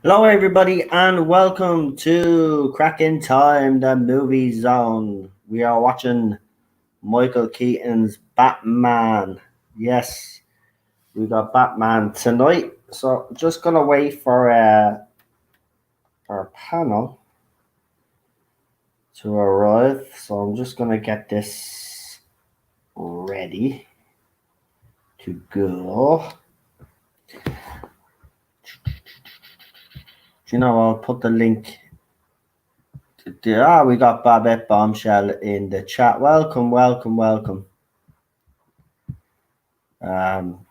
Hello, everybody, and welcome to Crack in Time, the movie zone. We are watching Michael Keaton's Batman. Yes, we got Batman tonight. So, just gonna wait for our panel to arrive. So, I'm just gonna get this ready to go. Do you know? I'll put the link. We got Babette Bombshell in the chat. Welcome, welcome, welcome. Um,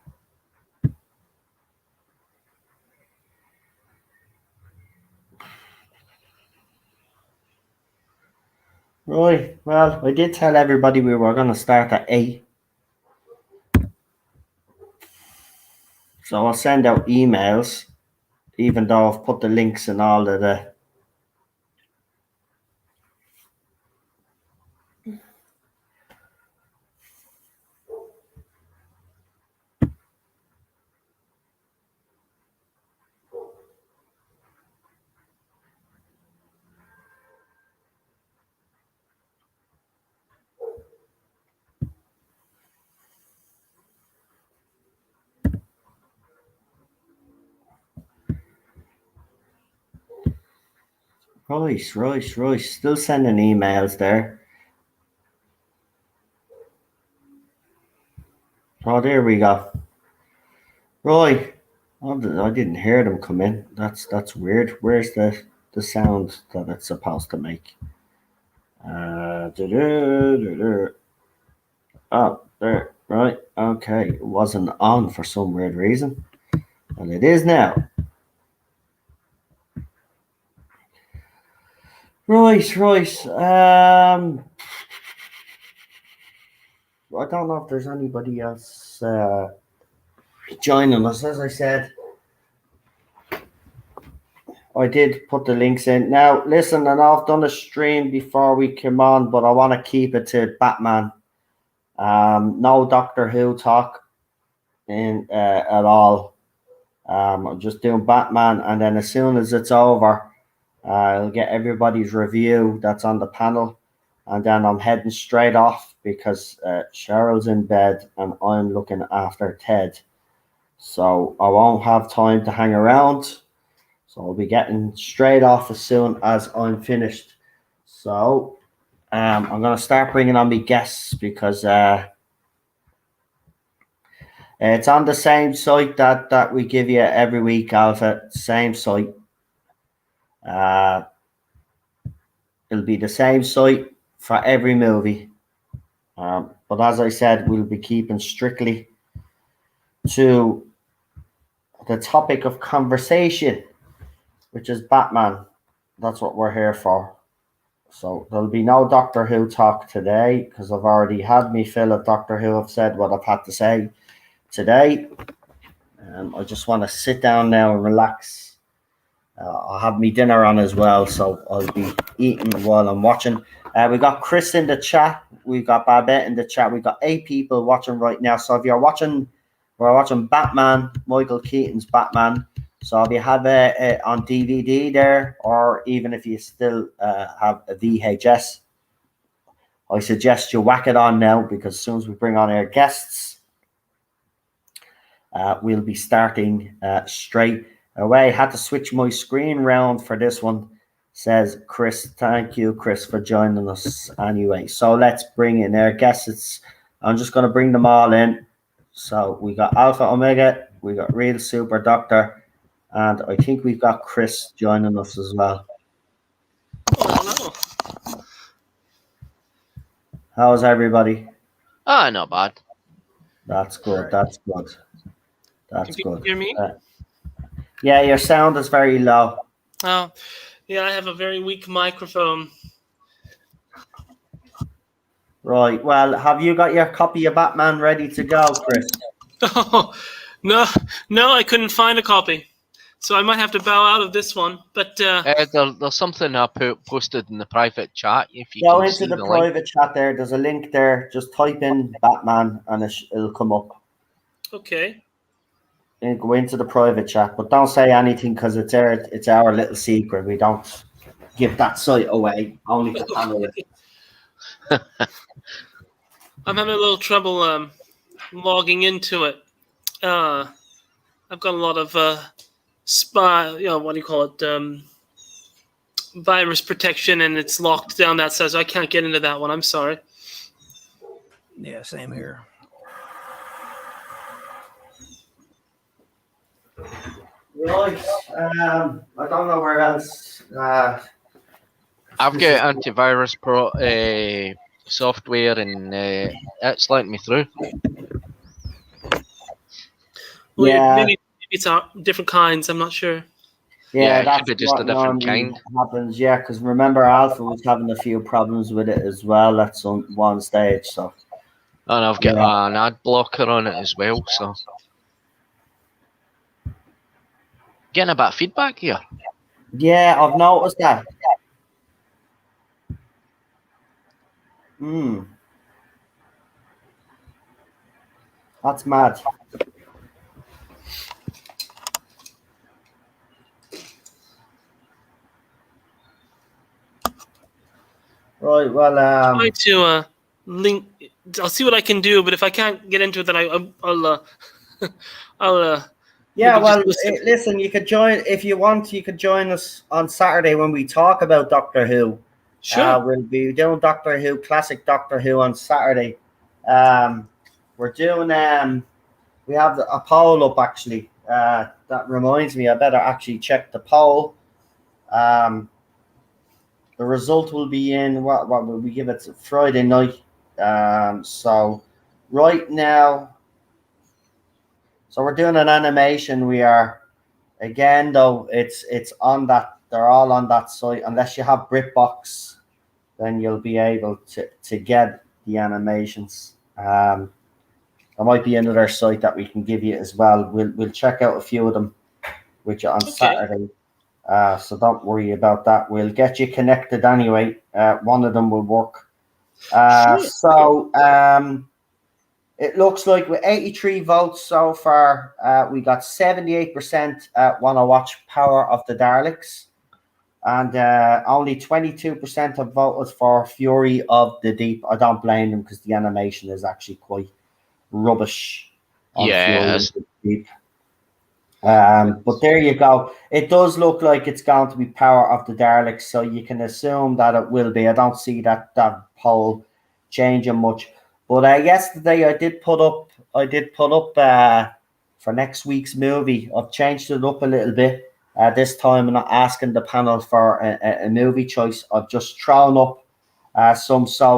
Right. Well, I did tell everybody we were going to start at 8. So I'll send out emails, even though I've put the links and all of the. Right. Still sending emails there. Oh, there we go. Right. Oh, I didn't hear them come in. That's weird. Where's the sound that it's supposed to make? Oh, there. Right. Okay. It wasn't on for some weird reason. And it is now. Right. I don't know if there's anybody else joining us. As I said, I did put the links in. Now, listen, and I've done a stream before we came on, but I want to keep it to Batman. No Doctor Who talk in at all. I'm just doing Batman, and then as soon as it's over, I'll get everybody's review that's on the panel, and then I'm heading straight off because Cheryl's in bed and I'm looking after Ted. So I won't have time to hang around. So I'll be getting straight off as soon as I'm finished. So I'm going to start bringing on my guests because it's on the same site that we give you every week, Alpha. Same site. It'll be the same site for every movie. But as I said, we'll be keeping strictly to the topic of conversation, which is Batman. That's what we're here for. So there'll be no Doctor Who talk today because I've already had me fill of Doctor Who. I've said what I've had to say today. I just want to sit down now and relax. I'll have me dinner on as well, so I'll be eating while I'm watching. We got Chris in the chat. We got Babette in the chat. We got 8 people watching right now. So if you're watching, we're watching Batman, Michael Keaton's Batman. So if you have it on DVD there, or even if you still have a VHS, I suggest you whack it on now because as soon as we bring on our guests, we'll be starting straight away. Had to switch my screen round for this one, says Chris. Thank you, Chris, for joining us anyway. So let's bring in our guests. I'm just going to bring them all in. So we got Alpha Omega, we got Real Super Doctor, and I think we've got Chris joining us as well. Hello. How's everybody? Not bad. That's good. That's good. That's Can good. you hear me? Yeah, your sound is very low. Oh, yeah, I have a very weak microphone. Right. Well, have you got your copy of Batman ready to go, Chris? Oh, no, I couldn't find a copy. So I might have to bow out of this one. But there's something I posted in the private chat. If you go can into see the the private link. chat there. There's a link there. Just type in Batman and it'll come up. okay. go into the private chat, but don't say anything because it's our little secret. We don't give that site away, only to panelists. I'm having a little trouble logging into it. I've got a lot of what do you call it? Virus protection, and it's locked down that side, so I can't get into that one. I'm sorry. Yeah, same here. Right. I don't know where else. I've got antivirus software, and it's letting me through. Well, Yeah. maybe it's different kinds. I'm not sure. Yeah, it that's should be just what a different normally kind. happens. Yeah, because remember, Alpha was having a few problems with it as well at one stage. So, And I've got an ad blocker on it as well, so getting a bit of feedback here. yeah, I've noticed that. That's mad. Right. Well, Try to link. I'll see what I can do, but if I can't get into it, then I'll yeah. maybe Well, just listen. listen. You could join if you want. You could join us on Saturday when we talk about Doctor Who. Sure. We'll be doing Doctor Who, classic Doctor Who on Saturday. We're doing. We have a poll up actually. That reminds me, I better actually check the poll. The result will be in what will we give it? Friday night. So right now, so we're doing an animation. We are again though. It's on that. They're all on that site. Unless you have BritBox, then you'll be able to get the animations. There might be another site that we can give you as well. We'll check out a few of them, which are on Saturday. So don't worry about that. We'll get you connected anyway. One of them will work. Sure. So it looks like with 83 votes so far, we got 78% want to watch Power of the Daleks, and only 22% have voted for Fury of the Deep. I don't blame them because the animation is actually quite rubbish on Fury of the Deep. But there you go. It does look like it's going to be Power of the Daleks, so you can assume that it will be. I don't see that poll changing much. But yesterday I did put up for next week's movie. I've changed it up a little bit. This time I'm not asking the panel for a movie choice. I've just thrown up some. So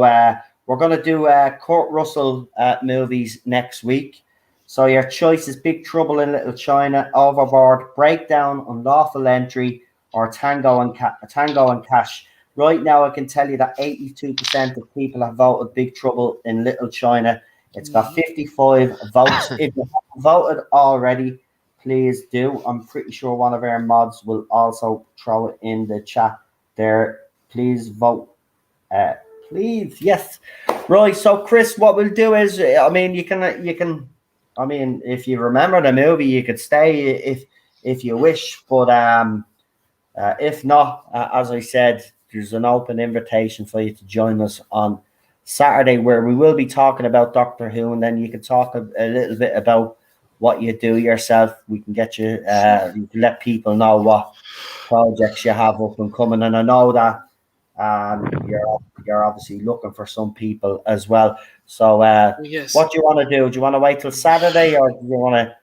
we're going to do Kurt Russell movies next week. So your choice is Big Trouble in Little China, Overboard, Breakdown, Unlawful Entry, or Tango and Cash. Right now, I can tell you that 82% of people have voted Big Trouble in Little China. It's got 55 votes. If you haven't voted already, please do. I'm pretty sure one of our mods will also throw it in the chat there. Please vote. Please, yes. Right. So, Chris, what we'll do is, I mean, you can. I mean, if you remember the movie, you could stay if you wish. But if not, as I said, there's an open invitation for you to join us on Saturday, where we will be talking about Doctor Who, and then you can talk a little bit about what you do yourself. We can get you, you can let people know what projects you have up and coming. And I know that you're obviously looking for some people as well. So yes. What do you want to do? Do you want to wait till Saturday, or do you want to?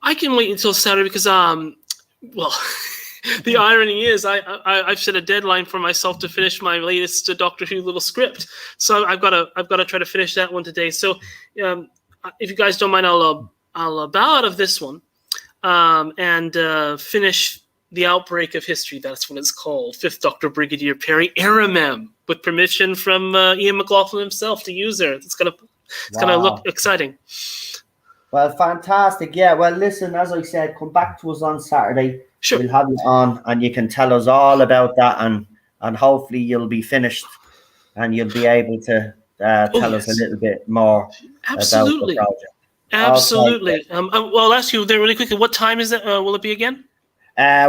I can wait until Saturday because well, the irony is I've set a deadline for myself to finish my latest Doctor Who little script. So I've got to try to finish that one today. So if you guys don't mind, I'll bow out of this one and finish The Outbreak of History. That's what it's called. Fifth Doctor Brigadier Perry Aramem, with permission from Ian McLaughlin himself to use her. It's gonna look exciting. Well, fantastic. Yeah. Well, listen, as I said, come back to us on Saturday. Sure. We'll have you on, and you can tell us all about that, and hopefully you'll be finished, and you'll be able to tell us a little bit more about the project. Absolutely. Well, I'll ask you there really quickly. What time is it? Will it be again?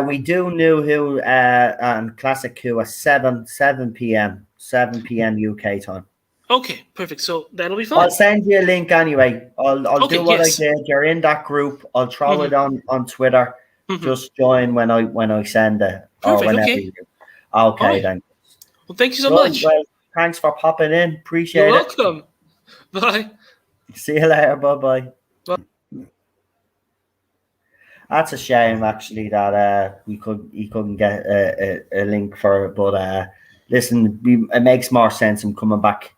We do New Who and Classic Who at 7 p.m. 7 p.m. UK time. Okay, perfect. So that'll be I'll fine. send you a link anyway. I'll Okay, do what yes. I did. You're in that group. I'll throw it on Twitter. Just join when I send it or Perfect, whenever okay. you. Okay, Alright. then. Well, thank you so Right, much. well, thanks for popping in. Appreciate You're it. welcome. Bye. See you later. Bye. Bye. That's a shame, actually, that he couldn't get a link for it. But listen, it makes more sense him coming back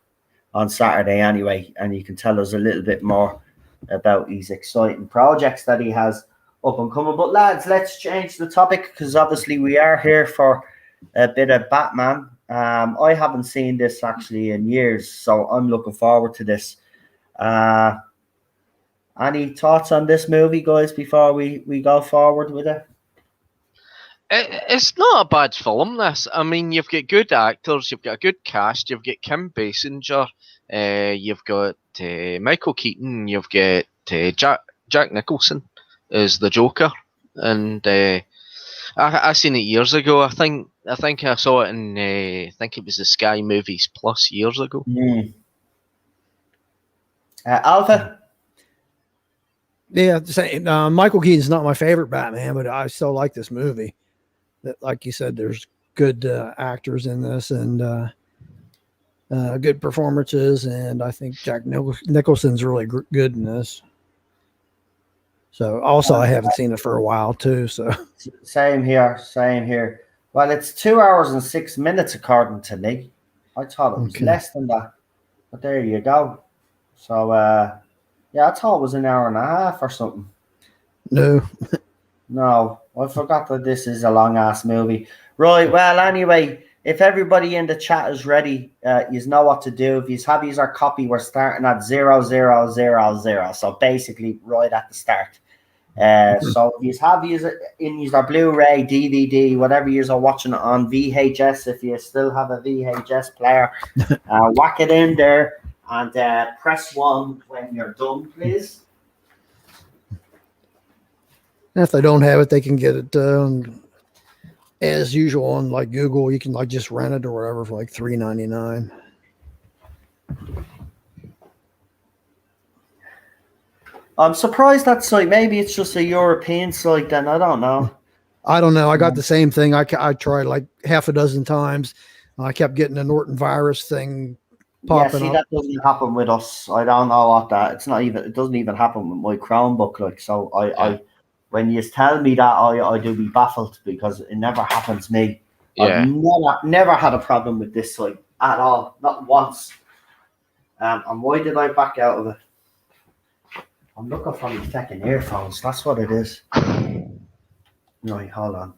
on Saturday anyway, and you can tell us a little bit more about these exciting projects that he has up and coming. But lads, let's change the topic because obviously we are here for a bit of Batman. I haven't seen this actually in years, so I'm looking forward to this. Any thoughts on this movie, guys, before we go forward with it? It's not a bad film, this. I mean, you've got good actors, you've got a good cast, you've got Kim Basinger, you've got Michael Keaton, you've got Jack Nicholson as the Joker, and I seen it years ago. I think I saw it in I think it was the Sky Movies Plus years ago. Alpha? Yeah, same. Michael Keaton's not my favorite Batman, but I still like this movie. That, like you said, there's good actors in this and good performances, and I think Jack Nicholson's really good in this. So, also, I haven't seen it for a while too. So, Same here. Well, it's 2 hours and 6 minutes according to me. I thought it was less than that, but there you go. So, yeah, I thought it was an hour and a half or something. No, I forgot that this is a long ass movie. Right. Well, anyway, if everybody in the chat is ready, you know what to do. If you have our copy, we're starting at 0000. So basically, right at the start. So if you have in your Blu-ray, DVD, whatever you are watching it on VHS, if you still have a VHS player, whack it in there and press 1 when you're done, please. and if they don't have it, they can get it as usual on like Google. You can like just rent it or whatever for like $3.99. I'm surprised that site. Maybe it's just a European site. Then I don't know. I don't know. I got the same thing. I tried like half a dozen times. I kept getting the Norton virus thing popping up. That doesn't happen with us. I don't know what that. It's not even. It doesn't even happen with my Chromebook. Like so, I when you tell me that, I do be baffled because it never happens to me. Yeah. I've never had a problem with this site at all, not once. And why did I back out of it? I'm looking for my fucking earphones. That's what it is. Right, hold on.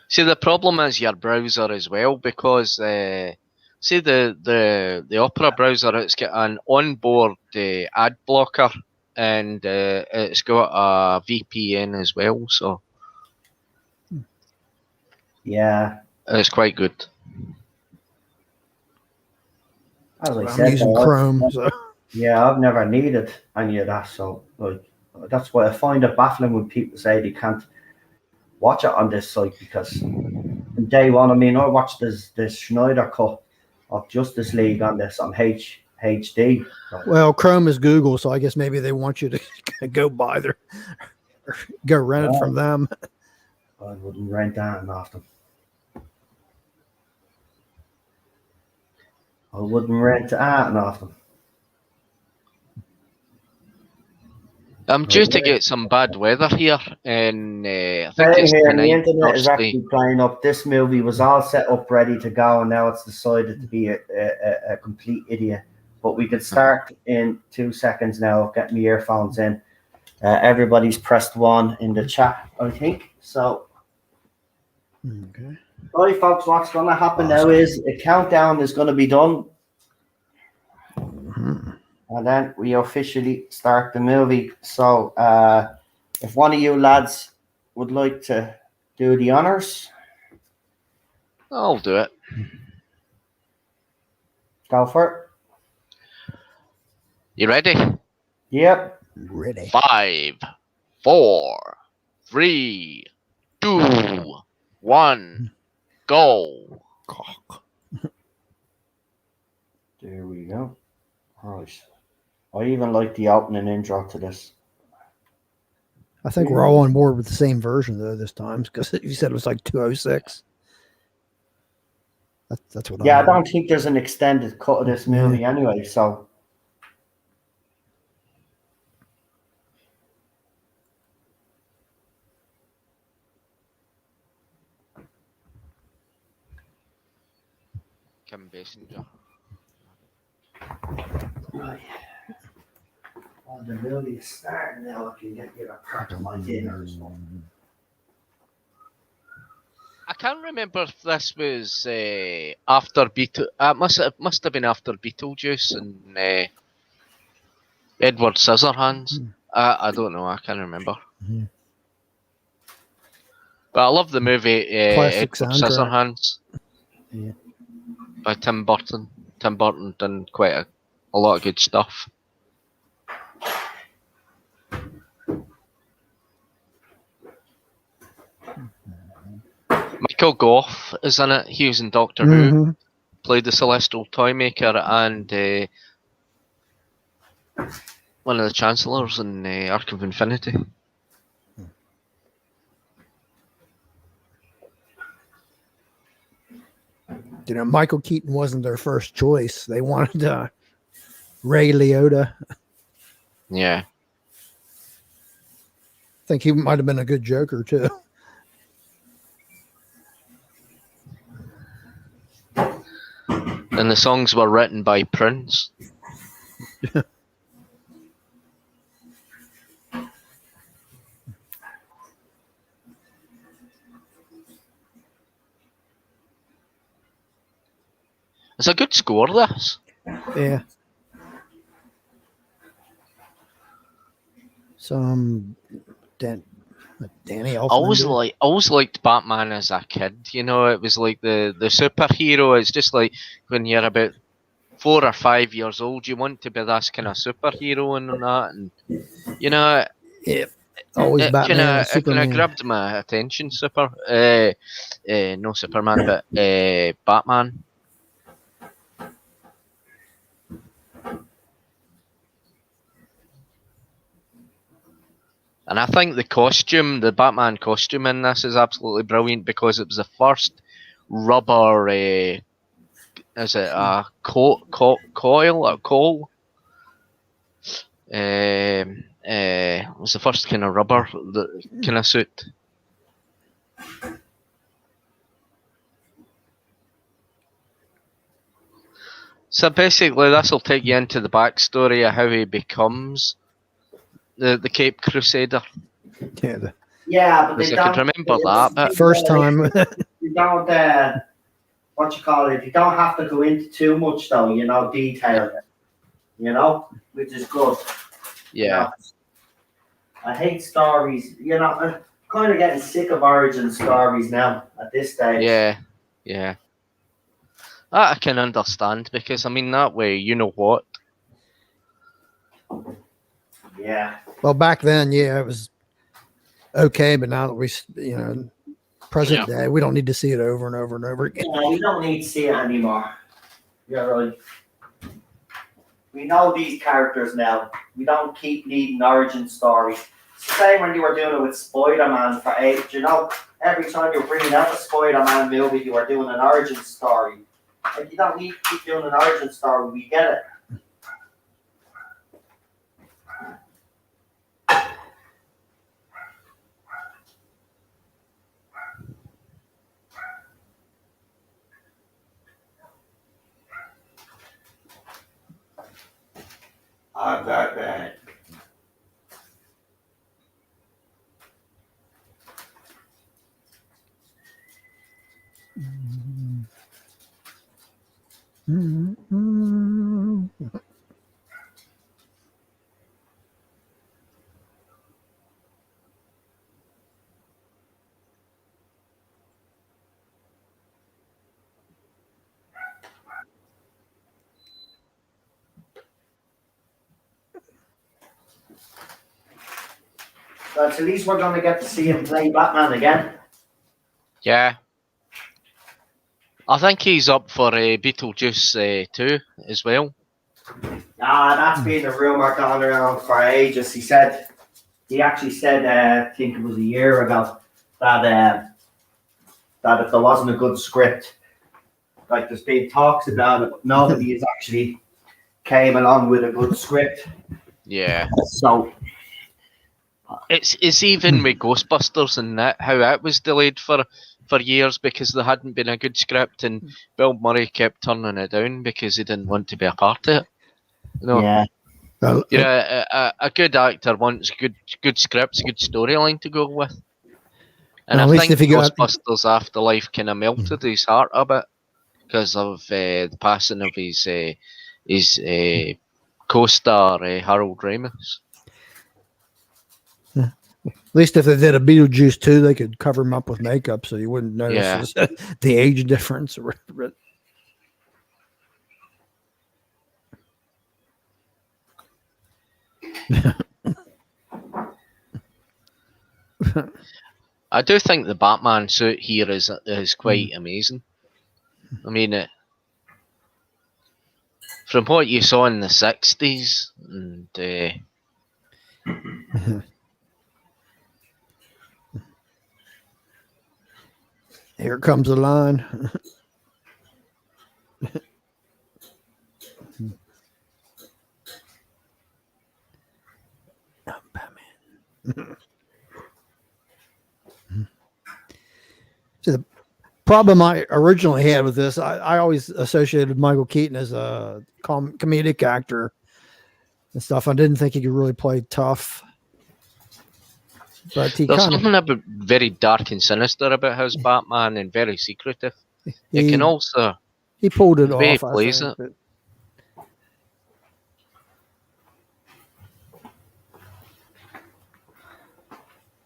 See, the problem is your browser as well, because see the Opera browser, it's got an onboard ad blocker, and it's got a VPN as well, so yeah, it's quite good. As I I'm said, using Chrome. So. Yeah, I've never needed any of that, so like that's why I find it baffling when people say they can't watch it on this site because from day one, I mean, I watched this Schneider cut of Justice League on this on HD. Well, Chrome is Google, so I guess maybe they want you to go buy their or go rent it from them. I wouldn't rent that off them. I wouldn't rent that off them. I'm due to get some bad weather here, and I think Same it's here, tonight, the internet is Thursday. actually playing up. This movie was all set up, ready to go, and now it's decided to be a complete idiot. But we could start in 2 seconds now. Get my earphones in. Everybody's pressed 1 in the chat, I think. So, Okay. all right, folks, what's going to happen now is a countdown is going to be done. And then we officially start the movie. So, if one of you lads would like to do the honors, I'll do it. go for it. You ready? Yep. Ready. 5, 4, 3, 2, 1, go. Cock. There we go. Right. I even like the opening intro to this. I think we're all on board with the same version though this time because you said it was like 206. That's what. Yeah, I I'm don't think there's an extended cut of this movie anyway, so. Kim Basinger. Right. Well, the movie is starting now. I can get a crack of my dinner as well. I can't remember if this was after Beetle. Must have been after Beetlejuice and Edward Scissorhands. I don't know. I can't remember. Mhm. But I love the movie Classic Edward soundtrack. Scissorhands Yeah. by Tim Burton. Tim Burton done quite a lot of good stuff. Michael Gough is in it. He was in Doctor Who. Mhm. Played the Celestial Toymaker and one of the Chancellors in Ark of Infinity. You know, Michael Keaton wasn't their first choice. They wanted Ray Liotta. Yeah. I think he might have been a good Joker too. And the songs were written by Prince. It's a good score, this. Yeah. Some Danny Elfman. I always liked Batman as a kid. You know, it was like the superhero. It's just like when you're about 4 or 5 years old, you want to be this kind of superhero and that, and you know, Yeah. Always it Batman and kind of Superman. grabbed my attention. No Superman, but Batman. And I think the Batman costume in this is absolutely brilliant because it was the first rubber, is it a coil or coal? It was the first kind of rubber kind of suit. So basically, this will take you into the backstory of how he becomes the Cape Crusader. Yeah. Yeah, but Because they I can don't. remember that, but First time. You don't. What you call it? You don't have to go into too much, though. You know, detail. You know, which is good. yeah. You know, I hate stories. You know, I'm kind of getting sick of origin stories now at this stage. Yeah. That I can understand because I mean that way you know what. Yeah. Well, back then, yeah, it was okay, but now that present day, we don't need to see it over and over and over again. Yeah, we don't need to see it anymore. You're right. We know these characters now. We don't keep needing origin stories. It's the same when you were doing it with Spider-Man for age. You know, every time you're bringing out a Spider-Man movie, you are doing an origin story. Like, you don't need to keep doing an origin story. We get it. I got that. Well, at least we're going to get to see him play Batman again. Yeah. I think he's up for Beetlejuice 2 as well. That's been a rumor going around for ages. He actually said, I think it was a year ago, that if there wasn't a good script, like there's been talks about it, but nobody has actually came along with a good script. Yeah. So It's even with Ghostbusters and that, how that was delayed for years because there hadn't been a good script, and Bill Murray kept turning it down because he didn't want to be a part of it. yeah, You know, a good actor wants good scripts, a good storyline to go with. And Well, at I least think if you got- Ghostbusters Afterlife kind of melted his heart a bit because of the passing of his co-star Harold Ramis. At least if they did a Beetlejuice 2, they could cover him up with makeup so you wouldn't notice the age difference. I do think the Batman suit here is quite amazing. I mean, from what you saw in the 60s, and Here comes the line. So the problem I originally had with this, I always associated Michael Keaton as a comedic actor and stuff. I didn't think he could really play tough. But he there's kind of something very dark and sinister about his Batman, and very secretive. It can also he pulled it the way he off. I plays think. it.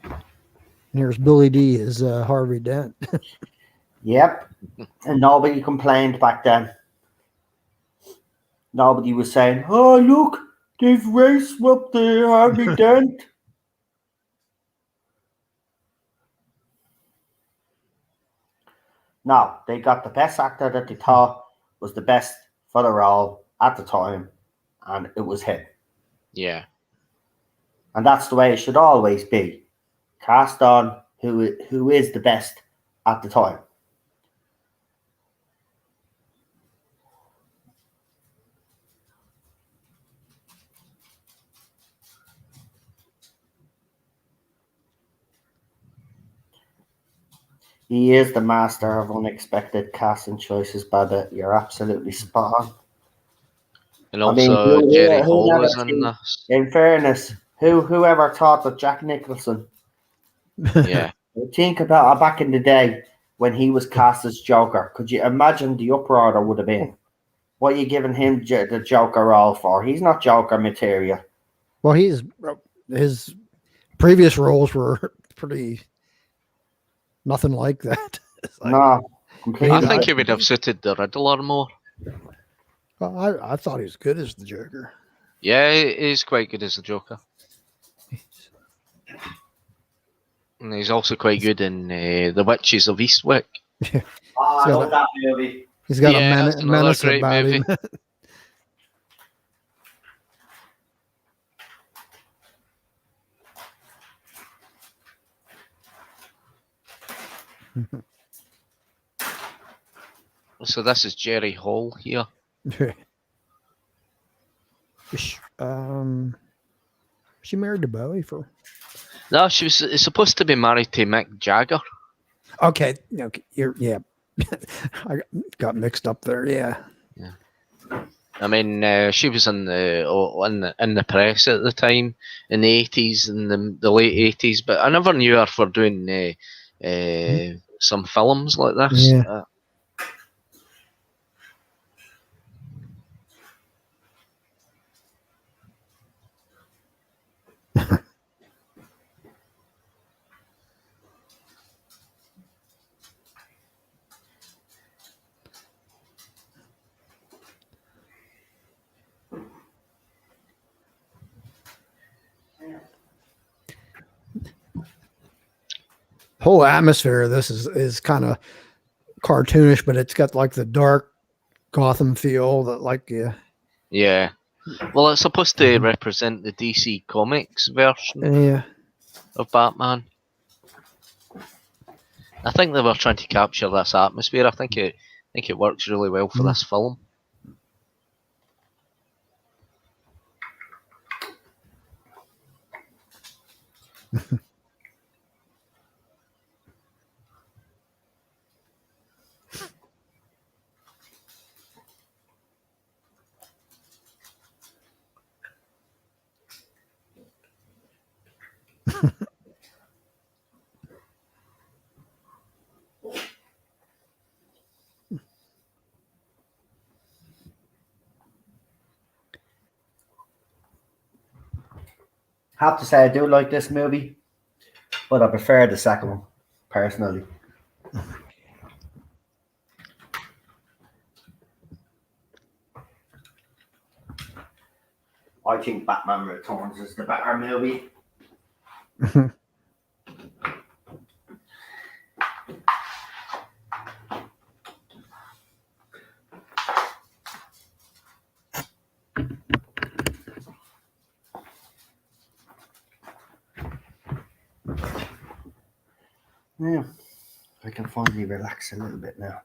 But here's Billy D as Harvey Dent. yep. And nobody complained back then. Nobody was saying, "Oh, look, they've race swapped the Harvey Dent." No, they got the best actor that they thought was the best for the role at the time, and it was him. Yeah. And that's the way it should always be. Cast on who is the best at the time. He is the master of unexpected casting choices, Bada. You're absolutely spot on. And I mean, also Jerry who Hall never is in seen- this. In fairness, whoever thought that Jack Nicholson, Yeah. think about back in the day when he was cast as Joker, could you imagine the uproar there would have been? What are you giving him the Joker role for? He's not Joker material. Well, his previous roles were pretty nothing like that. It's like, No, completely. I think he would have suited the Riddler more. well, I thought he was good as the Joker. Yeah, he's quite good as the Joker. And he's also quite good in The Witches of Eastwick. Oh, I So love that movie. He's got Yeah, a that's another menace great about movie. him. So this is Jerry Hall here. She married to Bowie for. No, she was supposed to be married to Mick Jagger. Okay, yeah. I got mixed up there. Yeah. I mean, she was in the press at the time in the 80s, in the late 80s, but I never knew her for doing some films like this. Yeah. whole atmosphere of this is kind of cartoonish, but it's got like the dark Gotham feel that like Yeah. Well, it's supposed to represent the DC Comics version yeah. of Batman. I think they were trying to capture this atmosphere. I think it works really well for this film. Have to say I do like this movie, but I prefer the second one personally. I think Batman Returns is the better movie. Yeah, I can finally relax a little bit now.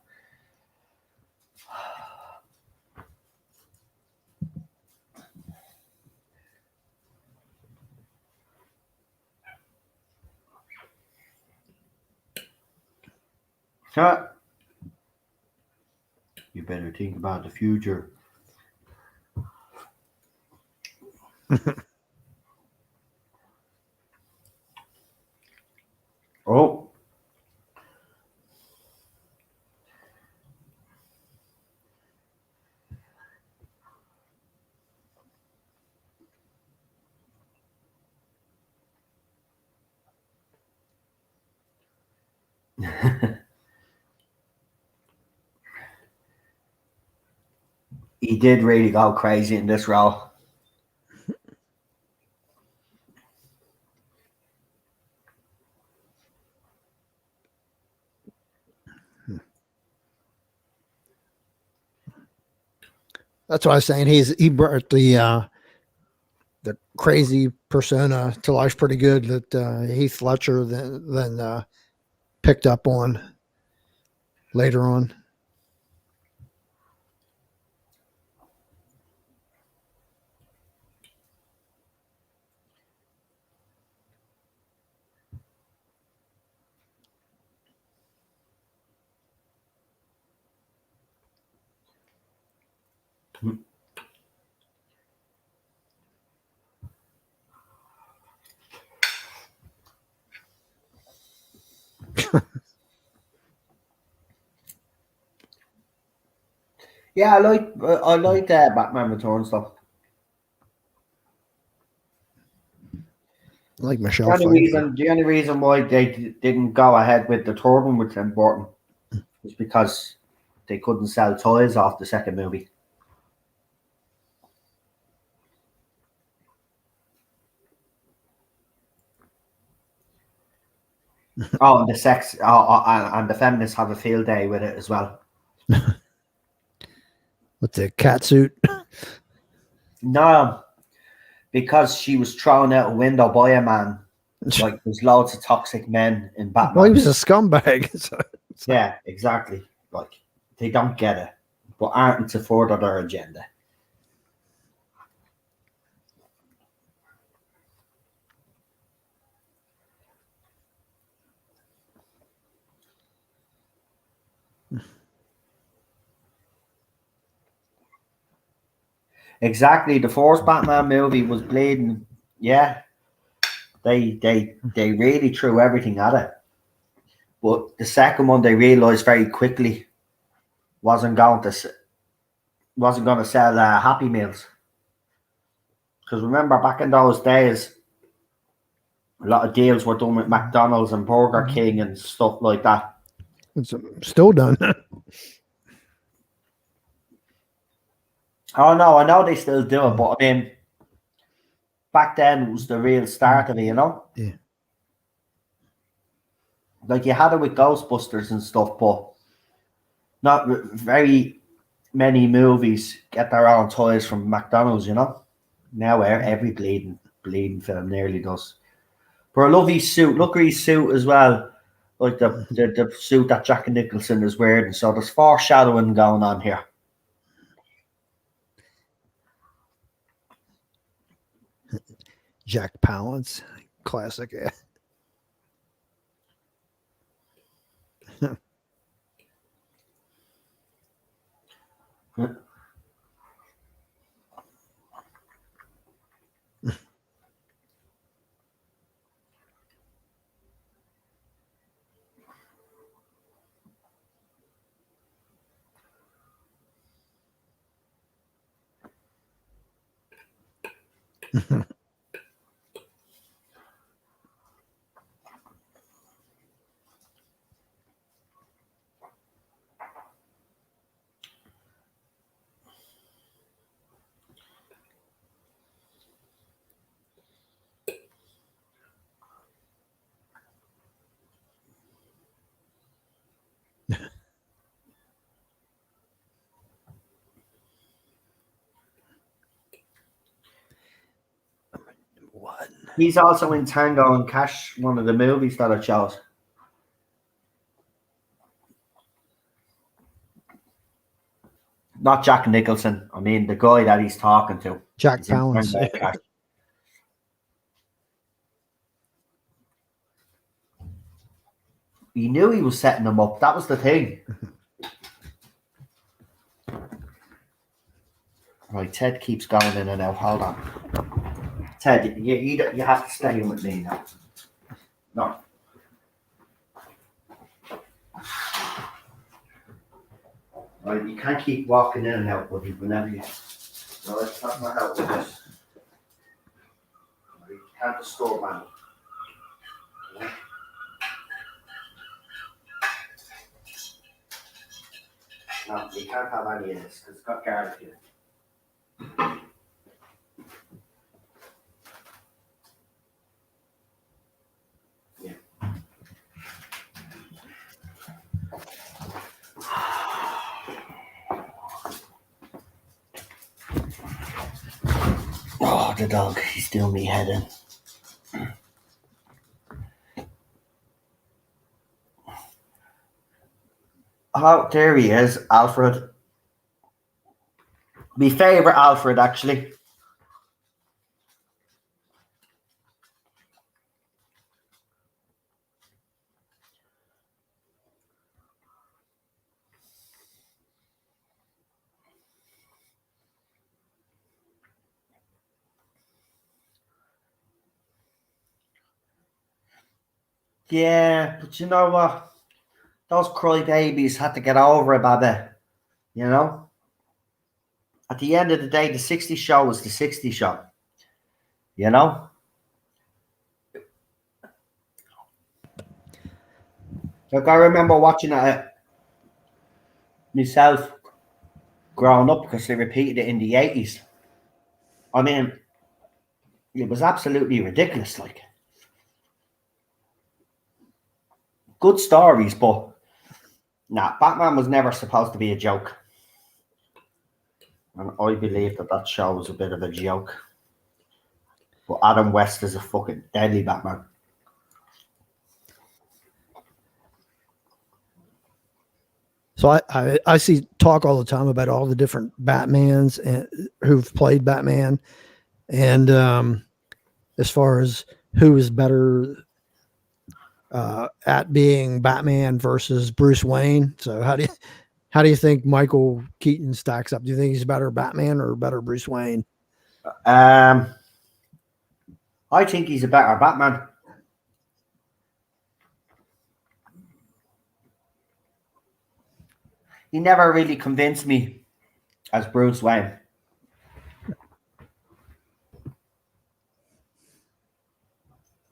Huh? You better think about the future. Oh. He did really go crazy in this role. That's what I was saying. He brought the crazy persona to life pretty good that Heath Ledger then picked up on later on. Yeah, I like Batman Returns stuff. Like Michelle Pfeiffer. The only reason why they didn't go ahead with the third one with Tim Burton is because they couldn't sell toys off the second movie. Oh, and the sex, and the feminists have a field day with it as well. With the cat suit. No, because she was thrown out a window by a man. Like there's loads of toxic men in Batman. Well, he was a scumbag. So. Yeah, exactly. Like they don't get it, but aren't to further their agenda. Exactly. The first Batman movie was bleeding. Yeah, they really threw everything at it. But the second one, they realized very quickly wasn't going to sell Happy Meals. Because remember, back in those days, a lot of deals were done with McDonald's and Burger King and stuff like that. It's still done. Oh no, I know they still do it, but I mean, back then it was the real start of it, you know? Yeah. Like you had it with Ghostbusters and stuff, but not very many movies get their own toys from McDonald's. You know, now every bleeding film nearly does. But I love his suit. Look at his suit as well, like the suit that Jack Nicholson is wearing. So there's foreshadowing going on here. Jack Palance, classic. One. He's also in Tango and Cash, one of the movies that I chose. Not Jack Nicholson. I mean the guy that he's talking to. Jack He's in Palance. Tango and Cash. He knew he was setting them up. That was the thing. Right, Ted keeps going in and out. Hold on. Ted, you have to stay in with me now. No. Right, you can't keep walking in and out, buddy, whenever you... No, that's not how it works. You can't disturb me. Yeah. No, you can't have any of this, because it's got garlic in it. Oh, the dog, he's doing me head in. Oh, there he is, Alfred. My favourite Alfred, actually. Yeah, but you know what? Those crybabies had to get over it by the, you know? At the end of the day, the 60 show was the 60 show. You know? Like, I remember watching it myself growing up because they repeated it in the 80s. I mean, it was absolutely ridiculous. Like, good stories, but nah, Batman was never supposed to be a joke. And I believe that show was a bit of a joke. But Adam West is a fucking deadly Batman. So I see talk all the time about all the different Batmans and who've played Batman, and as far as who is better at being Batman versus Bruce Wayne. So how do you think Michael Keaton stacks up? Do you think he's better Batman or better Bruce Wayne? I think he's a better Batman. He never really convinced me as Bruce Wayne.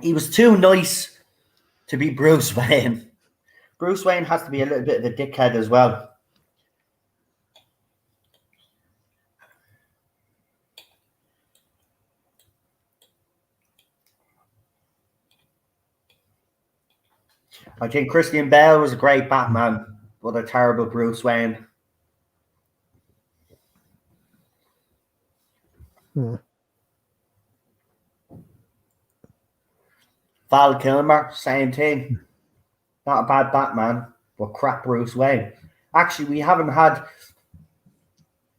He was too nice to be Bruce Wayne. Bruce Wayne has to be a little bit of a dickhead as well. I think Christian Bale was a great Batman, but a terrible Bruce Wayne. Hmm. Val Kilmer, same thing. Not a bad Batman, but crap Bruce Wayne. Actually, we haven't had.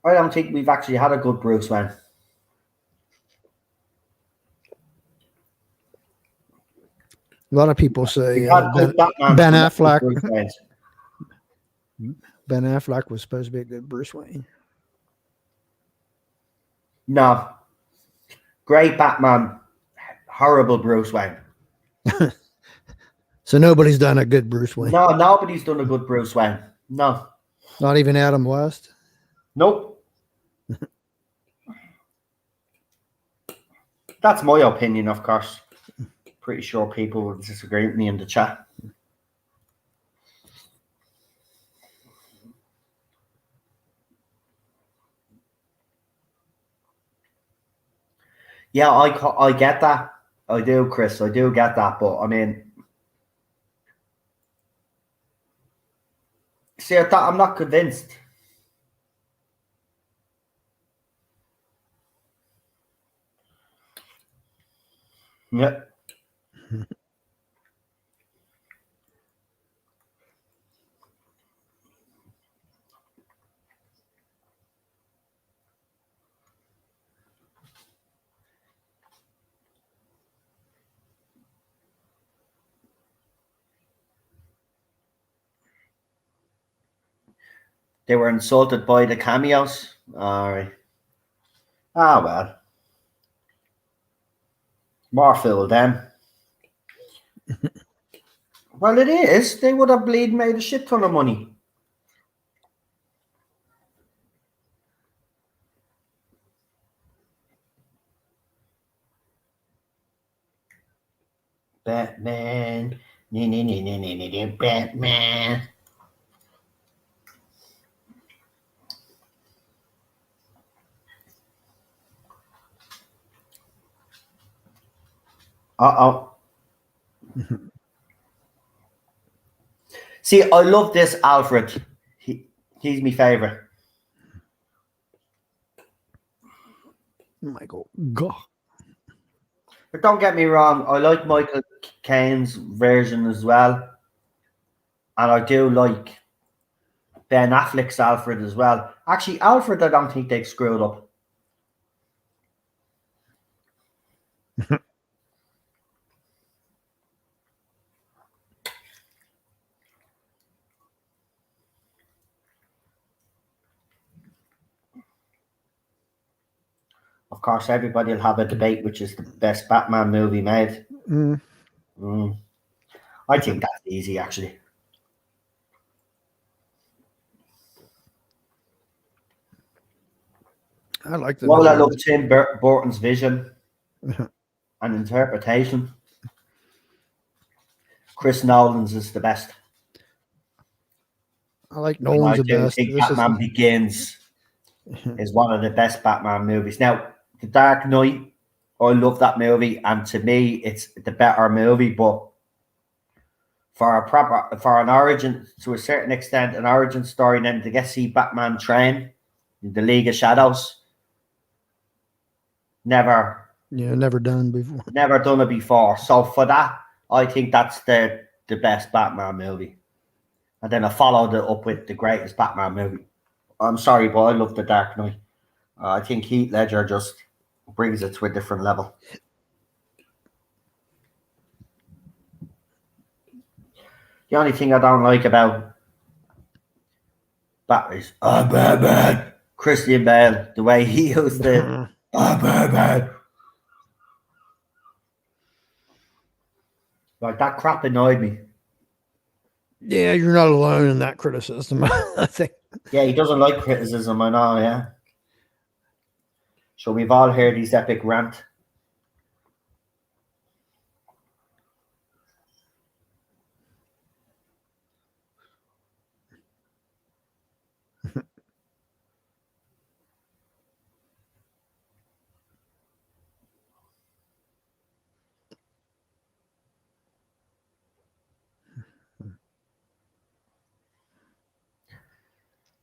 I don't think we've actually had a good Bruce Wayne. A lot of people say We've had good Batman. Ben Affleck. Bruce Waynes. Ben Affleck was supposed to be a good Bruce Wayne. No. Great Batman. Horrible Bruce Wayne. So nobody's done a good Bruce Wayne. No, nobody's done a good Bruce Wayne. No. Not even Adam West. Nope. That's my opinion, of course. Pretty sure people will disagree with me in the chat. Yeah, I get that. I do, Chris. I do get that. But I mean, see, I'm not convinced. Yeah. They were insulted by the cameos. All right. Ah, well. More fool them. Well, it is. They would have bleed made a shit ton of money. Batman. Batman. Uh-oh. See, I love this Alfred. He's my favorite. Michael. God. But don't get me wrong, I like Michael Caine's version as well. And I do like Ben Affleck's Alfred as well. Actually, Alfred, I don't think they screwed up. Of course, everybody will have a debate which is the best Batman movie made. I think that's easy, actually. I like the. Well, I love Tim Burton's vision and interpretation. Chris Nolan's is the best. I like Nolan's the best. Think Batman Begins is one of the best Batman movies. Now, The Dark Knight, I love that movie, and to me, it's the better movie. But for an origin, to a certain extent, an origin story, and then to get to see Batman train in the League of Shadows, never done before. Never done it before. So for that, I think that's the best Batman movie. And then I followed it up with the greatest Batman movie. I'm sorry, but I love The Dark Knight. I think Heath Ledger just brings it to a different level. The only thing I don't like about Batman is Batman. Christian Bale, the way he used the Batman. Like, that crap annoyed me. Yeah, you're not alone in that criticism. I think. Yeah, he doesn't like criticism, I know, yeah. So we've all heard his epic rant.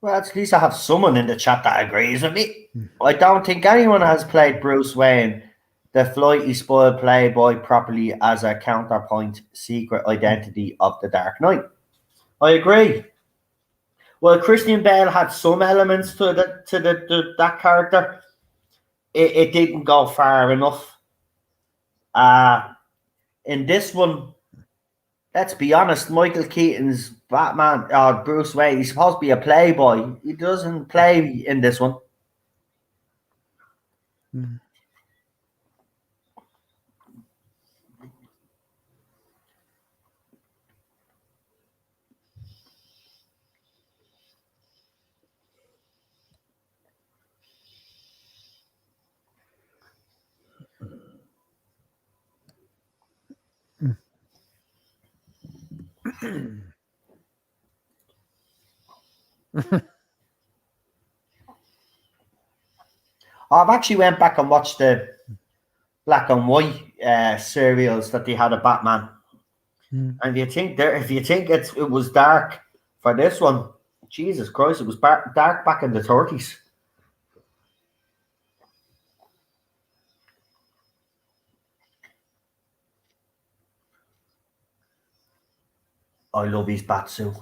Well, at least I have someone in the chat that agrees with me. I don't think anyone has played Bruce Wayne, the flighty, spoiled playboy, properly as a counterpoint, secret identity of the Dark Knight. I agree. Well, Christian Bale had some elements to that character. It didn't go far enough. In this one, let's be honest, Michael Keaton's Batman, Bruce Wayne, he's supposed to be a playboy. He doesn't play in this one. Mm. I've actually went back and watched the black and white serials that they had of Batman. Mm. And if you think it was dark for this one, Jesus Christ, it was dark back in the 30s. I love his bat suit.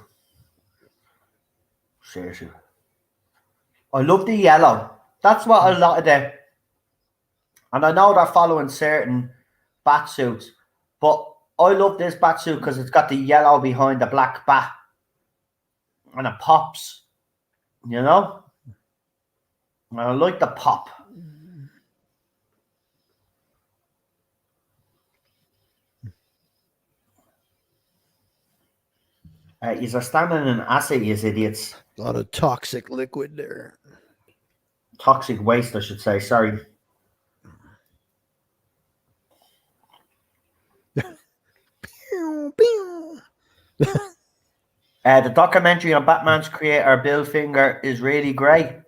Seriously. I love the yellow. That's what a lot of the... And I know they're following certain bat suits, but I love this bat suit because it's got the yellow behind the black bat. And it pops. You know? And I like the pop. You're standing in acid, you idiots. A lot of toxic liquid there. Toxic waste, I should say. Sorry. Pew, pew. The documentary on Batman's creator, Bill Finger, is really great.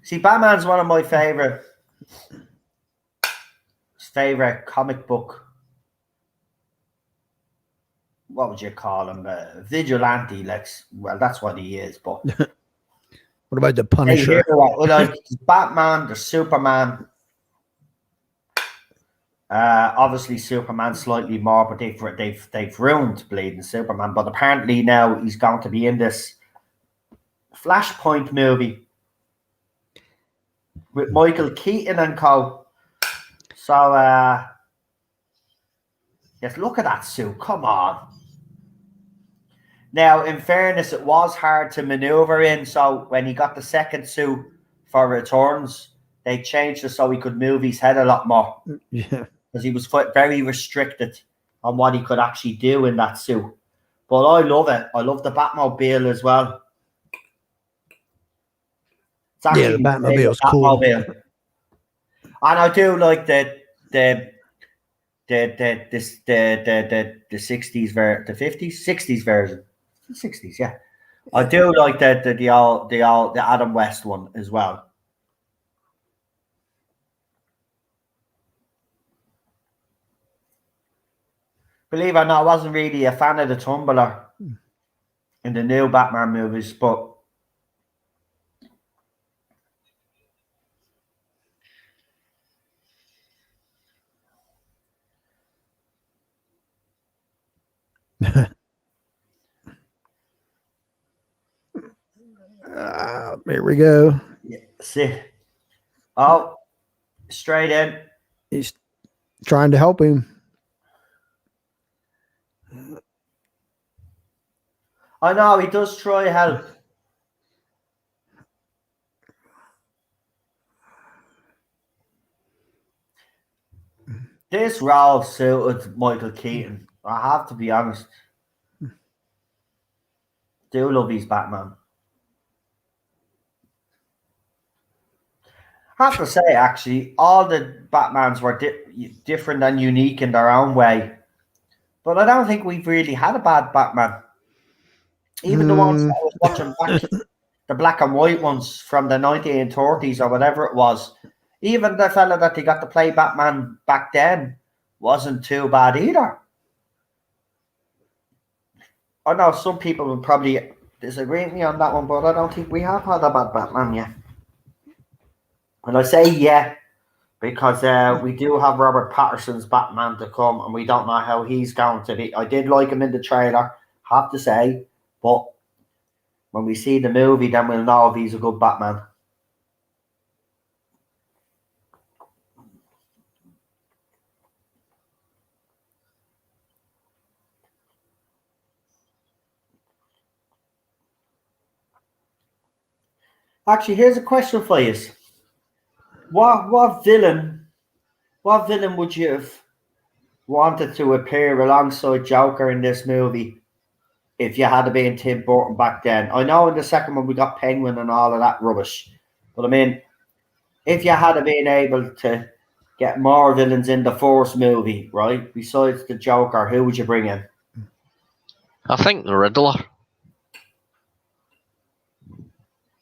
See, Batman's one of my favorite comic book. What would you call him? Vigilante. Well, that's what he is. But What about the Punisher? like Batman, the Superman. Obviously, Superman slightly more, but they've ruined Bleeding Superman. But apparently now he's going to be in this Flashpoint movie with Michael Keaton and co. So, yes, look at that suit. Come on. Now, in fairness, it was hard to maneuver in. So when he got the second suit for Returns, they changed it so he could move his head a lot more. Yeah. Because he was very restricted on what he could actually do in that suit. But I love it. I love the Batmobile as well. It's Yeah, the Batmobile's cool. Batmobile. And I do like the 60s the 50s, 60s version. 60s, yeah. I do like the Adam West one as well. Believe it or not, I wasn't really a fan of the Tumbler in the new Batman movies, but Here we go. yeah, see. Oh, straight in. He's trying to help him. I know he does try help. This role suited Michael Keaton. I have to be honest. Do love his Batman. I have to say, actually, all the Batmans were different and unique in their own way. But I don't think we've really had a bad Batman. Even the ones that I was watching back, the black and white ones from the 1930s or whatever it was, even the fella that they got to play Batman back then wasn't too bad either. I know some people will probably disagree with me on that one, but I don't think we have had a bad Batman yet. And I say yeah, because we do have Robert Patterson's Batman to come, and we don't know how he's going to be. I did like him in the trailer, have to say, but when we see the movie, then we'll know if he's a good Batman. Actually, here's a question for you. What villain would you have wanted to appear alongside Joker in this movie if you had to be in Tim Burton back then? I know in the second one we got Penguin and all of that rubbish, but I mean, if you had been able to get more villains in the first movie, right, besides the Joker, who would you bring in? I think the Riddler.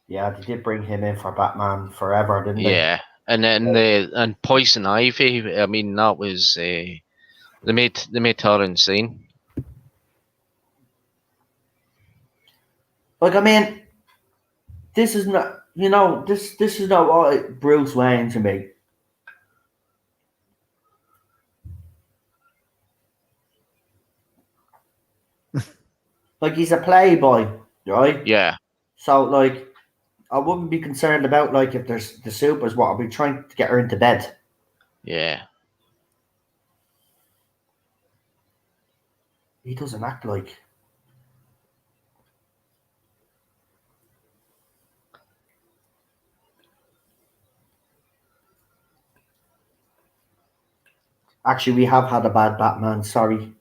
Yeah, they did bring him in for Batman Forever, didn't they? Yeah, and then and Poison Ivy. I mean, that was they made her insane. Like, I mean, this is not, this is not what Bruce Wayne to me. Like, he's a playboy, right? Yeah, So, like, I wouldn't be concerned about, like, if there's the supers, what, I'll be trying to get her into bed. yeah. He doesn't act like. Actually, we have had a bad Batman, sorry.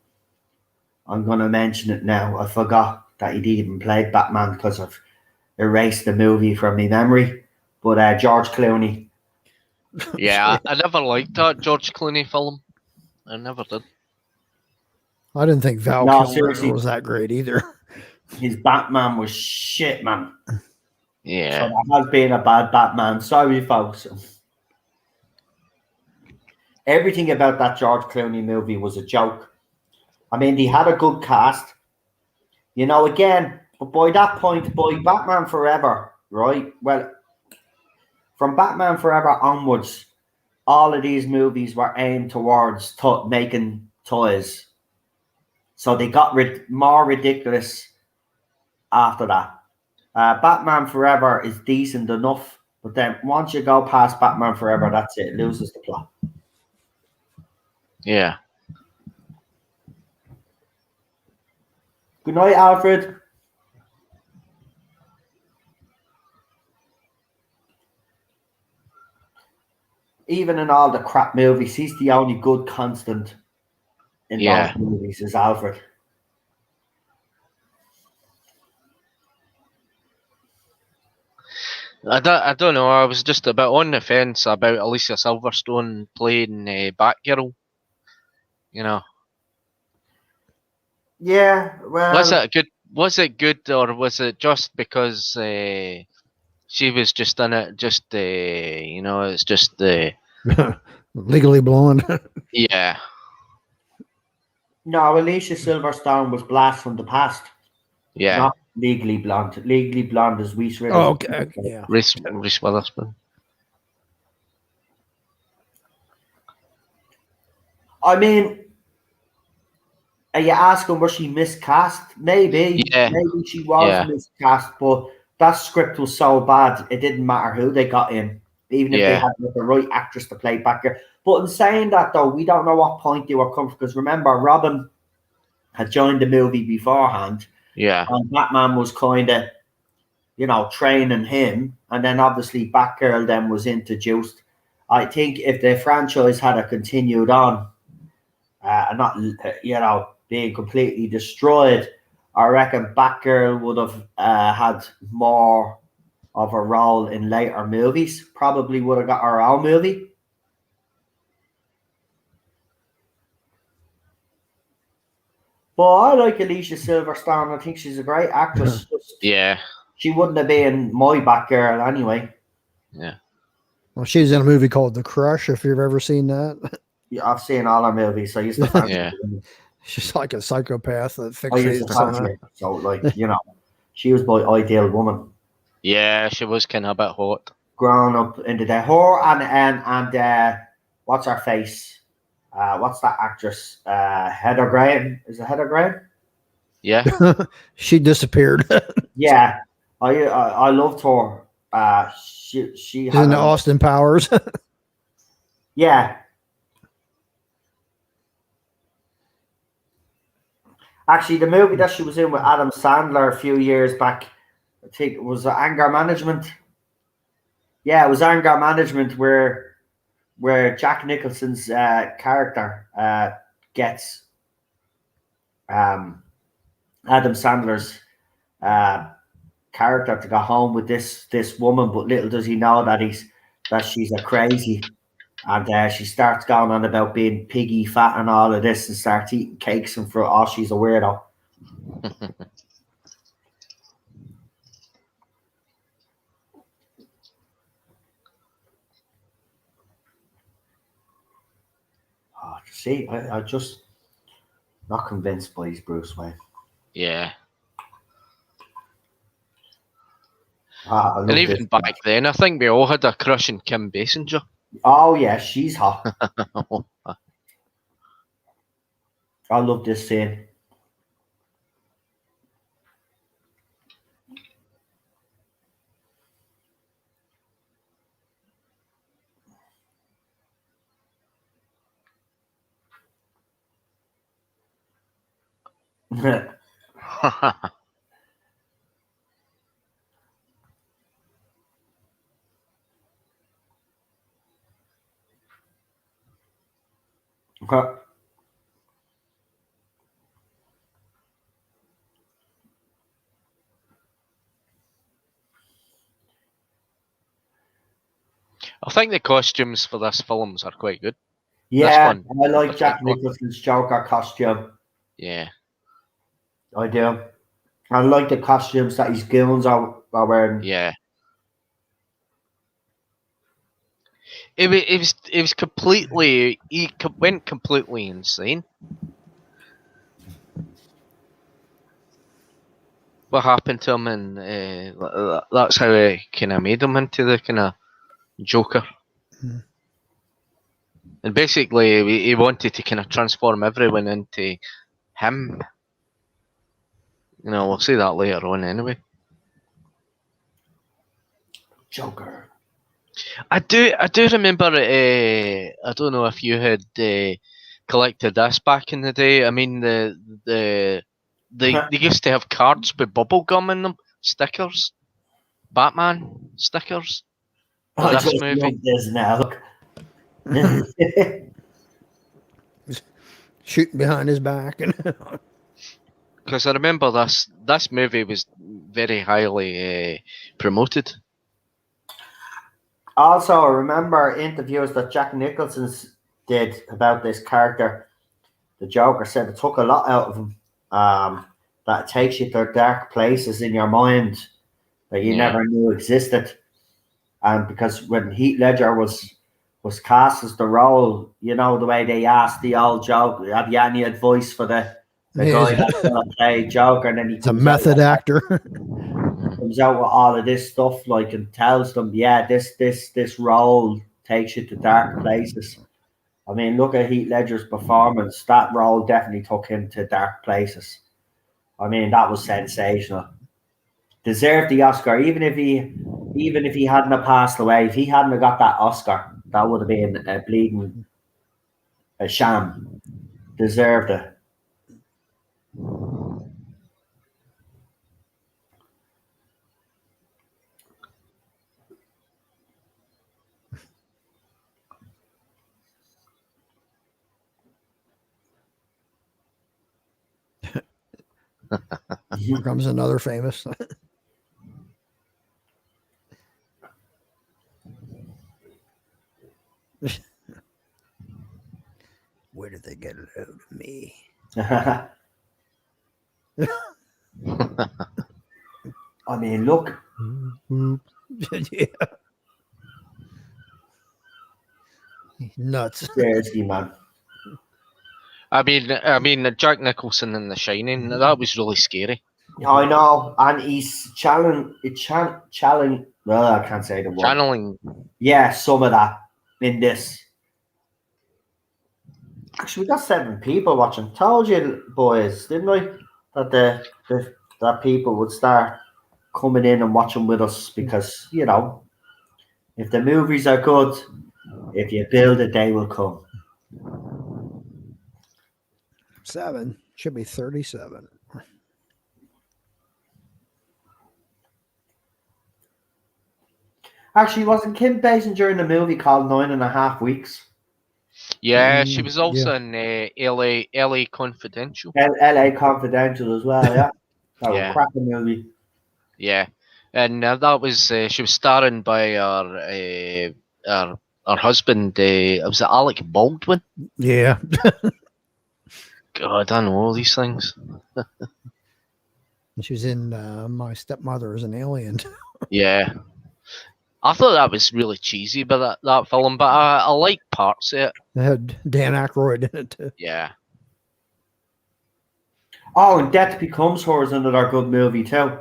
I'm going to mention it now. I forgot that he'd even played Batman because I've erased the movie from my memory. But George Clooney. Yeah, I never liked that George Clooney film. I never did. I didn't think Val No, Kilmer seriously. was that great either. His Batman was shit, man. Yeah, So that has been a bad Batman. Sorry, folks. Everything about that George Clooney movie was a joke. I mean, he had a good cast. Again, but by that point, by Batman Forever, right? Well, from Batman Forever onwards, all of these movies were aimed towards making toys. So they got more ridiculous after that. Batman Forever is decent enough, but then once you go past Batman Forever, that's it. It loses the plot. yeah. Good night, Alfred. Even in all the crap movies, he's the only good constant in those movies is Alfred. I don't know. I was just a bit on the fence about Alicia Silverstone playing Batgirl. Yeah, well, Was it good? Was it good, or was it just because she was just in it? Just it's just Legally Blonde. yeah, no, Alicia Silverstone was blast from the past. yeah. Not Legally Blonde. Legally Blonde is Reese Witherspoon. Oh, okay. Yeah. Reese Witherspoon. I mean, are you asking was she miscast? Maybe. Yeah. Maybe she was miscast, but that script was so bad, it didn't matter who they got in, even if they had the right actress to play Batgirl. But in saying that, though, we don't know what point they were coming from, because remember, Robin had joined the movie beforehand. Yeah. And Batman was kind of, training him. And then obviously Batgirl then was introduced. I think if the franchise had continued on and not, being completely destroyed, I reckon Batgirl would have had more of a role in later movies. Probably would have got her own movie. But I like Alicia Silverstone. I think she's a great actress. Yeah. She wouldn't have been my Batgirl anyway. Yeah. Well, she was in a movie called The Crush, if you've ever seen that. Yeah, I've seen all her movies. I used to fancy Yeah. them. She's like a psychopath that I used to fixates on fancy her. her. So, like, you know, she was my ideal woman. Yeah, she was kind of a bit hot. Growing up into the her and what's her face? What's that actress? Heather Graham. Is it Heather Graham? Yeah. She disappeared. Yeah, I loved her. She She's had in a, Austin Powers. yeah. Actually, the movie that she was in with Adam Sandler a few years back, I think it was Anger Management. Yeah, it was Anger Management where Jack Nicholson's character gets Adam Sandler's character to go home with this woman, but little does he know that she's a crazy, and she starts going on about being piggy fat and all of this, and starts eating cakes and fruit. Oh, she's a weirdo. Oh, see, I just not convinced by his Bruce Wayne. Yeah. I love And even this. back then, I think we all had a crush on Kim Basinger. Oh yeah, she's hot. I love this scene. I think the costumes for this films are quite good. Yeah, one, I like in Jack particular. Nicholson's Joker costume. Yeah. I do. I like the costumes that his goons are wearing. Yeah. It was completely. Went completely insane. What happened to him, and that's how it kind of made him into the kind of Joker. Mm. And basically, he wanted to kind of transform everyone into him. You know, we'll see that later on anyway. Joker. I do remember. I don't know if you had collected this back in the day. I mean, they used to have cards with bubble gum in them, stickers, Batman stickers. For I this just movie. love this now. Shooting behind his back. Because I remember this movie was very highly promoted. Also, I remember interviews that Jack Nicholson did about this character. The Joker said it took a lot out of him. That it takes you to dark places in your mind that you Yeah. never knew existed. And because when Heath Ledger was cast as the role, you know, the way they asked the old Joker, have you any advice for the guy that's going to play Joker? And then he It's a method actor. comes out with all of this stuff, like, and tells them, yeah, this role takes you to dark places. I mean, look at Heath Ledger's performance. That role definitely took him to dark places. I mean, that was sensational. Deserved the Oscar, even if he hadn't have passed away. If he hadn't have got that Oscar, that would have been a sham. Deserved it. Here comes another famous. Where did they get a load of me? I mean, look. Yeah. Nuts. Seriously, man. I mean, Jack Nicholson in The Shining, that was really scary. I know, and he's challenge. Well, I can't say the word. Channeling. Yeah, some of that in this. Actually, we got 7 people watching. Told you, boys, didn't I? That that people would start coming in and watching with us because if the movies are good, if you build it, they will come. 7 should be 37. Actually, wasn't Kim Basinger in the movie called 9.5 Weeks? Yeah, she was Yeah. also in LA Confidential. LA Confidential as well, yeah. That was Yeah. a cracking movie. Yeah, and that was she was starring by her husband. Was it Alec Baldwin? Yeah. God, I know all these things. She was in My Stepmother is an Alien. Yeah, I thought that was really cheesy, but that film. But I like parts of it. It had Dan Aykroyd in it too. Yeah, Oh, and Death Becomes Her is another good movie too.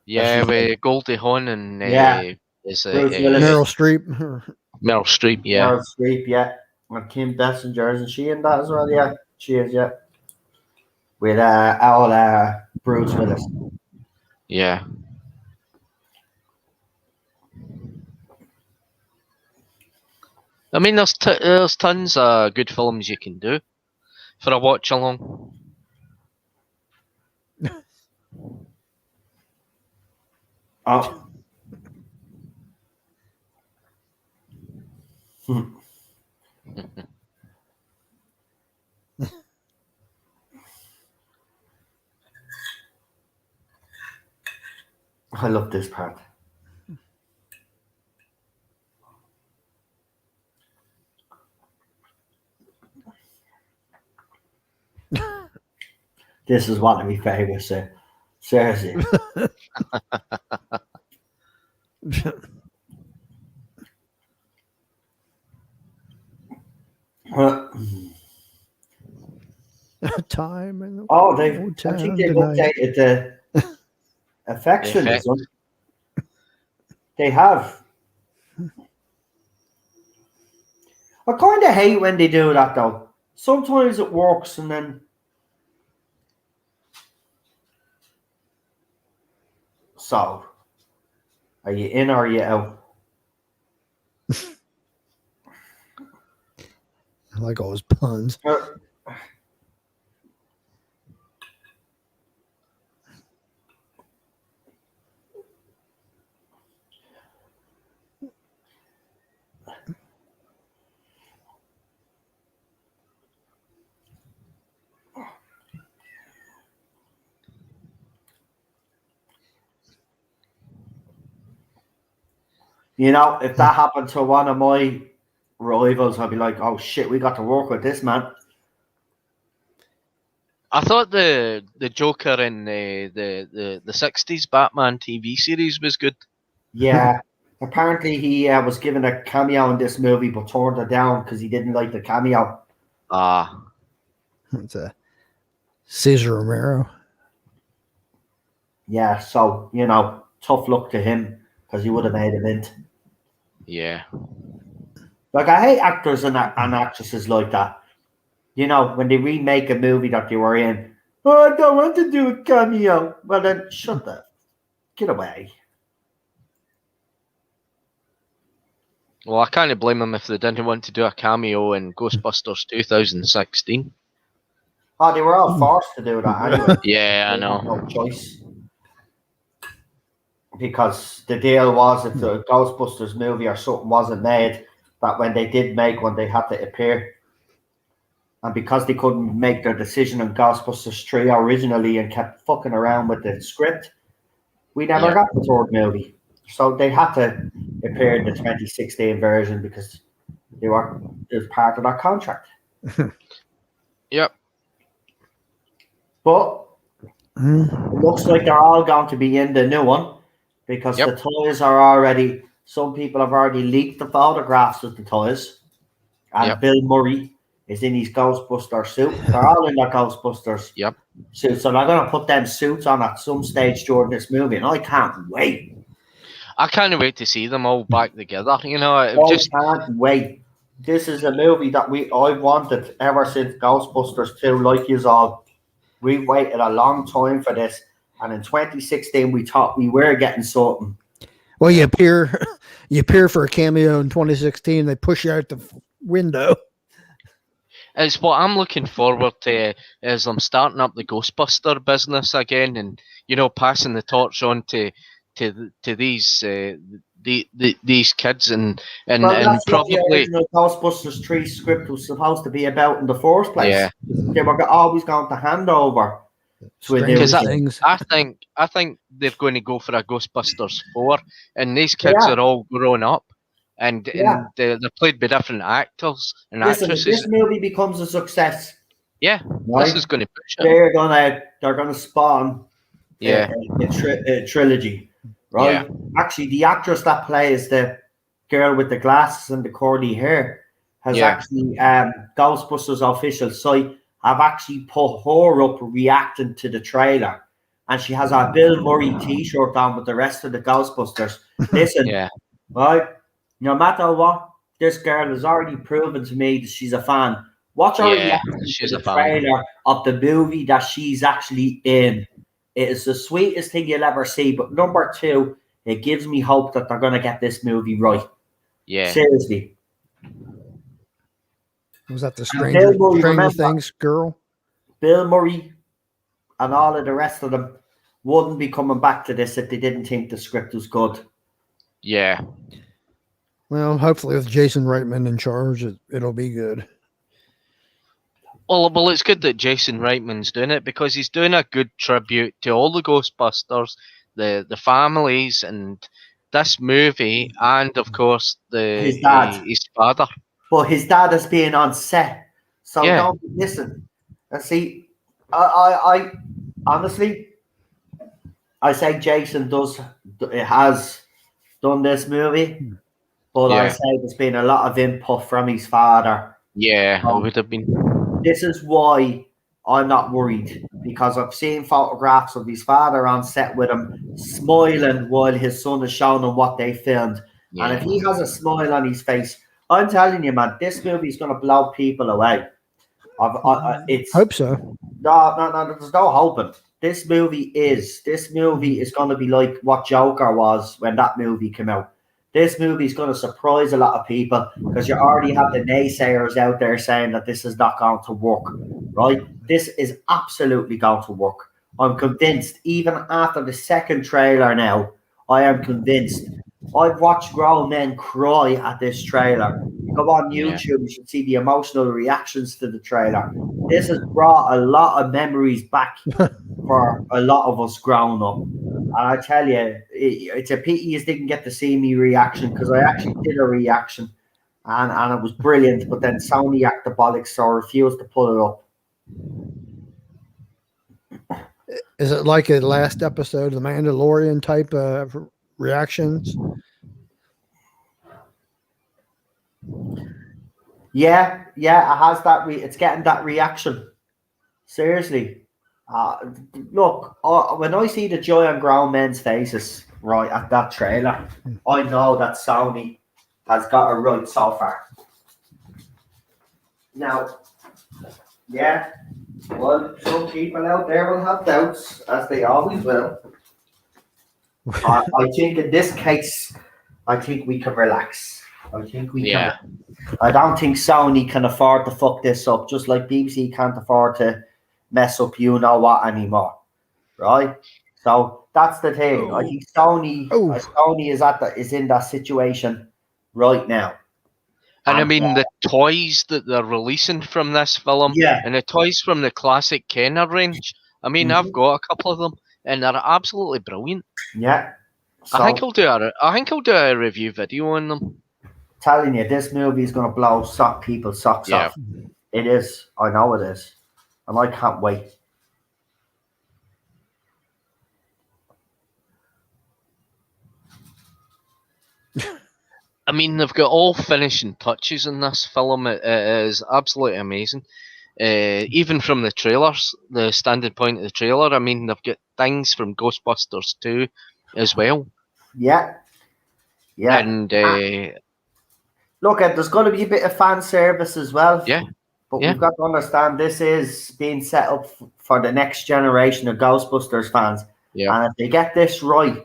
yeah, she's with Goldie Hawn and Yeah. is Bruce it Willis. Meryl Streep. Meryl Streep? Yeah, Meryl Streep, yeah. And Kim Basinger, isn't she in that as well? Yeah, she is, yeah. With Bruce Willis. yeah. I mean, there's tons of good films you can do for a watch along. Oh. I love this part. This is one of my favourites, sir. Seriously. Time and Oh, I think they've updated the affection. They have. I kind of hate when they do that, though. Sometimes it works, and then so are you in or are you out? I like all his puns. If that happened to one of my rivals, I'd be like, "Oh shit, we got to work with this man." I thought the Joker in the 60s Batman TV series was good. Yeah, apparently he was given a cameo in this movie, but turned it down because he didn't like the cameo. Ah, It's a Cesar Romero. Yeah, so tough luck to him because he would have made a mint. yeah. Like, I hate actors and actresses like that. When they remake a movie that they were in, oh, I don't want to do a cameo. Well, then get away. Well, I can't blame them if they didn't want to do a cameo in Ghostbusters 2016. Oh, they were all forced to do that anyway. Yeah, I They had know. no choice. Because the deal was if the Ghostbusters movie or something wasn't made, that when they did make one, they had to appear. And because they couldn't make their decision on Ghostbusters 3 originally and kept fucking around with the script, we never got the third movie. So they had to appear in the 2016 version because it was part of that contract. Yep. But it looks like they're all going to be in the new one because the toys are already, some people have already leaked the photographs of the toys. And Bill Murray is in his Ghostbuster suit. They're all in their Ghostbusters Yep. suits. So they're going to put them suits on at some stage during this movie, and I can't wait. I can't wait to see them all back together. You know, I can't wait. This is a movie that I've wanted ever since Ghostbusters 2, like you all. We waited a long time for this, and in 2016 we thought we were getting something. Well, you appear for a cameo in 2016. They push you out the window. It's what I'm looking forward to. Is I'm starting up the Ghostbuster business again, and passing the torch on to these these kids, and that's probably what the original Ghostbusters 3 script was supposed to be about in the first place. Yeah. They were always going to hand over to a new because things. I think they're going to go for a Ghostbusters 4, and these kids are all grown up, and they're played by different actors and Listen, if actresses. this movie becomes a success, Yeah, right, this is going to push it. they're gonna spawn a trilogy, right? Yeah. Actually, the actress that plays the girl with the glasses and the curly hair has actually Ghostbusters official site have actually put her up reacting to the trailer, and she has a Bill Murray T-shirt on with the rest of the Ghostbusters. Listen, right? No matter what, this girl has already proven to me that she's a fan. Watch her reaction to the trailer of the movie that she's actually in. It is the sweetest thing you'll ever see. But number 2, it gives me hope that they're going to get this movie right. Yeah. Seriously. Was that the Stranger Things girl? Bill Murray and all of the rest of them wouldn't be coming back to this if they didn't think the script was good. Yeah. Well, hopefully with Jason Reitman in charge, it'll be good. Well, it's good that Jason Reitman's doing it, because he's doing a good tribute to all the Ghostbusters, the families, and this movie, and of course his father. But his dad has been on set, so don't listen. And see, I honestly, I say Jason has done this movie, but I say there's been a lot of input from his father. Yeah, it would have been. This is why I'm not worried, because I've seen photographs of his father on set with him smiling while his son is showing him what they filmed. Yeah. And if he has a smile on his face, I'm telling you, man, this movie is going to blow people away. Hope so. No, there's no hoping. This movie is going to be like what Joker was when that movie came out. This movie is going to surprise a lot of people, because you already have the naysayers out there saying that this is not going to work, right? This is absolutely going to work. I'm convinced. Even after the second trailer now, I am convinced. I've watched grown men cry at this trailer. You go on YouTube, you should see the emotional reactions to the trailer. This has brought a lot of memories back for a lot of us growing up. And I tell you, it's a pity you didn't get to see me reaction, because I actually did a reaction, and it was brilliant. But then Sony acted bollocks, so I refused to pull it up. Is it like a last episode of The Mandalorian type of reactions? Yeah, it has that. It's getting that reaction. Seriously. Look, when I see the joy on grown men's faces right at that trailer, I know that Sony has got it right so far. Now, well, some people out there will have doubts, as they always will. I think in this case, I think we can relax. I think we can. I don't think Sony can afford to fuck this up, just like BBC can't afford to mess up you know what anymore, right? So that's the thing. I think Sony is in that situation right now. And I mean, the toys that they're releasing from this film, and the toys from the classic Kenner range, I mean, I've got a couple of them, and they're absolutely brilliant. Yeah. So, I think I'll do a review video on them. Telling you, this movie is going to blow people's socks off. It is. I know it is. And I can't wait. I mean, they've got all finishing touches in this film. It is absolutely amazing. Even from the trailers, the standing point of the trailer, I mean, they've got things from Ghostbusters 2 as well. Yeah. Yeah. And Look, there's going to be a bit of fan service as well. yeah, But yeah. we've got to understand this is being set up for the next generation of Ghostbusters fans. Yeah. And if they get this right,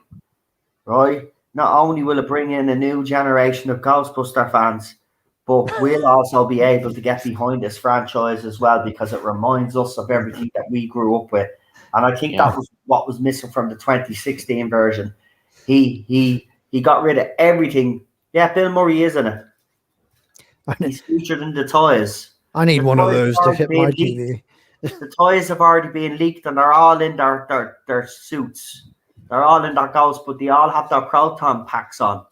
not only will it bring in a new generation of Ghostbuster fans, but we'll also be able to get behind this franchise as well, because it reminds us of everything that we grew up with. And I think that was what was missing from the 2016 version. He got rid of everything. Yeah, Bill Murray is in it. He's featured in the toys. I need The one of toys those are to hit being my leaked. TV. The toys have already been leaked, and they're all in their suits. They're all in their ghosts, but they all have their proton packs on.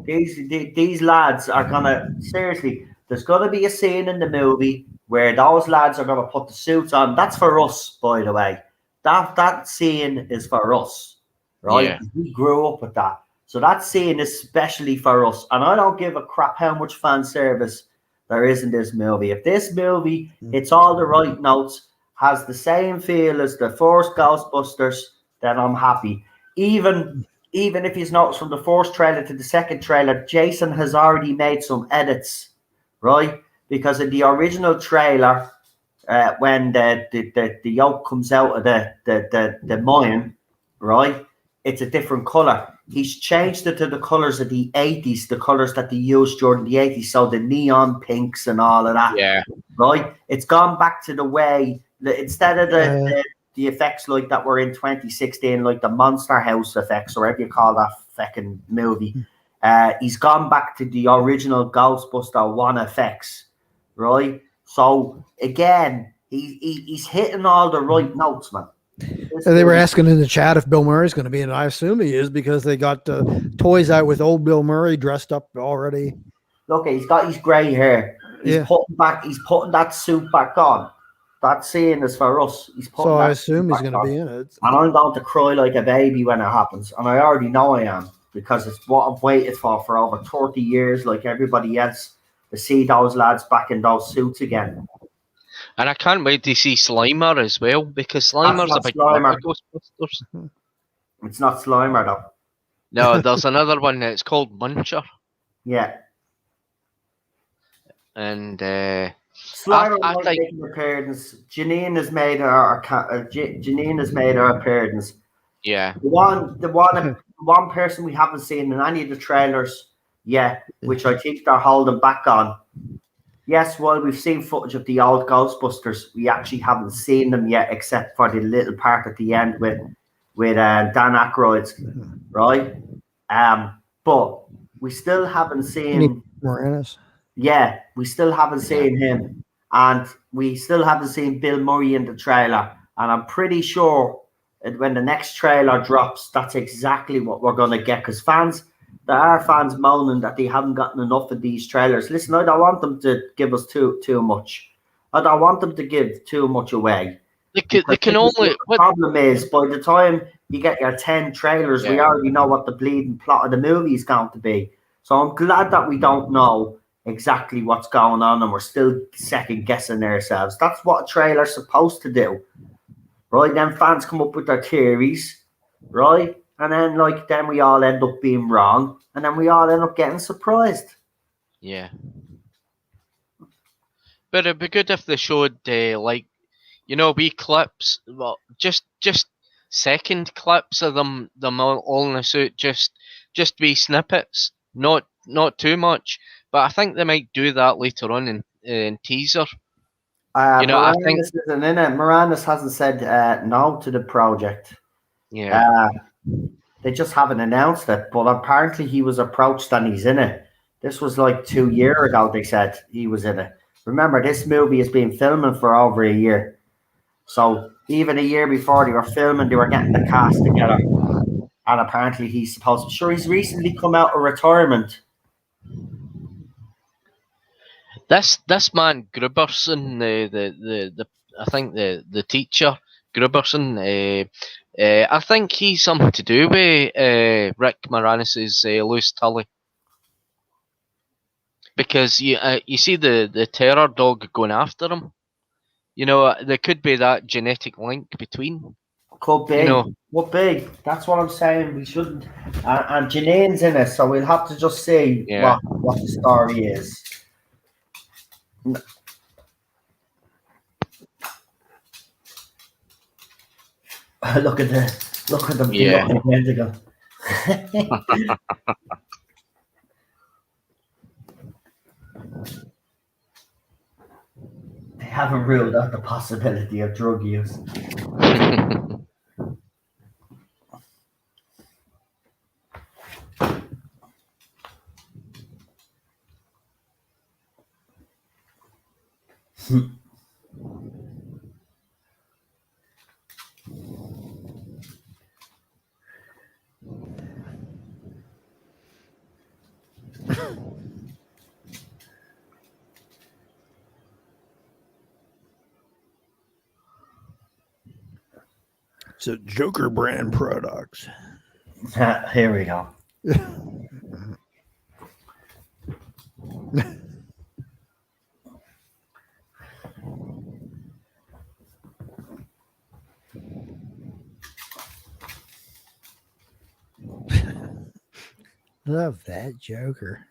These lads are gonna, seriously. There's gonna be a scene in the movie where those lads are gonna put the suits on. That's for us, by the way. That scene is for us, right? Yeah. We grew up with that, so that scene is especially for us. And I don't give a crap how much fan service there is in this movie. If this movie hits all the right notes, has the same feel as the first Ghostbusters, then I'm happy. Even if you've noticed from the first trailer to the second trailer, Jason has already made some edits, right? Because in the original trailer, when the yolk comes out of the mine, right, it's a different color. He's changed it to the colors of the 80s, the colors that they used during the 80s, so the neon pinks and all of that. Yeah. Right? It's gone back to the way, instead of the effects like that were in 2016, like the Monster House effects, or whatever you call that fucking movie. He's gone back to the original Ghostbuster 1 effects, right? So again, he's hitting all the right notes, man. They were asking in the chat if Bill Murray's going to be in it. I assume he is, because they got toys out with old Bill Murray dressed up already. Look, he's got his grey hair. He's putting that suit back on. That scene is for us. So I assume he's going to be in it. And I'm going to cry like a baby when it happens. And I already know I am, because it's what I've waited for over 30 years, like everybody else, to see those lads back in those suits again. And I can't wait to see Slimer as well, because Slimer's a big fan of Ghostbusters. It's not Slimer, though. No, there's another one that's called Muncher. Yeah. And Slimer might make an appearance. Janine has made her appearance. Yeah. The one person we haven't seen in any of the trailers yet, which I think they're holding back on. Yes, while we've seen footage of the old Ghostbusters, we actually haven't seen them yet, except for the little part at the end with Dan Aykroyd, right? But we still haven't seen Moranis. Yeah, we still haven't seen him, and we still haven't seen Bill Murray in the trailer. And I'm pretty sure that when the next trailer drops, that's exactly what we're going to get. Because there are fans moaning that they haven't gotten enough of these trailers. Listen, I don't want them to give us too much. I don't want them to give too much away. They can only. The problem is, by the time you get your 10 trailers, we already know what the bleeding plot of the movie is going to be. So I'm glad that we don't know exactly what's going on, and we're still second guessing ourselves. That's what a trailer's supposed to do, right? Then fans come up with their theories, right? And then then we all end up being wrong, and then we all end up getting surprised. Yeah. But it'd be good if they showed wee clips, well, just second clips of them all in a suit, just wee snippets, not too much. But I think they might do that later on in teaser. I think isn't in it. Moranis hasn't said no to the project. Yeah. They just haven't announced it, but apparently he was approached and he's in it. This was 2 years ago, they said he was in it. Remember, this movie has been filming for over a year. So even a year before they were filming, they were getting the cast together. And apparently he's recently come out of retirement. This man Gruberson, the I think the teacher Gruberson, I think he's something to do with Rick Moranis' Loose Tully. because you see the terror dog going after him. You know, there could be that genetic link between. Could be. You know. Would be. That's what I'm saying. We shouldn't. And Janine's in it, so we'll have to just see Yeah. what the story is. Look at them. They Yeah. look identical. They haven't ruled out the possibility of drug use. It's a Joker brand products. Here we go. Love that Joker.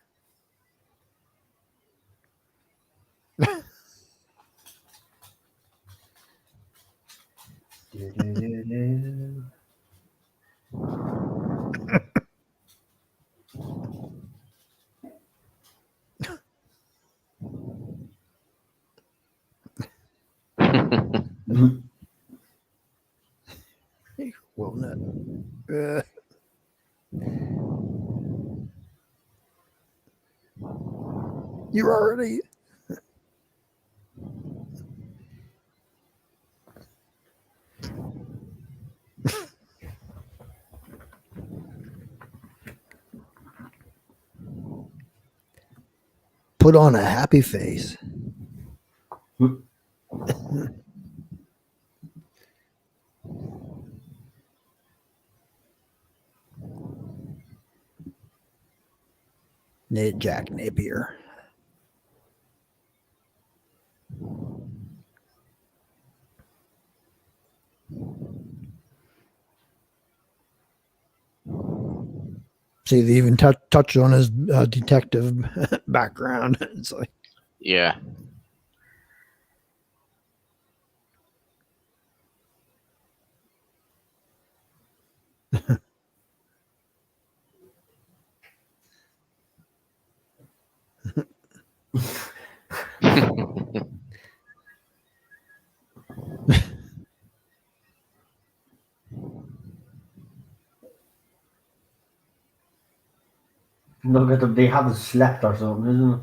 Walnut. You're already. Put on a happy face. Jack Napier. See, they even touched on his detective background. It's like, Yeah. Look at them. They haven't slept or something, isn't it?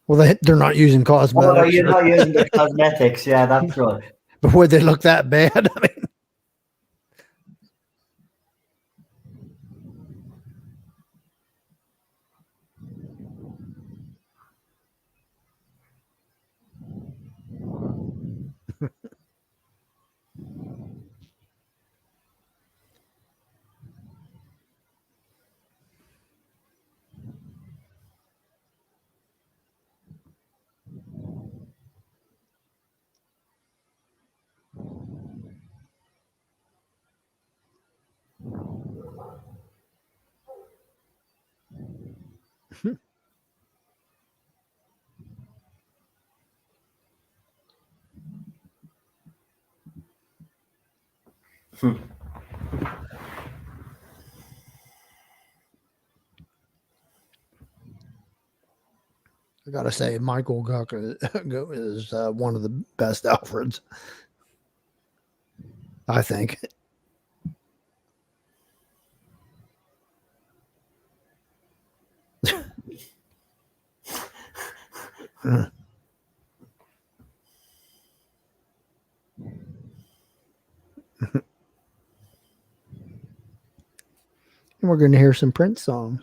well, they're not using Oh, no, cosmetics. you're not using the cosmetics. Yeah, that's right. But would they look that bad? I mean, I gotta say, Michael Guck is one of the best Alfreds. I think. And we're going to hear some Prince songs.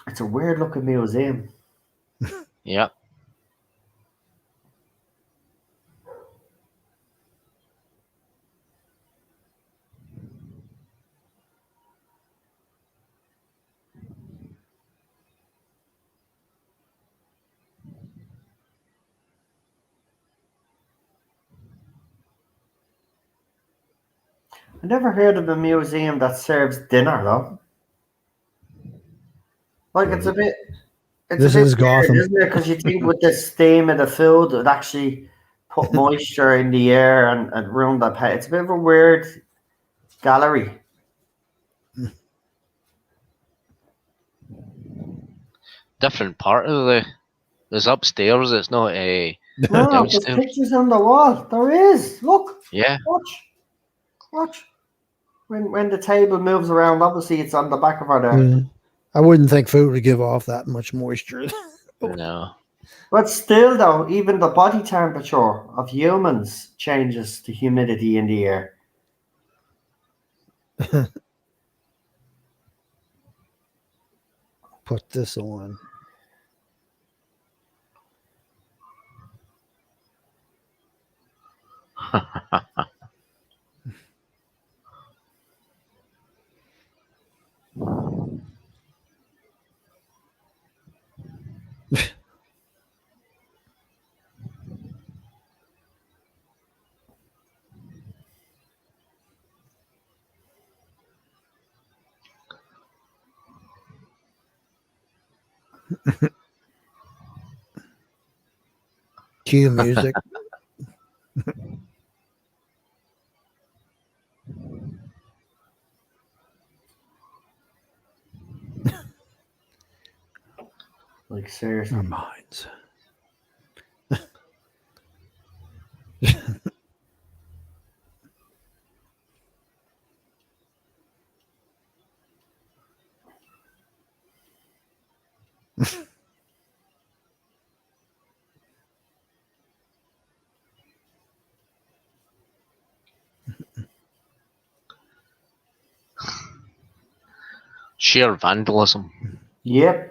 It's a weird looking museum. Yeah. I never heard of a museum that serves dinner though. Like it's a bit This is weird, Gotham. isn't it? Because you think with this theme of the food, it would actually put moisture in the air and ruin that pet. It's a bit of a weird gallery. Different part of the. There's upstairs. It's not a. No, there's Downstairs. pictures on the wall. There is. Look, Yeah. watch. When the table moves around, obviously it's on the back of her there. Mm. I wouldn't think food would give off that much moisture. No. But still, though, even the body temperature of humans changes the humidity in the air. Put this on. Cue music. Like seriously. Our minds. Sheer vandalism. Yep.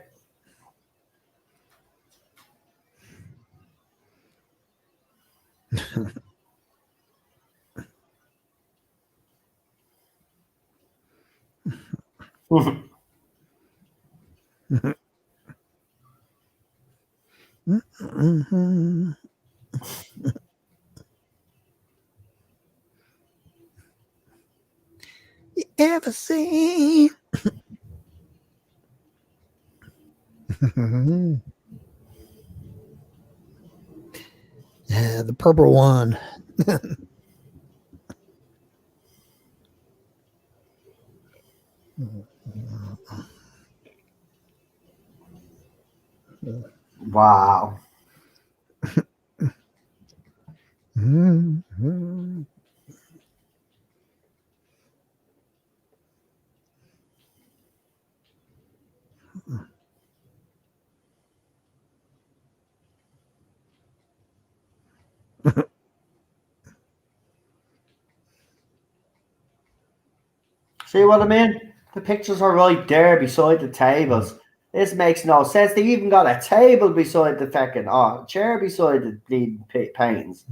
Mhm. You ever seen? Yeah, the purple one. Wow. Mhm. See what I mean? The pictures are right there beside the tables. This makes no sense. They even got a table beside the fucking chair beside the bleeding paintings.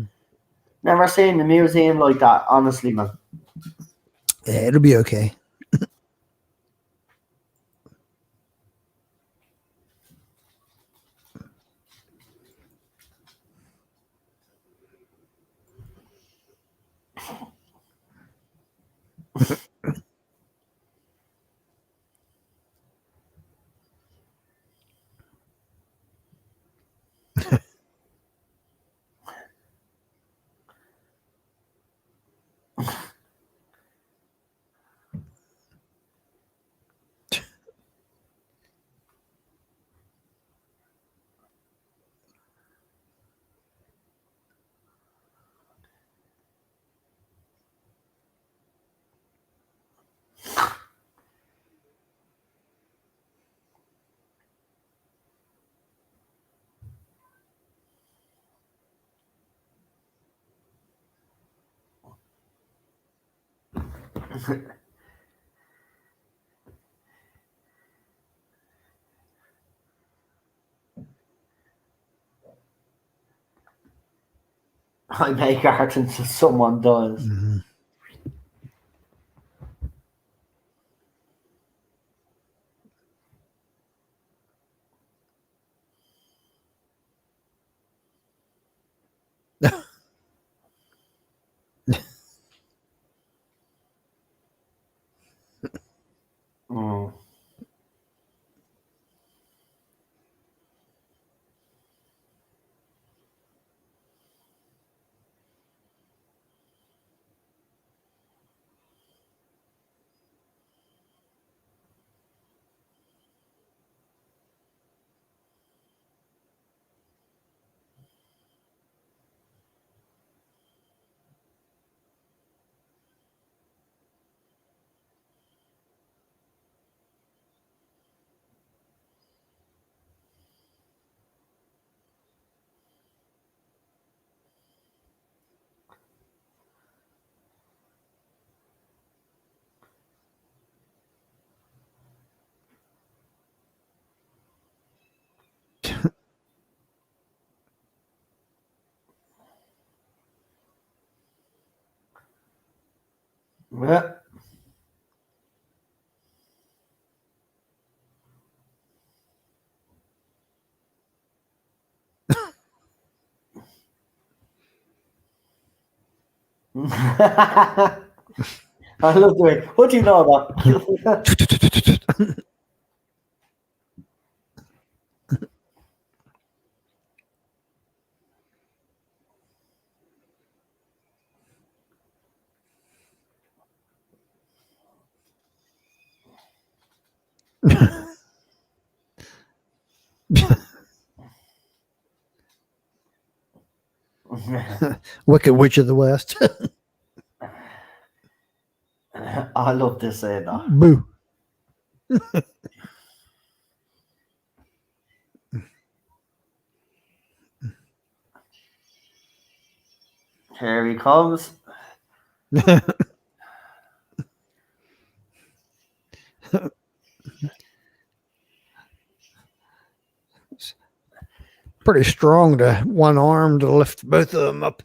Never seen a museum like that, honestly, man. Yeah, it'll be okay. I make art until someone does. Mhm. Yeah. I love the way. What do you know about? Wicked Witch of the West. I love to say that. Boo. Here he comes. Pretty strong to one arm to lift both of them up.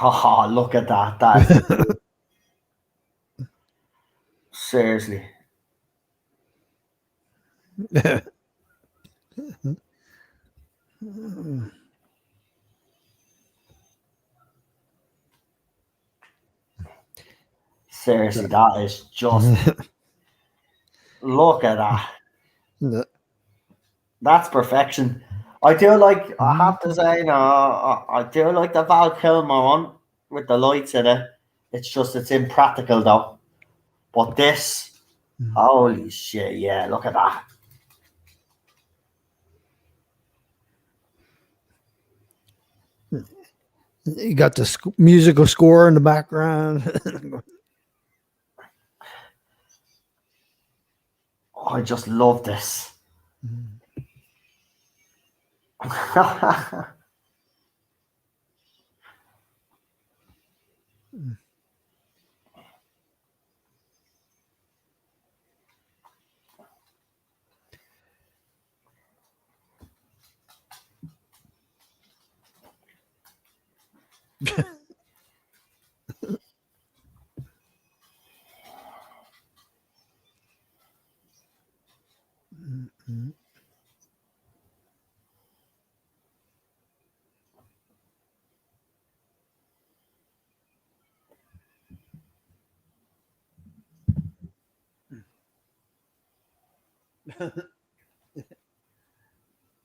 Oh, look at that. That's seriously. Seriously, that is just look at that. That's perfection. I do like. I have to say, no, I do like the Val Kilmer one with the lights in it. It's just it's impractical though. But this, holy shit! Yeah, look at that. You got the musical score in the background. Oh, I just love this.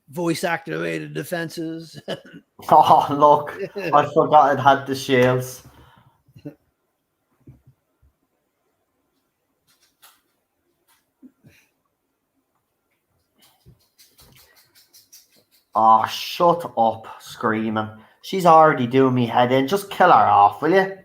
Voice activated defenses. Oh, look, I forgot it had the shields. Oh, shut up, screaming. She's already doing me head in. Just kill her off, will you?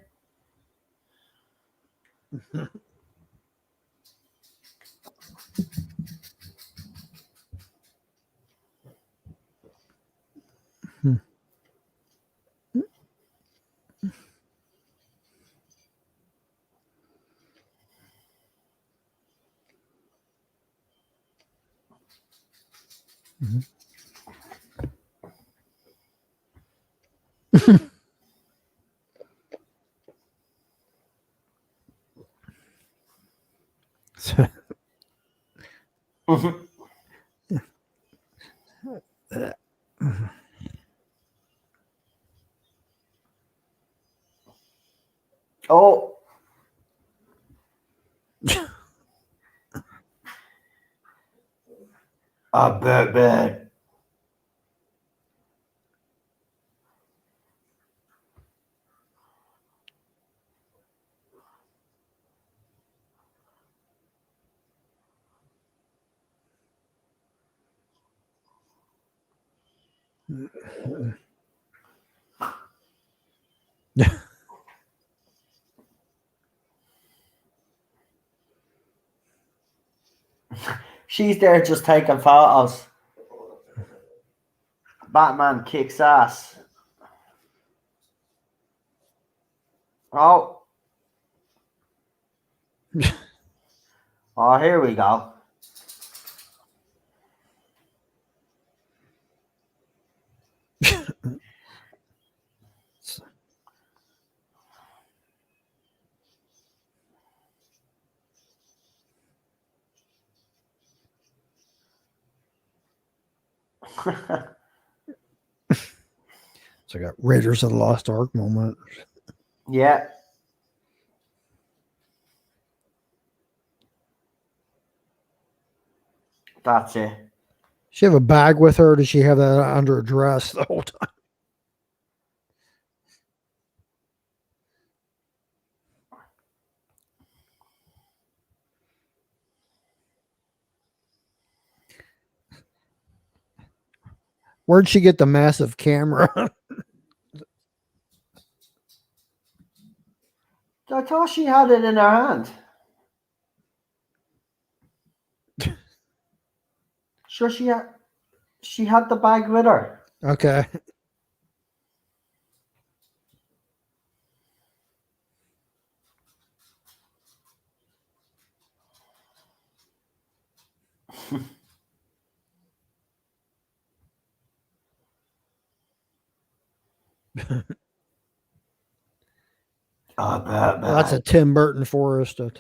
Oh. A bit. She's there just taking photos. Batman kicks ass. Oh. Oh, here we go. It's like a Raiders of the Lost Ark moment. Yeah. That's it. She have a bag with her? Or does she have that under her dress the whole time? Where'd she get the massive camera? I thought she had it in her hand. Sure, she had the bag with her. Okay. Oh, bad, Well, that's a Tim Burton forest. To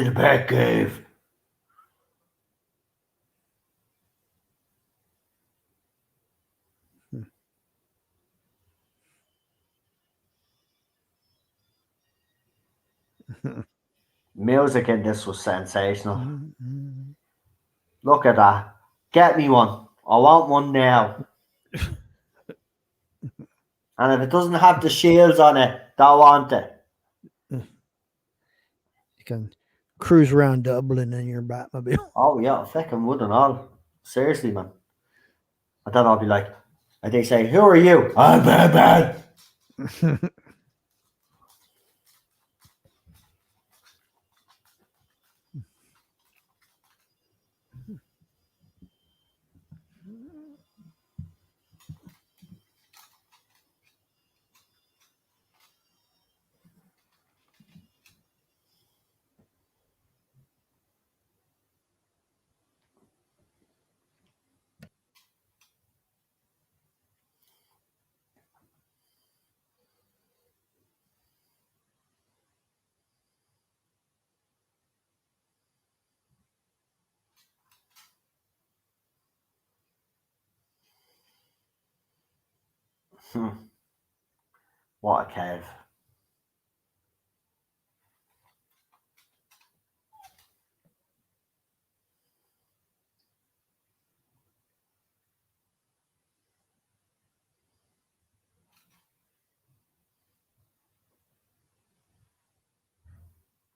the back cave. Music in this was sensational. Look at that. Get me one. I want one now. And if it doesn't have the shields on it, don't want it. You can cruise around Dublin in your Batmobile. Oh yeah, I fucking would and all. Seriously, man. And then I'll be like, and they say, "Who are you?" I'm Batman. What a cave.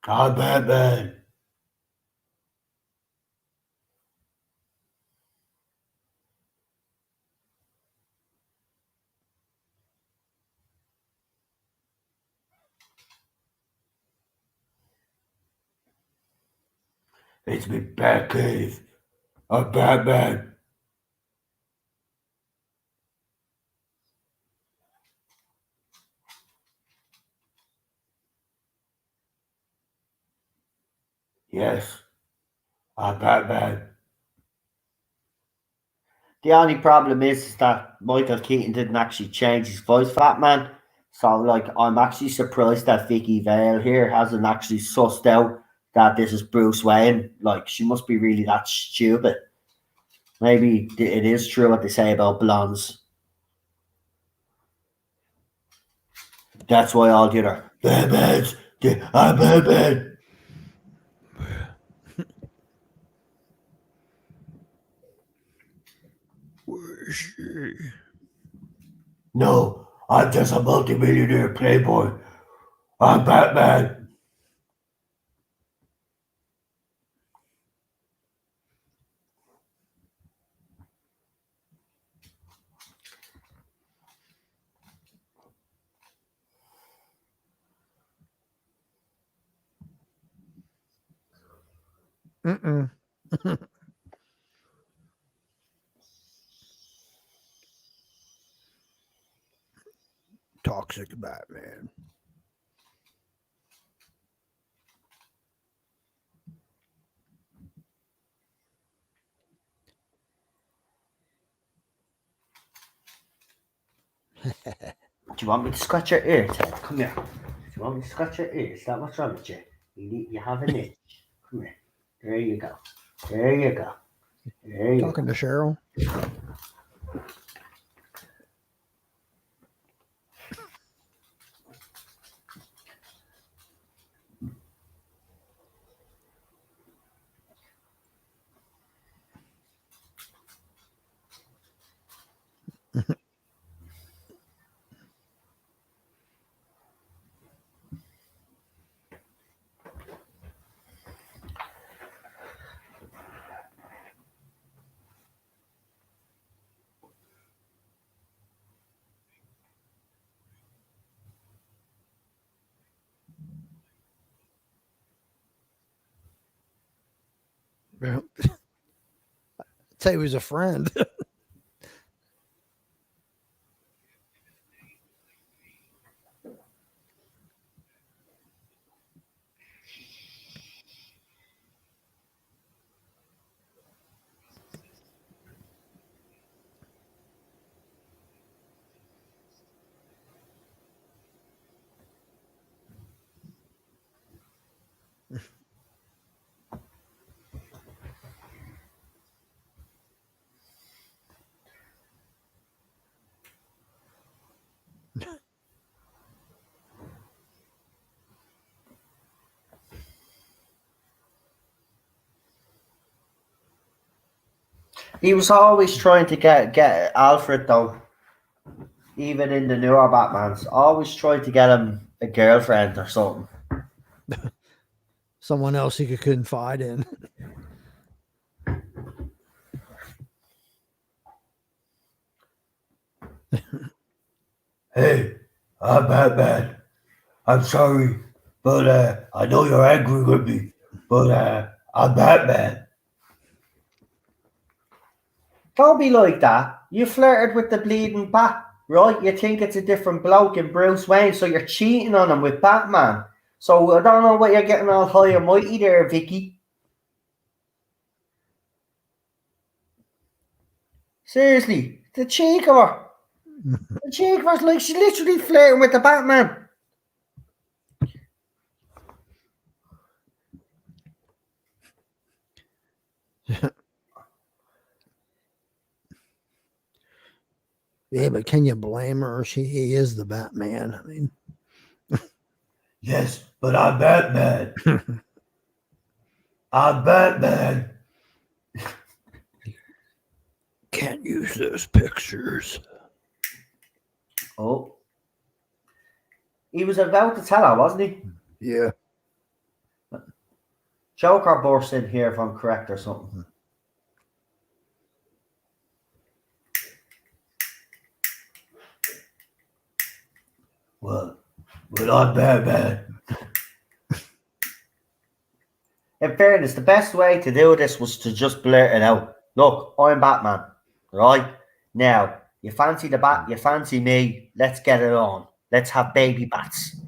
I'm Batman. It's me Batcave. I'm Batman. Yes, I'm Batman. The only problem is that Michael Keaton didn't actually change his voice for Batman. So, like, I'm actually surprised that Vicky Vale here hasn't actually sussed out that this is Bruce Wayne. Like, she must be really that stupid. Maybe it is true what they say about blondes. That's why all the other Batman's, I'm Batman. Where is she? No, I'm just a multimillionaire playboy. I'm Batman. Mm-mm. Toxic Batman. Do you want me to scratch your ear, Ted? Come here. Do you want me to scratch your ear? Is that what's wrong with you? You have an itch. Come here. There you go. There you go. There you Talking to Cheryl. Yeah. Say he was a friend. He was always trying to get Alfred though. Even in the newer Batmans, always trying to get him a girlfriend or something. Someone else he could confide in. Hey, I'm Batman. I'm sorry, but I know you're angry with me, but I'm Batman. Don't be like that. You flirted with the bleeding bat, right? You think it's a different bloke in Bruce Wayne, so you're cheating on him with Batman. So I don't know what you're getting all high and mighty there, Vicky. Seriously, the cheek of her. The cheek was like she's literally flirting with the Batman. Yeah, but can you blame her? He is the Batman. I mean, Yes, but I'm Batman. I'm Batman. can't use those pictures. Oh. He was about to tell her, wasn't he? Yeah. Joker burst in here if I'm correct or something. Well, I'm Batman. In fairness, the best way to do this was to just blurt it out. Look, I'm Batman. Right? Now, you fancy the bat, you fancy me, let's get it on. Let's have baby bats.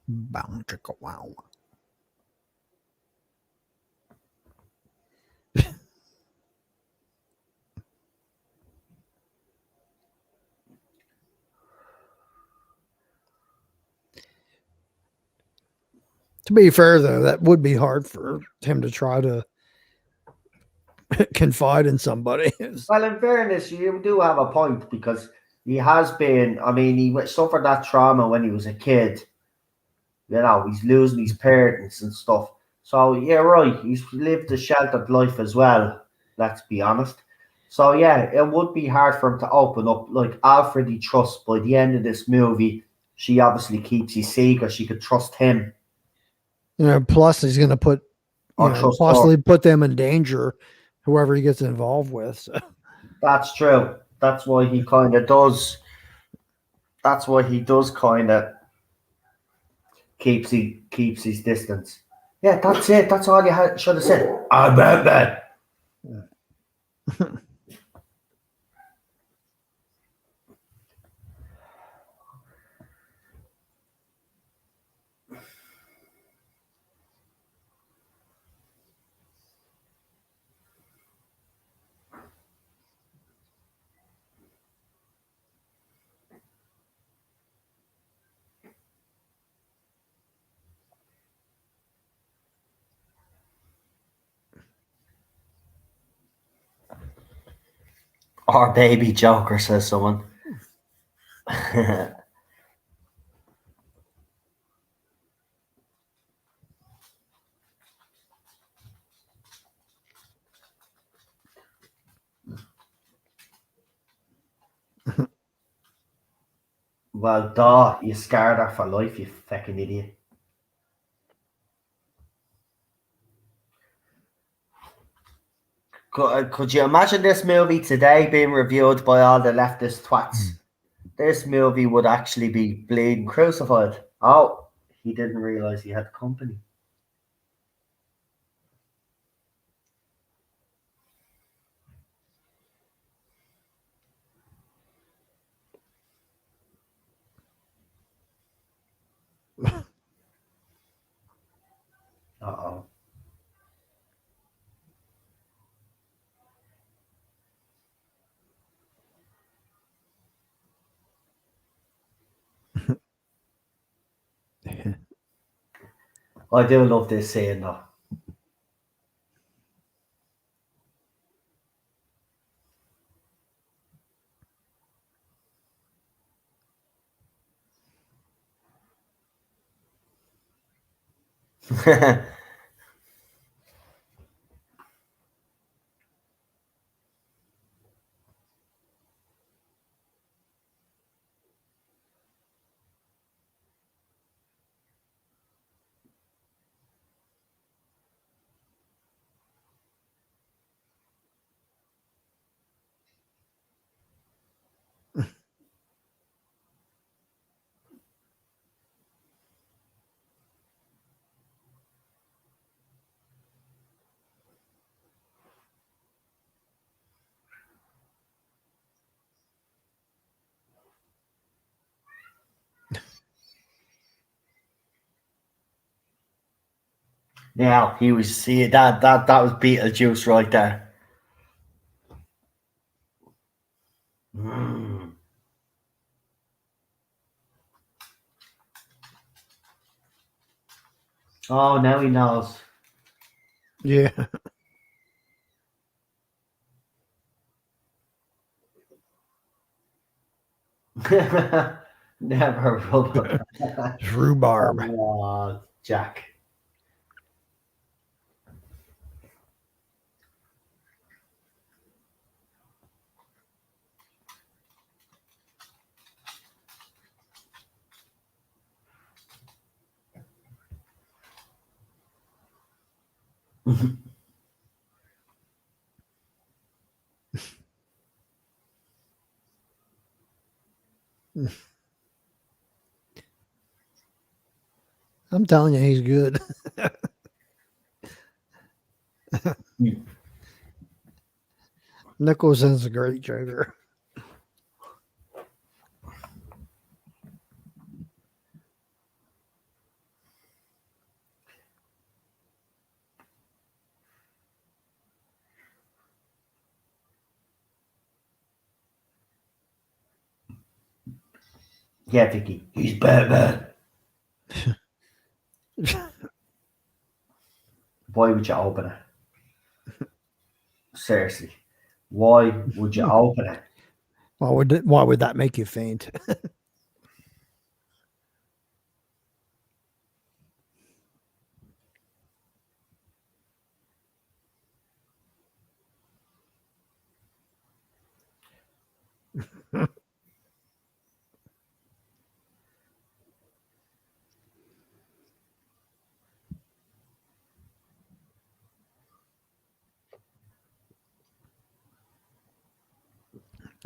Bow chicka wow. To be fair, though, that would be hard for him to try to confide in somebody. Well, in fairness, you do have a point because he has been, I mean, he suffered that trauma when he was a kid. You know, he's losing his parents and stuff. So, yeah, right, he's lived a sheltered life as well, let's be honest. So, yeah, it would be hard for him to open up. Like, Alfred, he trusts by the end of this movie, she obviously keeps his secret. She could trust him. Plus he's going to put, Trust possibly her. put them in danger, whoever he gets involved with. So. That's true. That's why he kind of does. That's why he does kind of keeps his distance. Yeah, that's it. That's all you should have said. I'm Batman. Our baby Joker, says someone. Well, duh, you scarred her for life, you fucking idiot. Could you imagine this movie today being reviewed by all the leftist twats? This movie would actually be bleeding crucified. Oh, he didn't realise he had company. Uh-oh. I do love this scene though. Now he was see that was Beetlejuice right there. Mm. Oh, now he knows. Yeah. Never rub. Rhubarb. Oh, Jack. I'm telling you, he's good. Nicholson's a great Joker. Yeah, Vicky. He's Batman. Why would you open it? Seriously. Why would you open it? Why would that make you faint?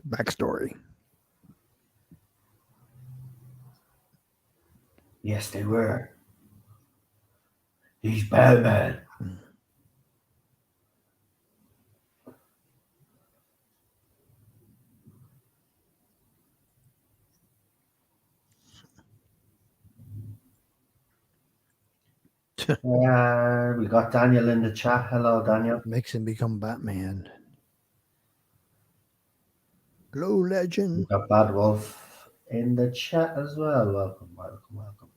Backstory. Yes, they were. He's Batman. We got Daniel in the chat. Hello, Daniel. Makes him become Batman. Hello, We legend. got Bad Wolf in the chat as well. Welcome, welcome, welcome.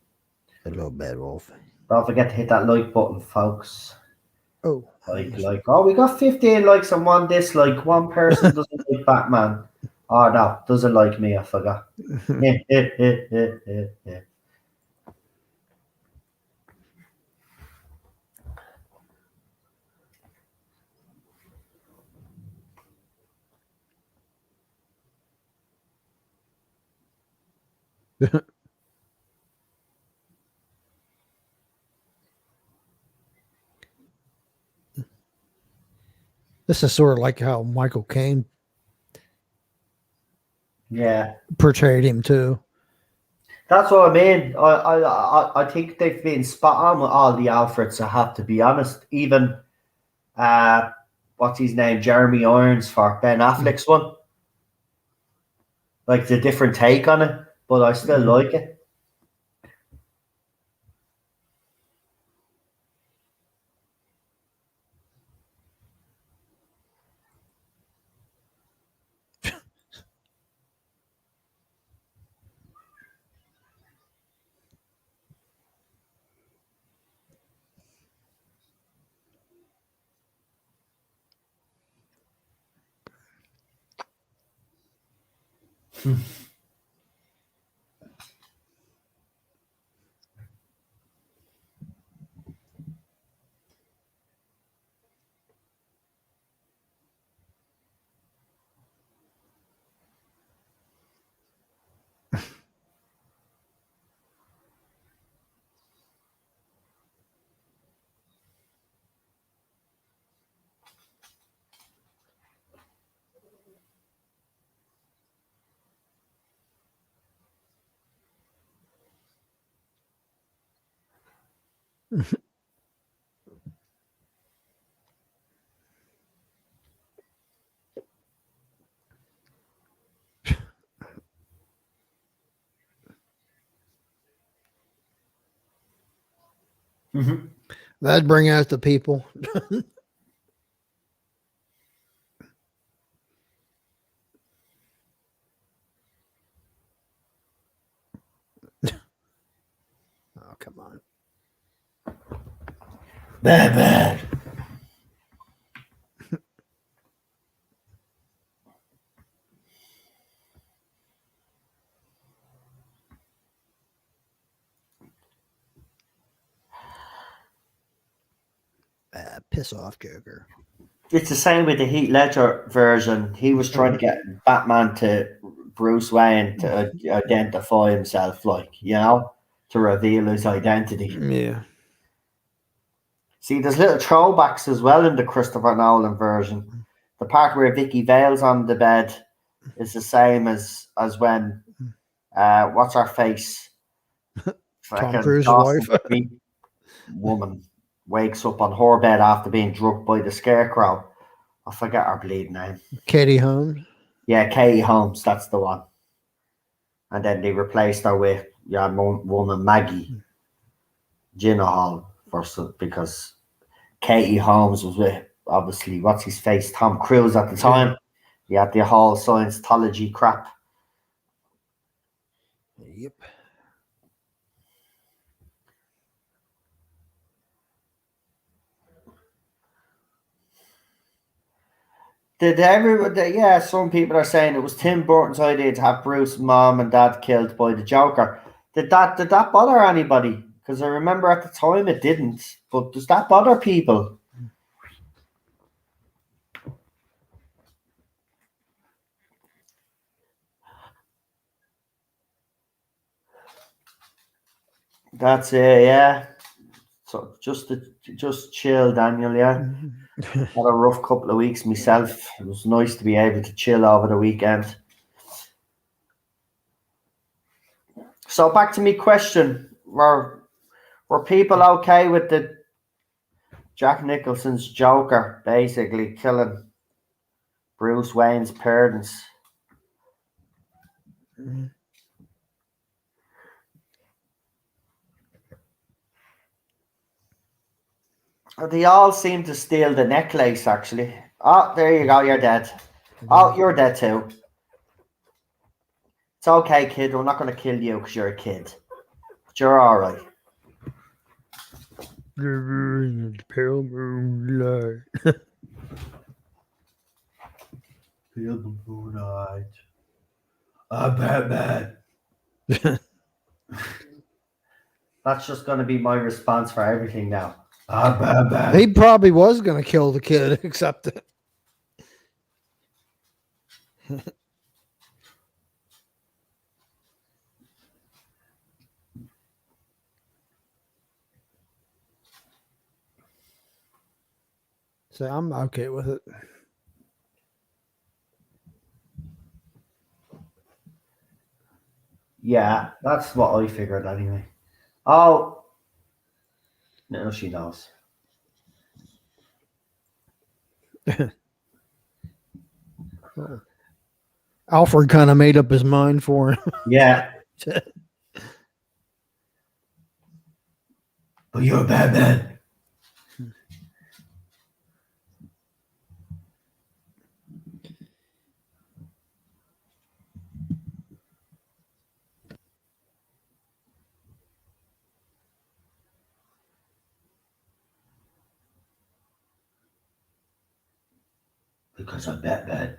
Hello, Bad Wolf. Don't forget to hit that like button, folks. Oh, Like. Oh, we got 15 likes and 1 dislike. One person doesn't like Batman. Oh, no, doesn't like me. I forgot. this is sort of like how Michael Caine Yeah. portrayed him too. That's what I mean. I think they've been spot on with all the Alfreds, I have to be honest. Even what's his name? Jeremy Irons for Ben Affleck's one. Like the different take on it, but I still like it. That'd bring out the people. Oh, come on. Batman. Piss off, Joker. It's the same with the Heath Ledger version. He was trying to get Batman to Bruce Wayne to identify himself, to reveal his identity. Yeah. See, there's little throwbacks as well in the Christopher Nolan version. The part where Vicky Vale's on the bed is the same as when what's her face? Tom Cruise's wife. Woman wakes up on her bed after being drugged by the Scarecrow. I forget her bleeding name. Katie Holmes. Yeah, Katie Holmes, that's the one. And then they replaced her with woman Maggie Gyllenhaal because Katie Holmes was with, obviously, what's his face, Tom Cruise at the time. He had the whole Scientology crap. Yep. Did everybody? Yeah, some people are saying it was Tim Burton's idea to have Bruce's mom and dad killed by the Joker. Did that bother anybody? Because I remember at the time it didn't. But does that bother people? That's it. Yeah. So just chill, Daniel. Yeah. Had a rough couple of weeks myself. It was nice to be able to chill over the weekend. So back to me question: Were people okay with the Jack Nicholson's Joker basically killing Bruce Wayne's parents. Mhm. They all seem to steal the necklace, actually. Oh, there you go, you're dead. Oh, you're dead too. It's okay, kid. We're not going to kill you because you're a kid. But you're alright. Pale moonlight. Feel the moonlight. I'm Batman. That's just going to be my response for everything now. I'm Batman. He probably was going to kill the kid, except that. So I'm okay with it. Yeah, that's what I figured anyway. Oh, no, she knows. Alfred kind of made up his mind for him. Yeah. But you're a bad man. Because I'm Batman.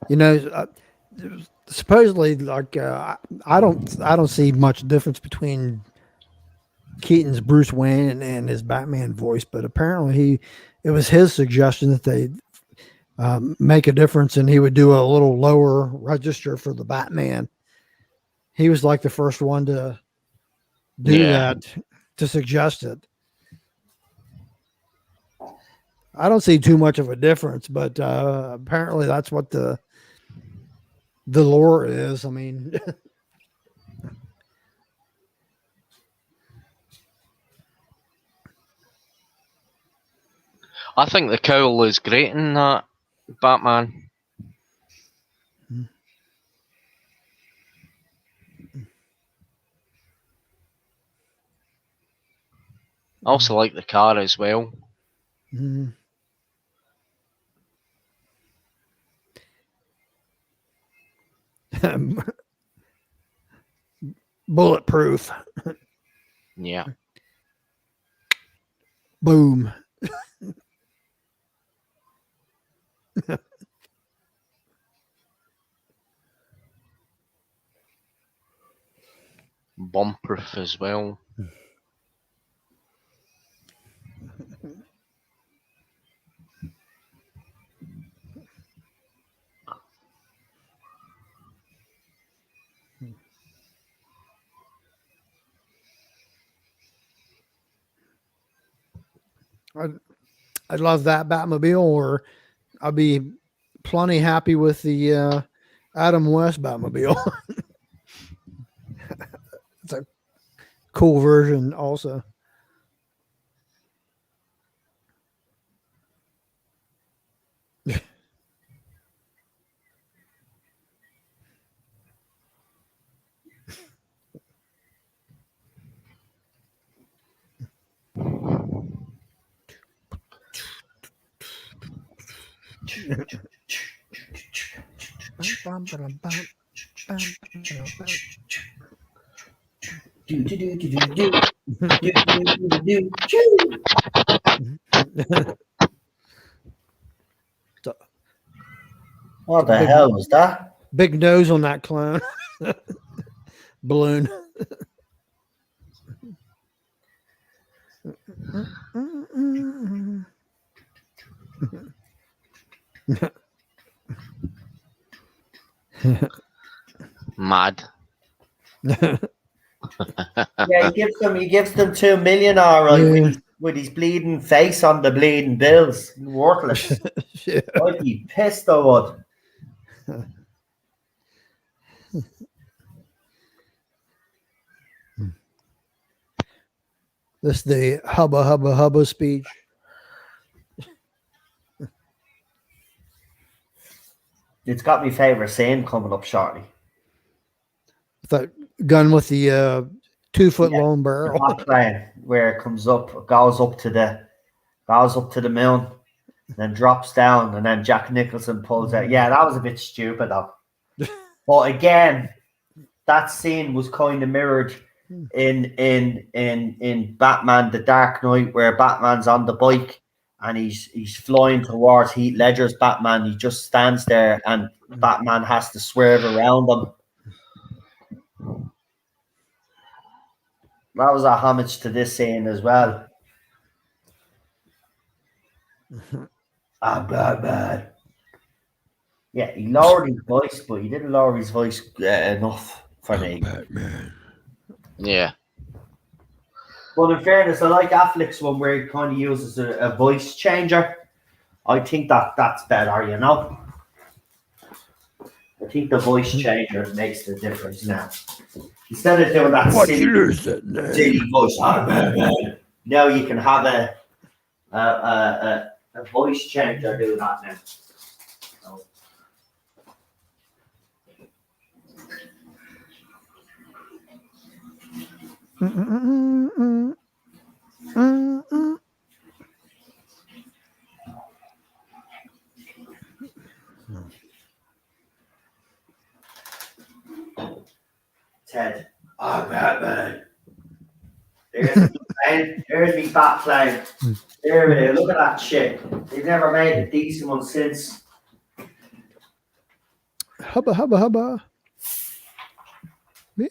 You know, supposedly, like I don't see much difference between Keaton's Bruce Wayne and his Batman voice, but apparently it was his suggestion that they make a difference, and he would do a little lower register for the Batman. He was like the first one to do that, to suggest it. I don't see too much of a difference, but apparently that's what the lore is. I mean, I think the cowl is great in that Batman. I also like the car as well. mm. Bulletproof. Yeah. Boom. Bomb-proof as well. I'd love that Batmobile, or I'd be plenty happy with the Adam West Batmobile. It's a cool version, also. What the hell was that? Big nose on that clown. Balloon. Mad. Yeah, he gives them 2 million, all right, Yeah. with his bleeding face on the bleeding bills. Worthless. Yeah. I'd be pissed, I would. This is the hubba hubba hubba speech. It's got my favourite scene coming up shortly. That gun with the 2-foot long The barrel. hot plane where it goes up to the moon, then drops down, and then Jack Nicholson pulls out. Yeah, that was a bit stupid though. But again, that scene was kind of mirrored in Batman: The Dark Knight, where Batman's on the bike and he's flying towards Heath Ledger's Batman. He just stands there, and Batman has to swerve around him. That was a homage to this scene as well. Batman. Yeah, he lowered his voice, but he didn't lower his voice enough for me. Batman. Yeah. But in fairness, I like Affleck's one where he kind of uses a voice changer. I think that's better, you know. I think the voice changer makes the difference now. Instead of doing that silly voice, now you can have a voice changer do that now. So. Ted. Batman. There's me bat plane. There it is. Look at that shit. They've never made a decent one since. Hubba hubba hubba. Me?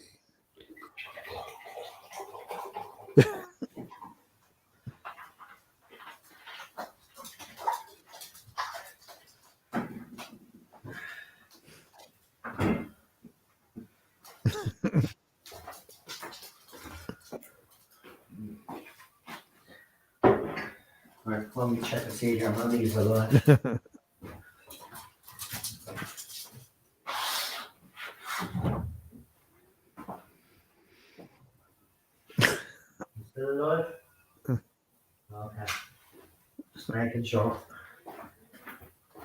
Right, let me check and see how many is alive. Still alive? Okay. Just making sure.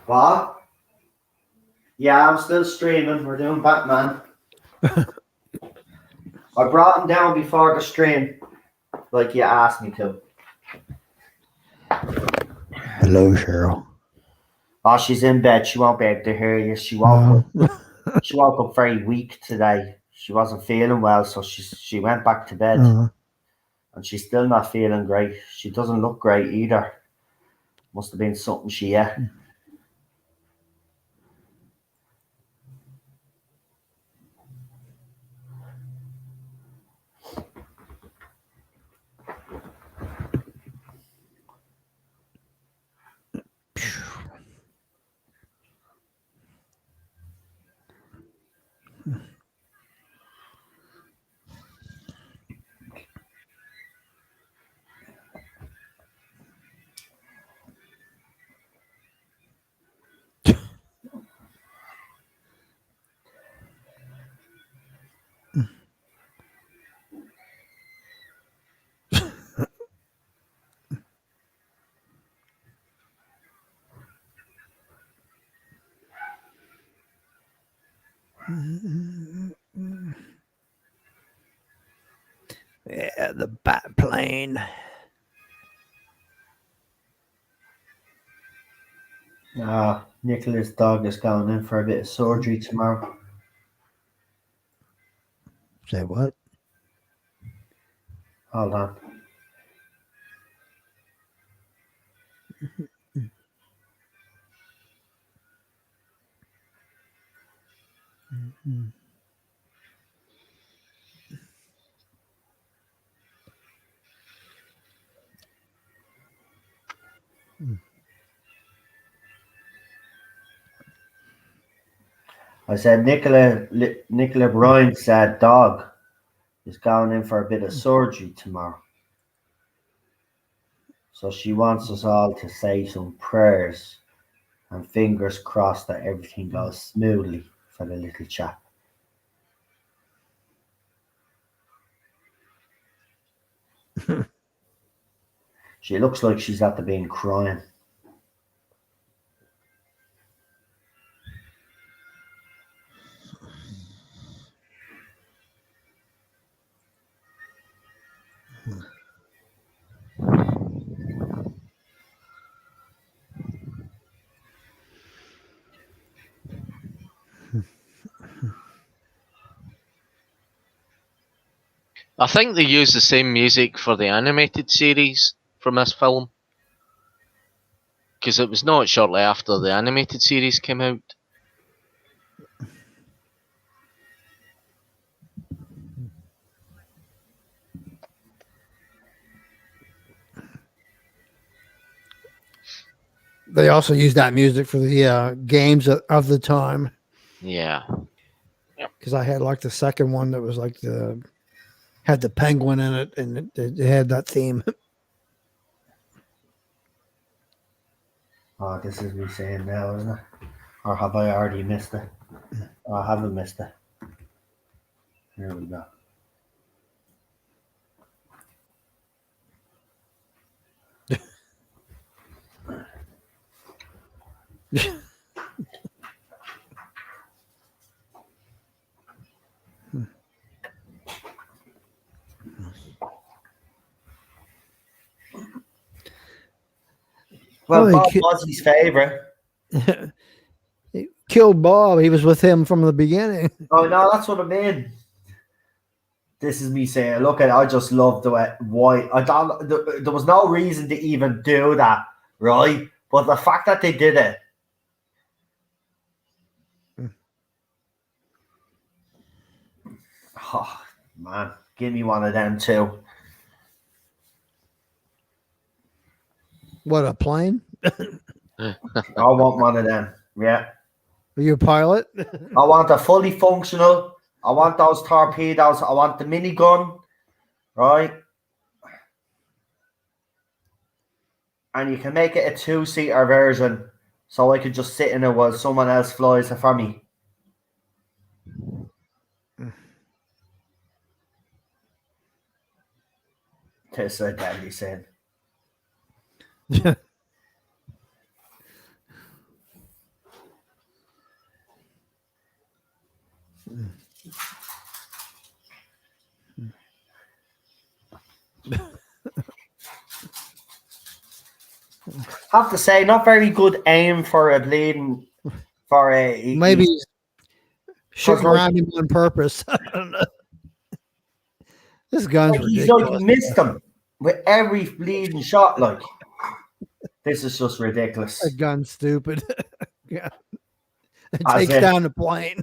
What? Yeah, I'm still streaming. We're doing Batman. I brought him down before the stream, like you asked me to. Hello, Cheryl. Oh, she's in bed. She won't be able to hear you. She woke up. She woke up very weak today. She wasn't feeling well, so she went back to bed, and she's still not feeling great. She doesn't look great either. Must have been something she ate. Yeah, the bat plane. Nicola's dog is going in for a bit of surgery tomorrow. Say what? Hold on. Mhm. I said Nicola Bryan said dog is going in for a bit of surgery tomorrow. So she wants us all to say some prayers and fingers crossed that everything goes smoothly for the little chap. She looks like she's at the being crying. I think they used the same music for the animated series from this film. Because it was not shortly after the animated series came out. They also used that music for the games of the time. Yeah. Because I had like the second one that was like had the penguin in it, and it had that theme. Oh, this is me saying now, isn't it? Or have I already missed it? Oh, I haven't missed it. Here we go. Well, Oh, Bob was his favourite. he killed Bob. He was with him from the beginning. Oh no, that's what I mean. This is me saying, look at, I just love the way why I don't. There was no reason to even do that, right? But the fact that they did it, oh man, give me one of them too. What, a plane? I want one of them. Yeah, Are you a pilot? I want a fully functional. I want those torpedoes. I want the minigun, right? And you can make it a two-seater version, so I could just sit in it while someone else flies it for me. This a deadly sin. Have to say, not very good aim for a bleeding. For a Maybe he's shooting like, around him on purpose. I don't know. This gun's he's like ridiculous. missed him with every bleeding shot. Like, this is just ridiculous. That gun's stupid. Yeah, it As takes if- down the plane.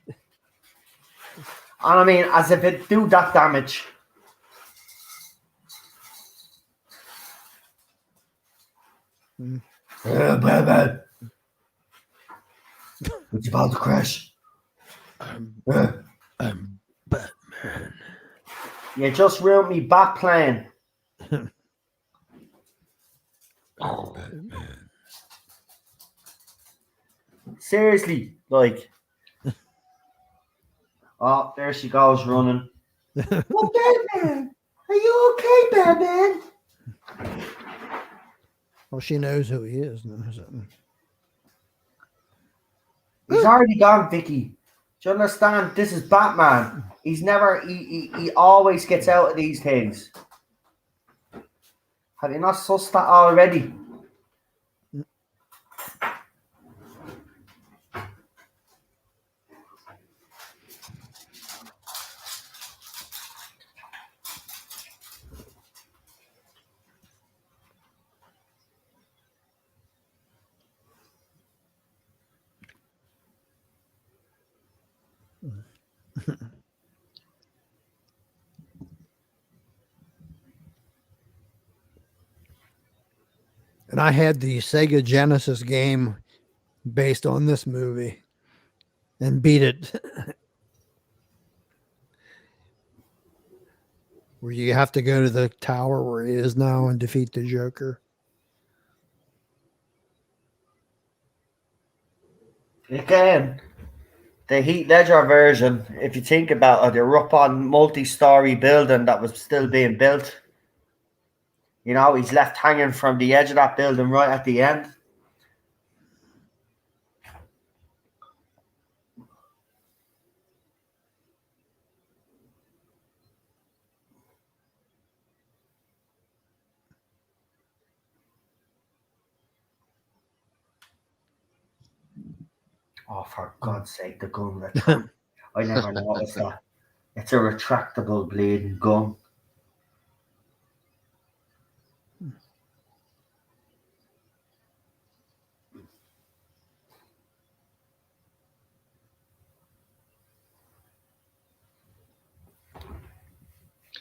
And I mean, as if it do that damage. Batman. It's about to crash. I'm Batman. You just ruined me bat plane. Batman. Seriously, like. Oh, there she goes running. Well, Batman, are you okay, Batman? Well, she knows who he is. Knows it. He's already gone, Vicky. Do you understand? This is Batman. He's never. He always gets out of these things. Have you not sussed that already? And I had the Sega Genesis game based on this movie and beat it. Where you have to go to the tower where he is now and defeat the Joker. Again, the Heath Ledger version, if you think about it, they're up on multi-story building that was still being built. You know, he's left hanging from the edge of that building right at the end. Oh, for God's sake, the gun retract. I never noticed that. It's a retractable bleeding gun.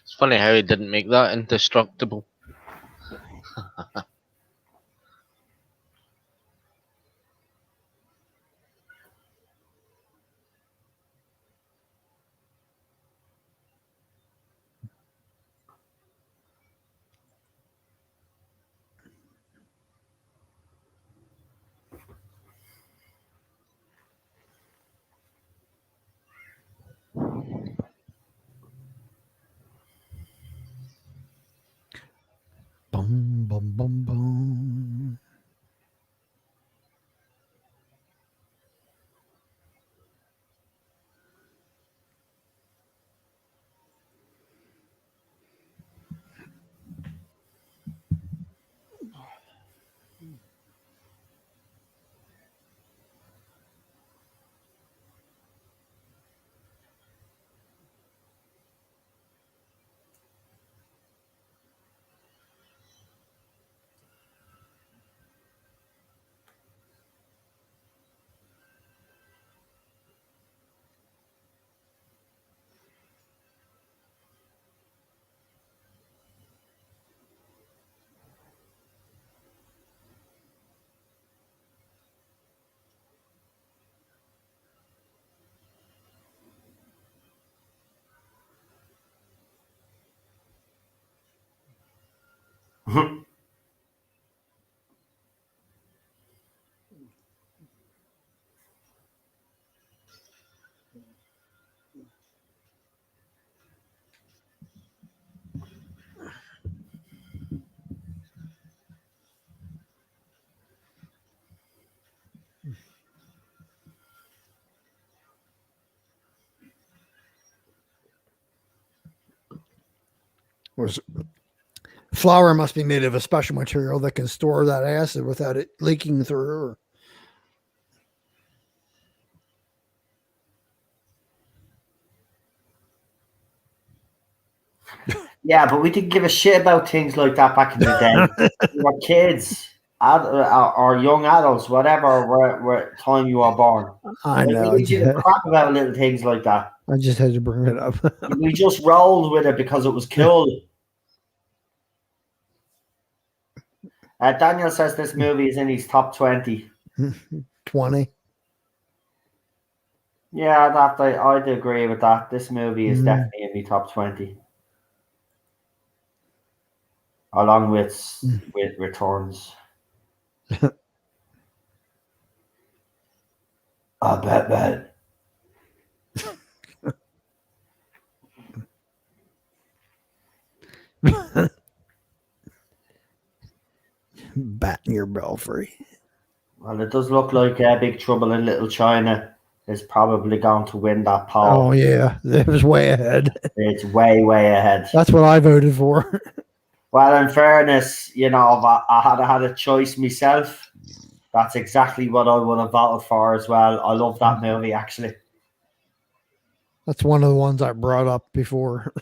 It's funny how he didn't make that indestructible. Boom, boom, boom, boom. Was flour must be made of a special material that can store that acid without it leaking through. Yeah, but we didn't give a shit about things like that back in the day. We were kids, or young adults, where time you were born. I Like, know. we didn't give a crap about little things like that. I just had to bring it up. We just rolled with it because it was cool. Daniel says this movie is in his top 20. 20. Yeah, I'd agree with that. This movie is Mm. definitely in the top 20. Along with Returns. I bet. Bat in your belfry. Well, it does look like Big Trouble in Little China is probably going to win that poll. Oh, yeah. It was way ahead. It's way ahead. That's what I voted for. Well, in fairness, you know, if I had a choice myself, that's exactly what I would have voted for as well. I love that movie, actually. That's one of the ones I brought up before.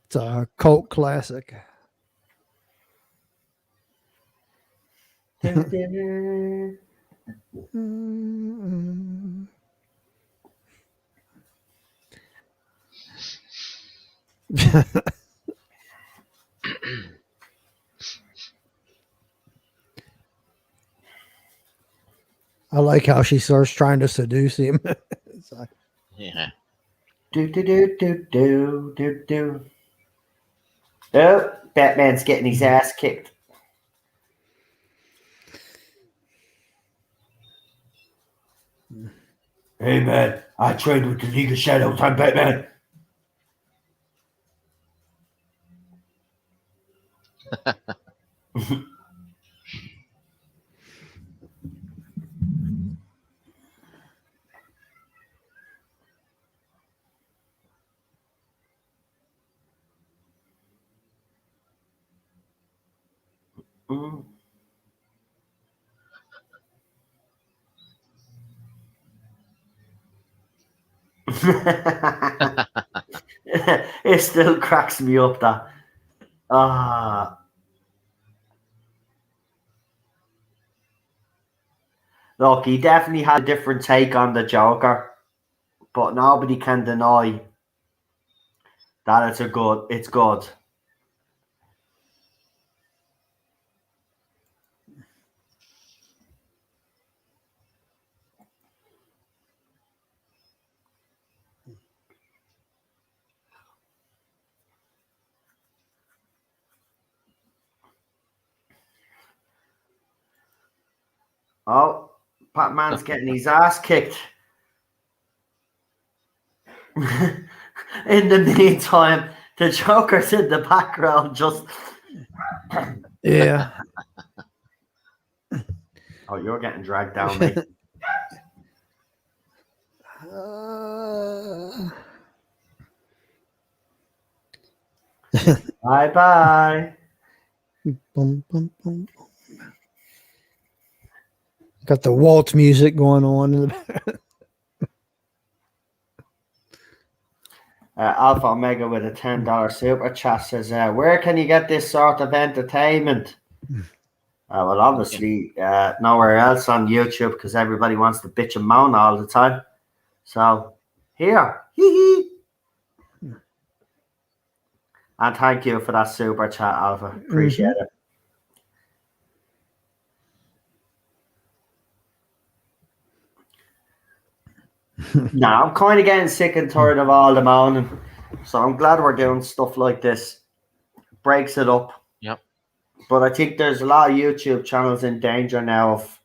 It's a cult classic. I like how she starts trying to seduce him. It's like, Yeah. Do do do do do do do. Oh, Batman's getting his ass kicked. Hey man, I trained with the League of Shadows. I'm Batman. Mm. It still cracks me up that. Look, he definitely had a different take on the Joker, but nobody can deny that it's good. Oh, Batman's getting his ass kicked. In the meantime, the Joker's in the background just. yeah. Oh, you're getting dragged down, mate. Bye bye. Boom, boom, boom. Got the waltz music going on in the back. Alpha Omega with a $10 super chat says, where can you get this sort of entertainment? Well, obviously, nowhere else on YouTube because everybody wants to bitch and moan all the time. So, here. And thank you for that super chat, Alpha. Appreciate it. Now, I'm kind of getting sick and tired of all the moaning. So I'm glad we're doing stuff like this. Breaks it up. Yep. But I think there's a lot of YouTube channels in danger now of,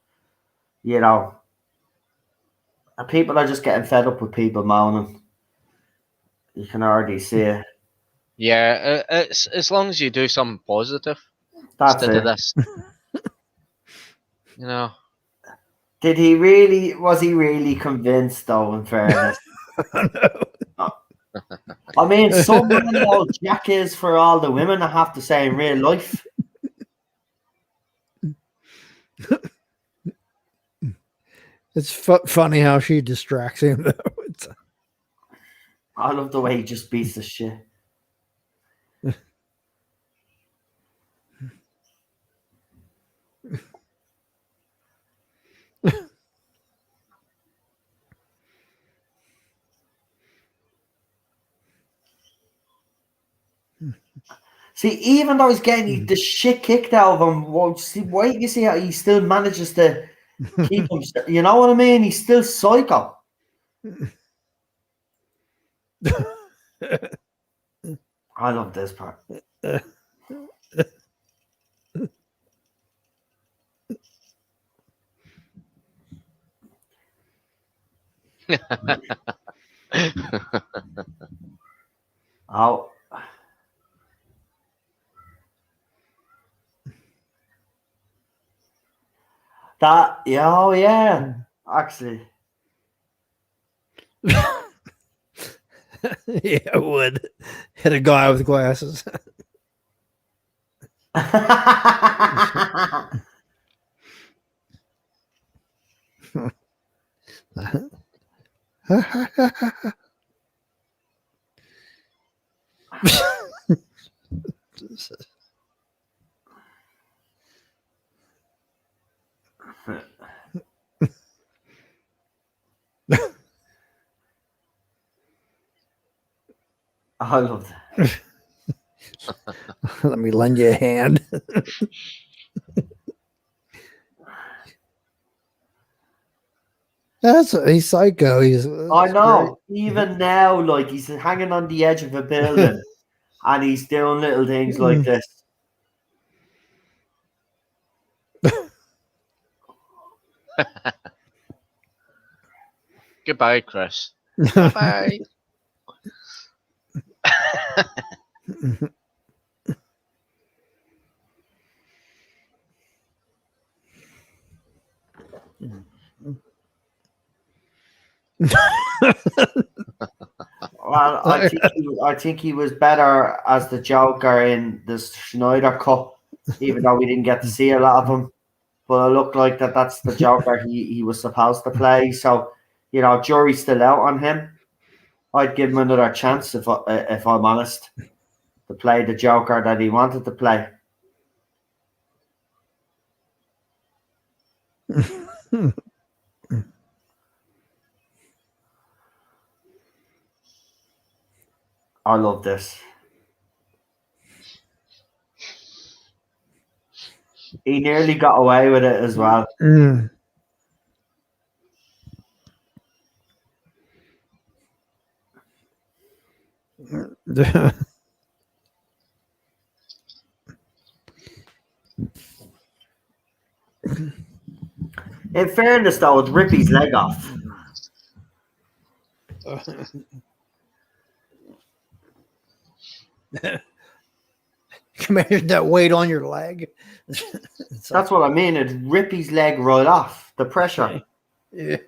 people are just getting fed up with people moaning. You can already see it. Yeah, it's as long as you do something positive That's instead it. of this. You know. Was he really convinced though, in fairness? I mean, some man old Jack is for all the women, I have to say, in real life. It's funny how she distracts him, though. I love the way he just beats the shit. See, even though he's getting the shit kicked out of him, wait, you see how he still manages to keep him. You know what I mean? He's still psycho. I love this part. Oh. Oh yeah, actually. Yeah, it would. Hit a guy with glasses. I love that. Let me lend you a hand. He's psycho. I know. Even now, like he's hanging on the edge of a building, and he's doing little things like this. Goodbye, Chris. Bye. Well, I think he was better as the Joker in the Schneider Cut, even though we didn't get to see a lot of him. But it looked like that's the Joker he was supposed to play. So, jury's still out on him. I'd give him another chance if I'm honest, to play the Joker that he wanted to play. I love this. He nearly got away with it as well. In fairness, though, it'd rip his leg off. Imagine that weight on your leg. That's what I mean. It'd rip his leg right off. The pressure. Yeah.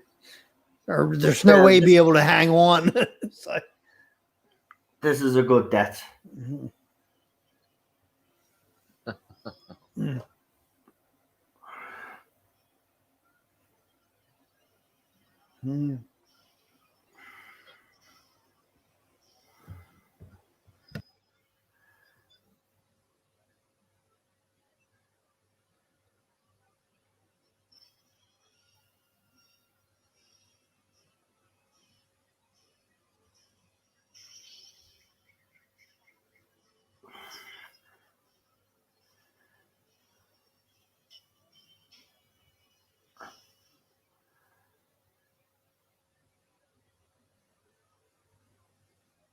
Or there's no way to be able to hang on. It's like, this is a good death.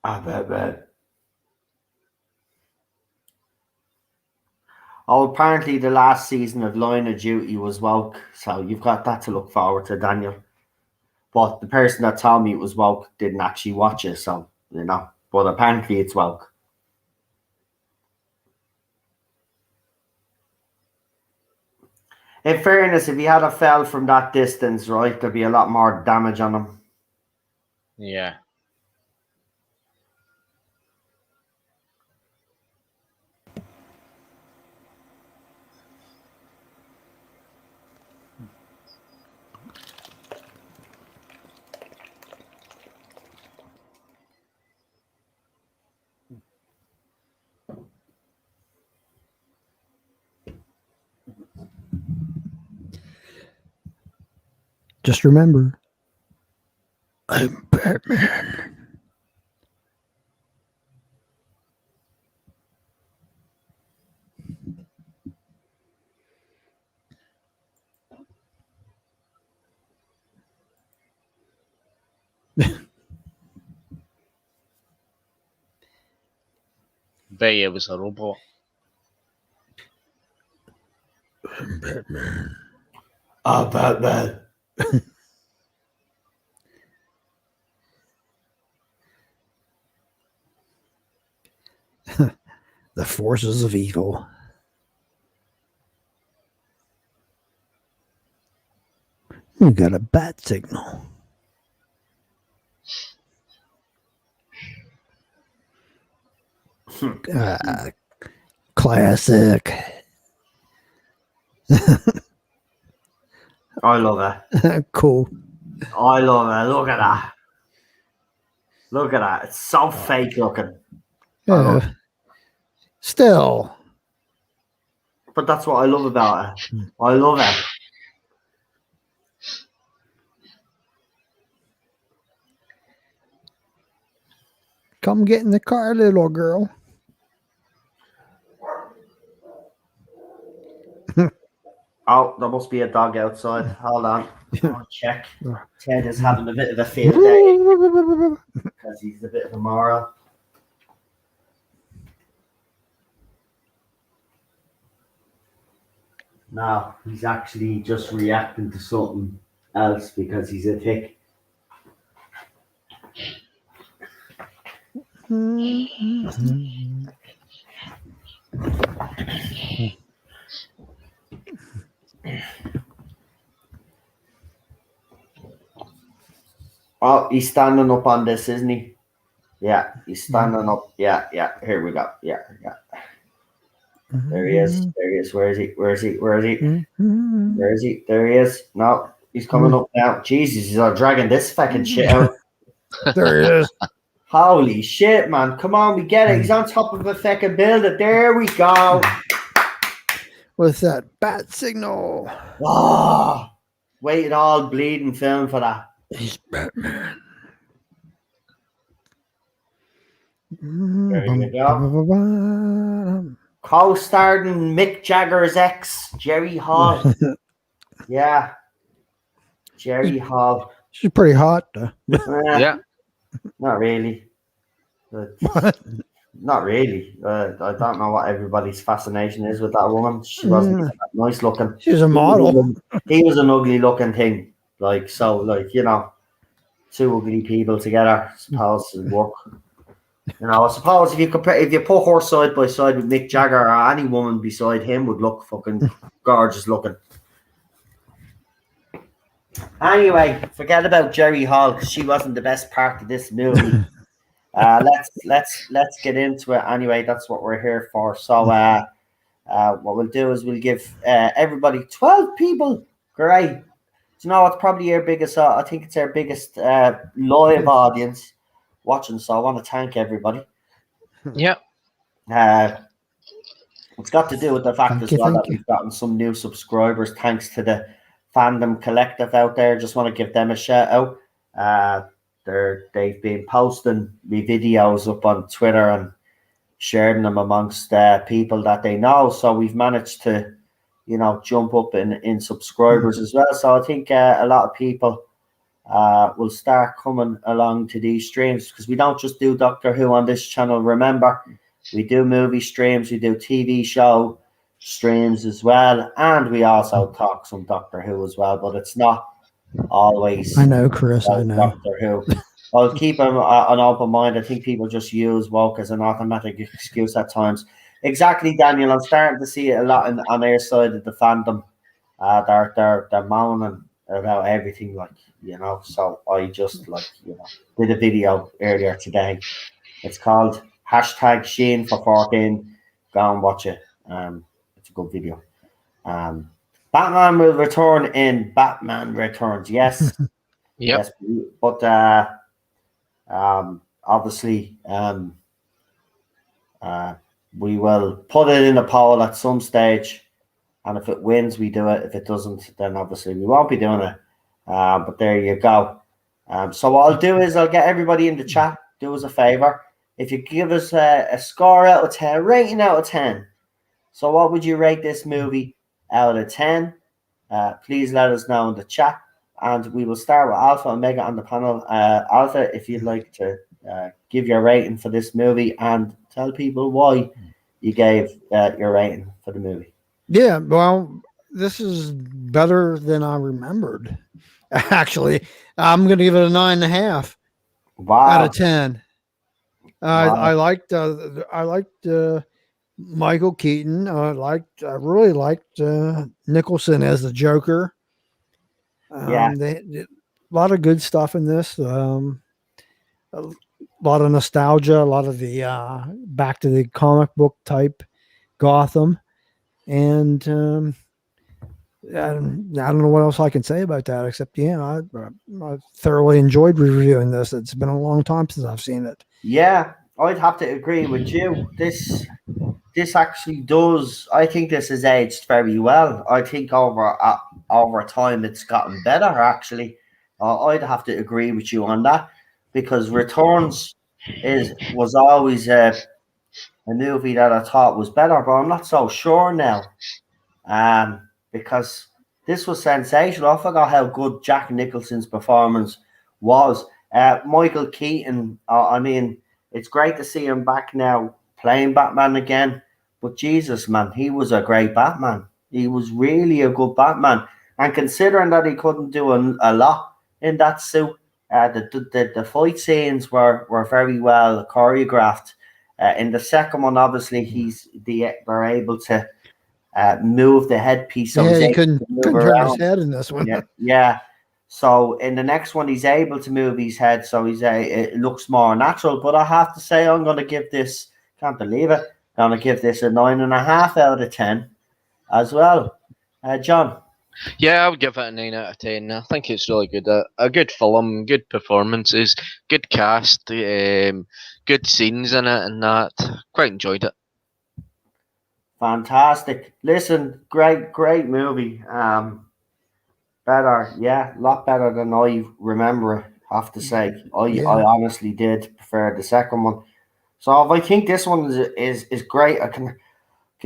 I bet. Oh, apparently the last season of Line of Duty was woke, so you've got that to look forward to, Daniel. But the person that told me it was woke didn't actually watch it, so, But apparently it's woke. In fairness, if he had a fell from that distance, right, there'd be a lot more damage on him. Yeah. just remember, I'm Batman. Bet it was a robot. I'm Batman. Oh, Batman. The forces of evil. We got a bat signal. Classic. I love it. Cool. I love it. Look at that. Look at that. It's so fake looking. Yeah. Still. But that's what I love about it. I love it. Come get in the car, little girl. Oh, there must be a dog outside. Hold on. I'll check. Ted is having a bit of a field day because he's a bit of a moron. No, he's actually just reacting to something else because he's a tick. Oh, he's standing up on this, isn't he? Yeah, he's standing up. Yeah. Here we go. Yeah. There he is. Where is he? There he is. No, he's coming up now. Jesus, he's all dragging this fucking shit out. There he is. Holy shit, man. Come on, we get it. He's on top of a fucking building. There we go. With that bat signal. Oh, waited all bleeding film for that. He's Batman. There you go. Co-starring Mick Jagger's ex, Jerry Hall. Yeah. Jerry Hall. She's pretty hot. Though. Yeah. Not really. Not really. I don't know what everybody's fascination is with that woman. She wasn't even that nice looking. She was a model. He was an ugly looking thing. Like, so, like, you know, two ugly people together, I suppose, would work. You know, I suppose if you put her side by side with Mick Jagger or any woman beside him would look fucking gorgeous looking. Anyway, forget about Jerry Hall because she wasn't the best part of this movie. Let's get into it. Anyway, that's what we're here for. So, what we'll do is we'll give everybody 12 people. Great. You know, it's probably our biggest. I think it's our biggest live audience watching. So I want to thank everybody. Yeah. It's got to do with the fact that we've gotten some new subscribers thanks to the Fandom Collective out there. Just want to give them a shout out. They've been posting me videos up on Twitter and sharing them amongst people that they know. So we've managed to, you know, jump up in subscribers as well. So I think a lot of people will start coming along to these streams because we don't just do Doctor Who on this channel. Remember, we do movie streams, we do TV show streams as well, and we also talk some Doctor Who as well, but it's not always. I know, Chris. I know. Doctor Who. I'll keep an open mind. I think people just use woke as an automatic excuse at times. Exactly, Daniel. I'm starting to see it a lot on their side of the fandom. They're moaning about everything, like, you know. So I just, like, you know, did a video earlier today. It's called #Sheen for 14. Go and watch it. It's a good video. Batman will return in Batman Returns. Yes. Yep. Yes, but obviously, we will put it in a poll at some stage, and if it wins, we do it. If it doesn't, then obviously we won't be doing it. But there you go. So what I'll do is I'll get everybody in the chat. Do us a favor. If you give us a score out of 10, rating out of 10. So what would you rate this movie out of 10? Please let us know in the chat. And we will start with Alpha and Omega on the panel. Alpha, if you'd like to give your rating for this movie and tell people why you gave your rating for the movie. Yeah, well, this is better than I remembered. Actually, I'm going to give it a 9.5 out of 10. Wow. I liked Michael Keaton. I really liked Nicholson as the Joker. Yeah. A lot of good stuff in this. A lot of nostalgia, a lot of the back to the comic book type Gotham. And I don't know what else I can say about that, except, I thoroughly enjoyed reviewing this. It's been a long time since I've seen it. Yeah, I'd have to agree with you. This actually does. I think this has aged very well. I think over time it's gotten better. Actually, I'd have to agree with you on that because Returns was always a movie that I thought was better, but I'm not so sure now. Because this was sensational. I forgot how good Jack Nicholson's performance was. Michael Keaton, I mean, it's great to see him back now playing Batman again. But Jesus, man, he was a great Batman. He was really a good Batman. And considering that he couldn't do a lot in that suit, the fight scenes were very well choreographed. In the second one, obviously, they're able to move the headpiece. So Yeah, he's he able couldn't to move turn his around. head in this one. Yeah, yeah. So in the next one, he's able to move his head, so it looks more natural. But I have to say, I'm going to give this. Can't believe it. I'm going to give this a 9.5 out of 10 as well. John. Yeah, I would give it a 9 out of 10. I think it's really good. A good film, good performances, good cast, good scenes in it, and that. Quite enjoyed it. Fantastic. Listen, great movie. Better, yeah, a lot better than I remember it, have to say. I honestly did prefer the second one. So I think this one is great. I can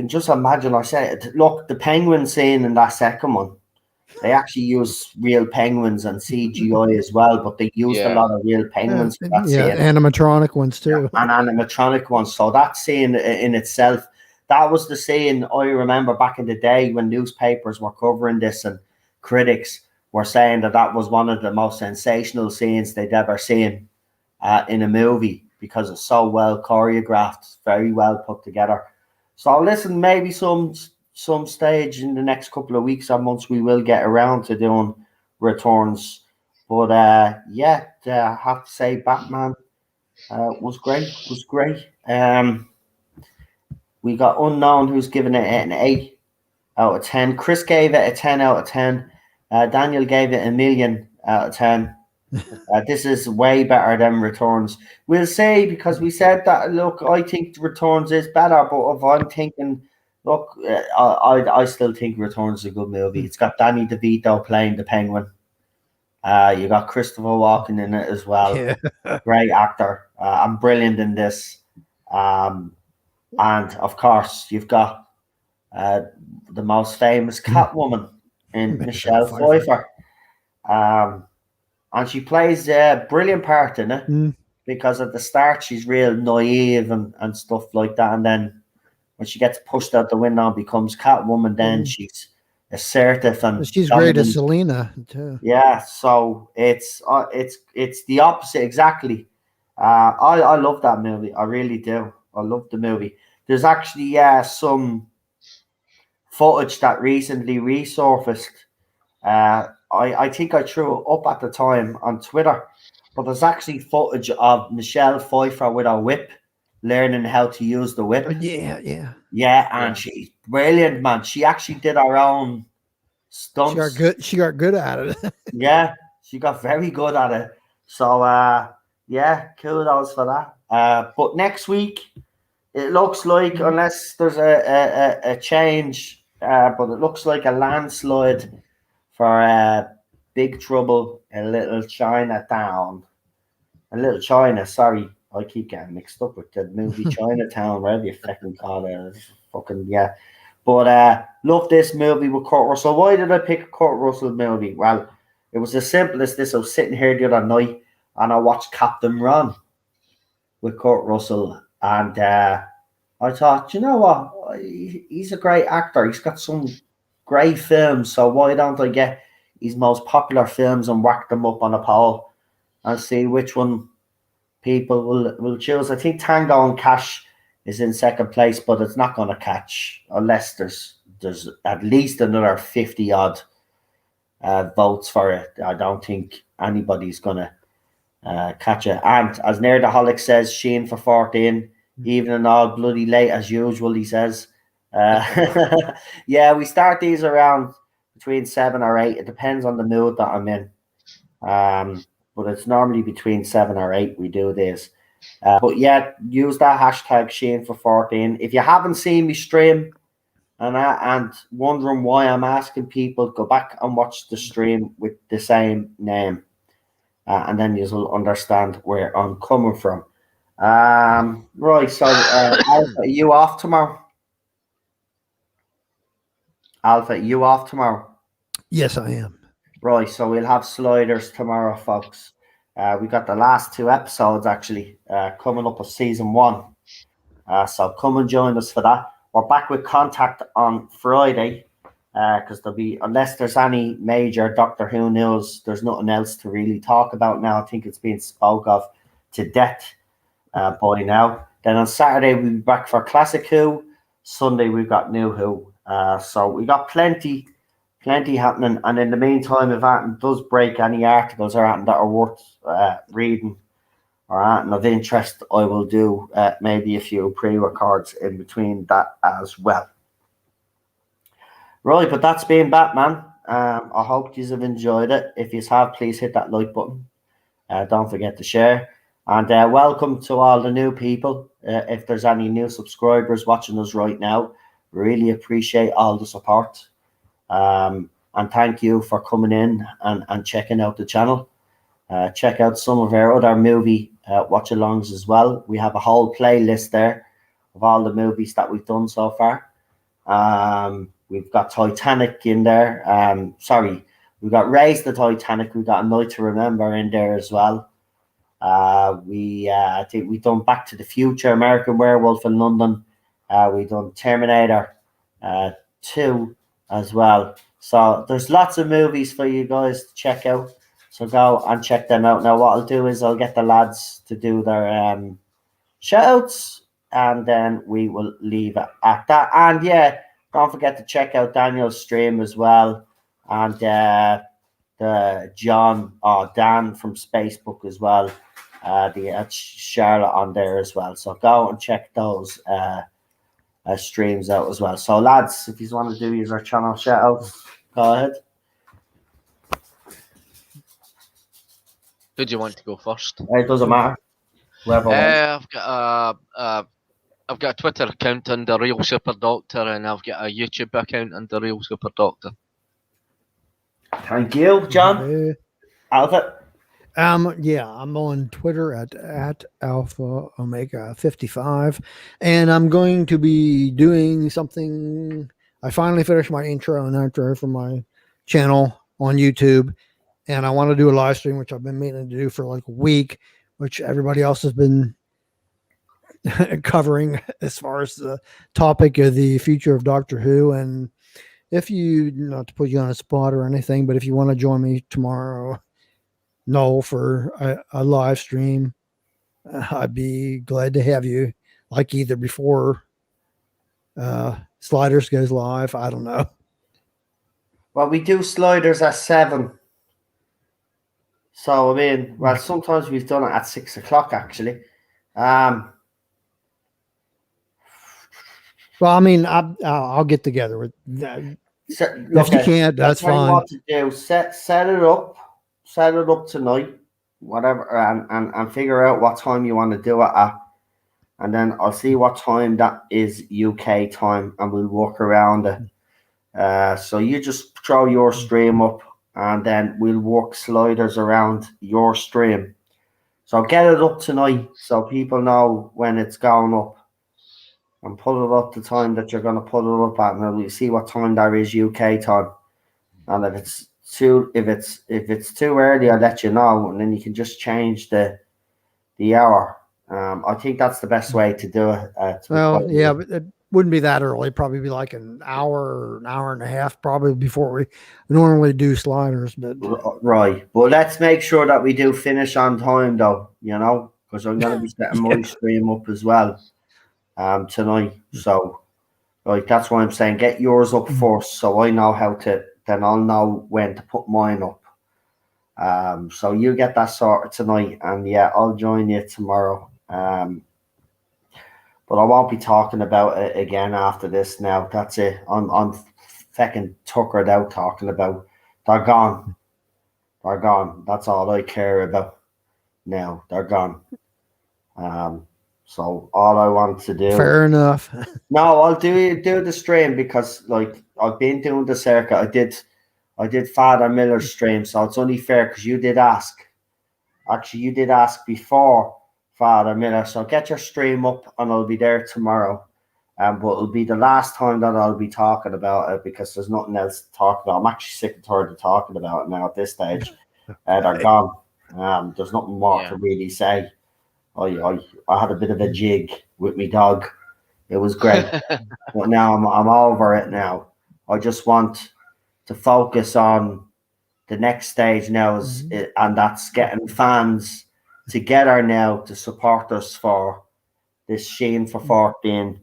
just imagine. I said, look, the penguin scene in that second one, they actually used real penguins and CGI as well, but they used a Yeah. lot of real penguins for that Yeah, scene. animatronic ones too. And animatronic ones. So that scene in itself, that was the scene I remember back in the day when newspapers were covering this and critics were saying that was one of the most sensational scenes they'd ever seen in a movie because it's so well choreographed, very well put together. So listen, maybe some stage in the next couple of weeks or months we will get around to doing returns. But I have to say Batman was great. We got Unknown, who's given it an 8 out of 10. Chris gave it a 10 out of 10. Daniel gave it a million out of 10. This is way better than Returns. We'll say, because we said that, look, I think Returns is better, but if I'm thinking, look, I still think Returns is a good movie. It's got Danny DeVito playing the Penguin. You got Christopher Walken in it as well. Yeah. Great actor. I'm brilliant in this. And of course, you've got the most famous Catwoman in Michelle Pfeiffer. And she plays a brilliant part in it because at the start she's real naive and stuff like that. And then when she gets pushed out the window and becomes Catwoman, then she's assertive and she's dominant. great as Selena too. Yeah, so it's the opposite exactly. I love that movie. I really do. I love the movie. There's actually some footage that recently resurfaced. I think I threw it up at the time on Twitter, but there's actually footage of Michelle Pfeiffer with her whip, learning how to use the whip. Yeah, and she's brilliant, man. She actually did her own stunts. She got good at it. Yeah, she got very good at it. So kudos for that. But next week it looks like, unless there's a change, but it looks like a landslide for Big Trouble in Little Chinatown. Little China, sorry. I keep getting mixed up with the movie Chinatown, whatever you fucking call it. Fucking, yeah. But love this movie with Kurt Russell. Why did I pick a Kurt Russell movie? Well, it was as simple as this. I was sitting here the other night and I watched Captain Ron with Kurt Russell. And I thought, you know what? He's a great actor. He's got some great films. So why don't I get his most popular films and whack them up on a poll and see which one people will choose? I think Tango and Cash is in second place, but it's not going to catch unless there's at least another 50 odd votes for it. I don't think anybody's going to catch it. And as Near the Holic says, Sheen for 14, even and all bloody late as usual, he says. Yeah, we start these around between 7 or 8. It depends on the mood that I'm in. But it's normally between 7 or 8 we do this. But yeah, use that hashtag Sheen for 14. If you haven't seen me stream and wondering why I'm asking people, go back and watch the stream with the same name. And then you'll understand where I'm coming from. Right. So, Alpha, are you off tomorrow? Alpha, are you off tomorrow? Yes, I am. Right. So we'll have sliders tomorrow, folks. We got the last 2 episodes actually coming up of season 1. So come and join us for that. We're back with Contact on Friday because there'll be, unless there's any major Doctor Who news, there's nothing else to really talk about now. I think it's been spoke of to death by now. Then on Saturday we'll be back for Classic Who. Sunday we've got New Who. So we got plenty happening. And in the meantime, if Anton does break any articles or anything that are worth reading or anything of interest, I will do maybe a few pre-records in between that as well. Right, but that's been Batman. I hope you have enjoyed it. If you have, please hit that like button. Don't forget to share. And welcome to all the new people. If there's any new subscribers watching us right now, really appreciate all the support. And thank you for coming in and checking out the channel. Check out some of our other movie watch-alongs as well. We have a whole playlist there of all the movies that we've done so far. We've got Titanic in there. We've got Raise the Titanic. We've got A Night to Remember in there as well. I think we've done Back to the Future, American Werewolf in London. We've done Terminator 2 as well. So there's lots of movies for you guys to check out. So go and check them out. Now what I'll do is I'll get the lads to do their shout-outs, and then we will leave it at that. And yeah, don't forget to check out Daniel's stream as well. And the Dan from Spacebook as well. The Charlotte on there as well. So go and check those streams out as well. So lads, if you want to do your channel shout-outs, go ahead. Who do you want to go first? It doesn't matter. Whoever wants. I've got a Twitter account under Real Super Doctor, and I've got a YouTube account under Real Super Doctor. Thank you, John. Alpha. Yeah, I'm on Twitter at Alpha Omega 55, and I'm going to be doing something. I finally finished my intro and outro for my channel on YouTube, and I want to do a live stream, which I've been meaning to do for like a week, which everybody else has been covering as far as the topic of the future of Doctor Who. And if you, not to put you on a spot or anything, but if you want to join me tomorrow, Noel, for a live stream, I'd be glad to have you, like either before Sliders goes live. I don't know. Well, we do Sliders at 7. So, I mean, well, sometimes we've done it at 6 o'clock, actually. Well, I mean, I'll get together with that. If you can't, that's fine. What to do? Set it up tonight, whatever, and figure out what time you want to do it at, and then I'll see what time that is UK time, and we'll work around it. So you just throw your stream up, and then we'll work Sliders around your stream. So get it up tonight so people know when it's going up, and put it up the time that you're going to put it up at, and then we'll see what time there is UK time. And if it's too early, I'll let you know, and then you can just change the hour. I think that's the best way to do it. Well, yeah, but it wouldn't be that early. Probably be like an hour or an hour and a half, probably before we normally do Sliders. But right, but let's make sure that we do finish on time, though. You know, because I'm going to be setting my stream up as well tonight. So, right, that's why I'm saying get yours up first, so I know how to. Then I'll know when to put mine up. So you get that sorted tonight, and yeah, I'll join you tomorrow. But I won't be talking about it again after this now. That's it. I'm fucking tuckered out talking about. They're gone. They're gone. That's all I care about now. They're gone. So all I want to do. Fair enough. No, I'll do the stream because like I've been doing the circuit. I did Father Miller's stream, so it's only fair because you did ask. Actually, you did ask before Father Miller. So get your stream up, and I'll be there tomorrow. But it'll be the last time that I'll be talking about it because there's nothing else to talk about. I'm actually sick and tired of talking about it now at this stage. They're gone. There's nothing more to really say. I had a bit of a jig with my dog. It was great. But now I'm over it now. I just want to focus on the next stage now, and that's getting fans together now to support us for this Sheen for 14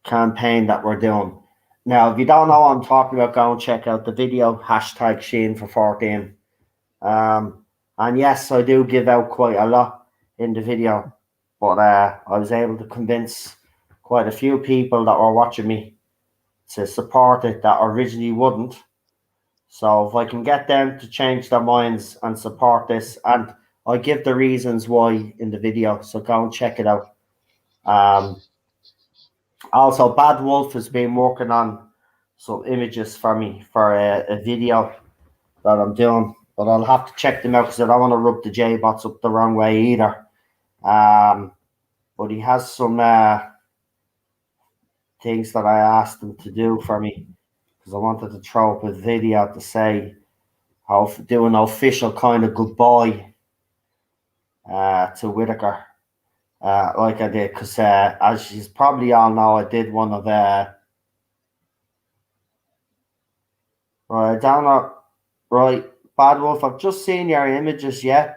campaign that we're doing. Now, if you don't know what I'm talking about, go and check out the video, hashtag Sheen for 14. And yes, I do give out quite a lot in the video, but I was able to convince quite a few people that were watching me to support it that originally wouldn't. So if I can get them to change their minds and support this, and I give the reasons why in the video, so go and check it out. Also, Bad Wolf has been working on some images for me for a video that I'm doing, but I'll have to check them out because I don't want to rub the J-bots up the wrong way either. But he has some things that I asked him to do for me because I wanted to throw up a video to say how do an official kind of goodbye to Whitaker. Like I did, because as you probably all know, I did one of right down right, Bad Wolf. I've just seen your images. Yeah,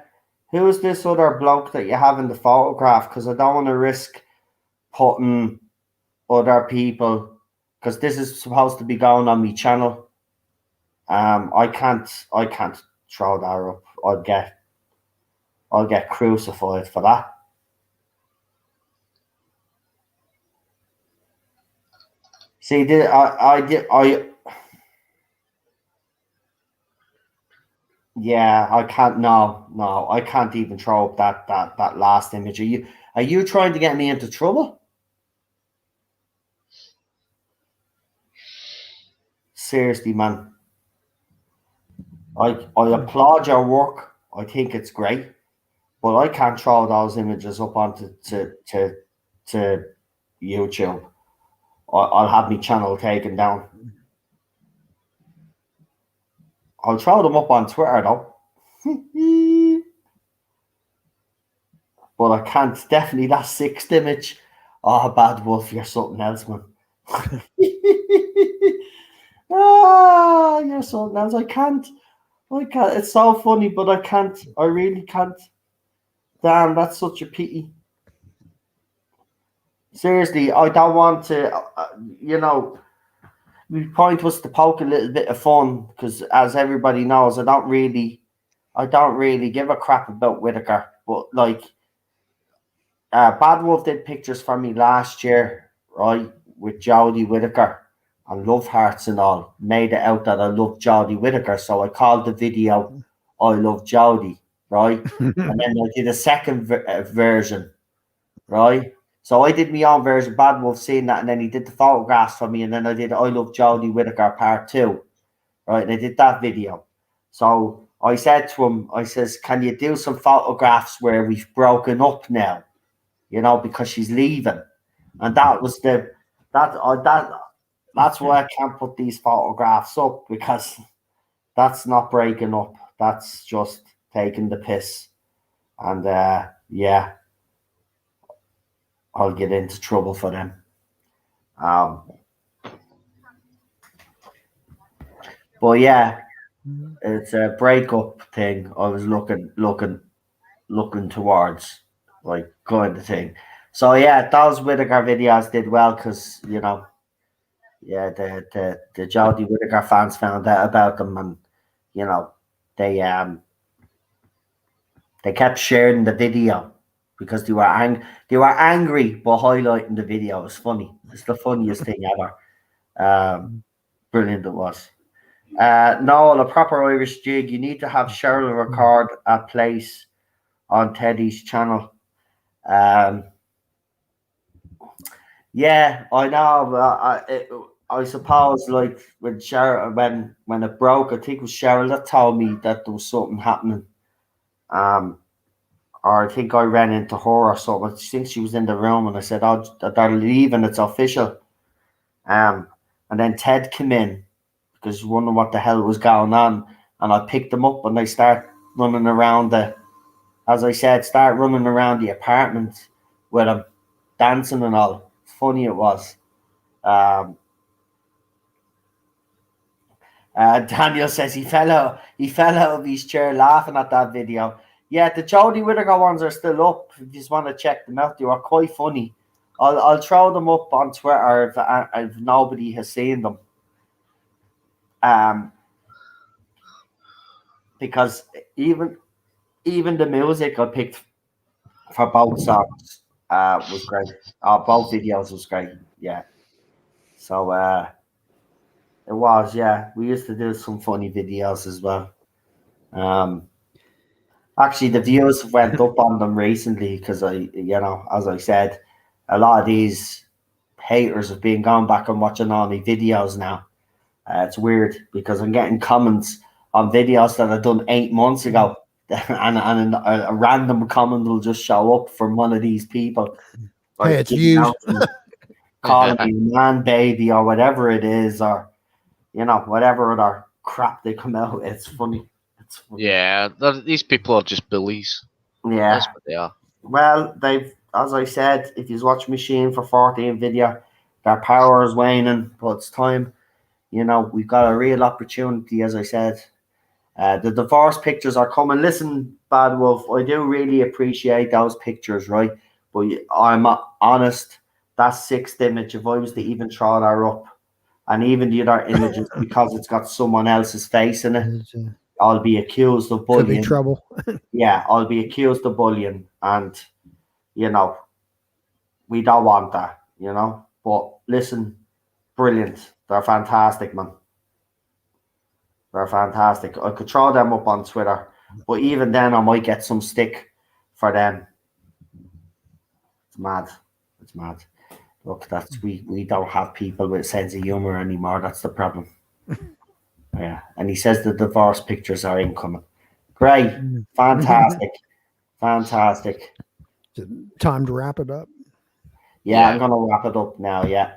who is this other bloke that you have in the photograph? Because I don't want to risk putting other people, because this is supposed to be going on my channel. I can't throw that up. I'll get crucified for that. See, yeah, I can't. No, I can't even throw up that last image. Are you trying to get me into trouble? Seriously, man. I applaud your work. I think it's great, but I can't throw those images up onto to YouTube. I'll have my channel taken down. I'll throw them up on Twitter though. But I can't. Definitely that sixth image. Oh, Bad Wolf, you're something else, man. You're something else. I can't. It's so funny, but I can't. I really can't. Damn, that's such a pity. Seriously, I don't want to. My point was to poke a little bit of fun because, as everybody knows, I don't really give a crap about Whitaker. But like, Bad Wolf did pictures for me last year, right, with Jodie Whitaker and Love Hearts and all. Made it out that I love Jodie Whitaker, so I called the video "I Love Jodie," right, and then I did a second version, right. So I did my own version, Bad Wolf seeing that, and then he did the photographs for me, and then I did I Love Jodie Whitaker Part 2, right, and I did that video. So I said to him, I says, can you do some photographs where we've broken up now, because she's leaving? And that was that's why I can't put these photographs up, because that's not breaking up. That's just taking the piss. And yeah, I'll get into trouble for them. But yeah, it's a breakup thing. I was looking towards, like, kind of thing. So yeah, those Whitaker videos did well because yeah, the Jodie Whitaker fans found out about them, and they kept sharing the video because they were angry but highlighting the video. It was funny. It's the funniest thing ever. Brilliant it was. No, a proper Irish jig. You need to have Cheryl record a place on Teddy's channel. Yeah, I know. I suppose, like, when Cheryl, when it broke, I think it was Cheryl that told me that there was something happening. or I think I ran into her or something. I think she was in the room, and I said, "Oh, they're leaving. It's official." And then Ted came in because wondering what the hell was going on, and I picked them up, and they start running around as I said, start running around the apartment with him, dancing and all. Funny it was. Um, Daniel says he fell out of his chair laughing at that video. Yeah, the Jodie Whittaker ones are still up. If you just want to check them out, they are quite funny. I'll throw them up on Twitter if nobody has seen them. Because even the music I picked for both songs was great. Both videos was great. Yeah. So it was, yeah. We used to do some funny videos as well. Actually, the views went up on them recently because as I said, a lot of these haters have been going back and watching all my videos now. It's weird because I'm getting comments on videos that I've done 8 months ago, and a random comment will just show up from one of these people. Hey, it's views. Calling me man, baby, or whatever it is, or whatever other crap they come out. It's funny. It's funny. Yeah, these people are just bullies. Yeah. That's what they are. Well, as I said, if you watch Machine for 14 video, their power is waning, but it's time. We've got a real opportunity, as I said. The divorce pictures are coming. Listen, Bad Wolf, I do really appreciate those pictures, right? But I'm honest, that sixth image, if I was to even throw that up, and even the other images, because it's got someone else's face in it, I'll be accused of bullying. Could be trouble. Yeah, I'll be accused of bullying, and we don't want that, But listen, brilliant. They're fantastic, man. They're fantastic. I could throw them up on Twitter, but even then, I might get some stick for them. It's mad. It's mad. Look, we don't have people with a sense of humor anymore. That's the problem. Yeah, and he says the divorce pictures are incoming. Great, fantastic, fantastic. Time to wrap it up. Yeah, I'm gonna wrap it up now. Yeah,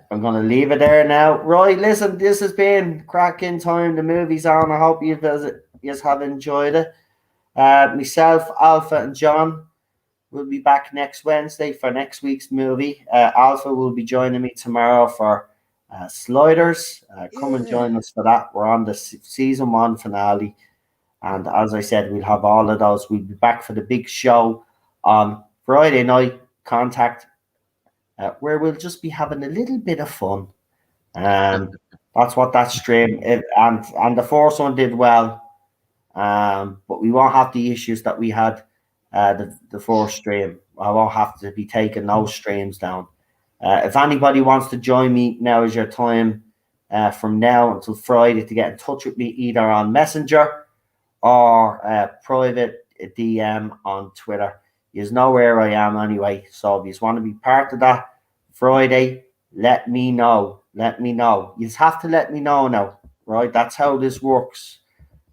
I'm gonna leave it there now. Right, listen, this has been cracking time. The movie's on. I hope you guys have enjoyed it. Myself, Alpha, and John will be back next Wednesday for next week's movie. Alpha will be joining me tomorrow for Sliders. Come and join us for that. We're on the season 1 finale. And as I said, we'll have all of those. We'll be back for the big show on Friday night, Contact, where we'll just be having a little bit of fun. That's what that stream is. And the first one did well. But we won't have the issues that we had the first stream. I won't have to be taking those streams down. If anybody wants to join me, now is your time from now until Friday to get in touch with me either on Messenger or private DM on Twitter. You know where I am anyway. So if you just want to be part of that Friday, let me know. Let me know. You just have to let me know now, right? That's how this works.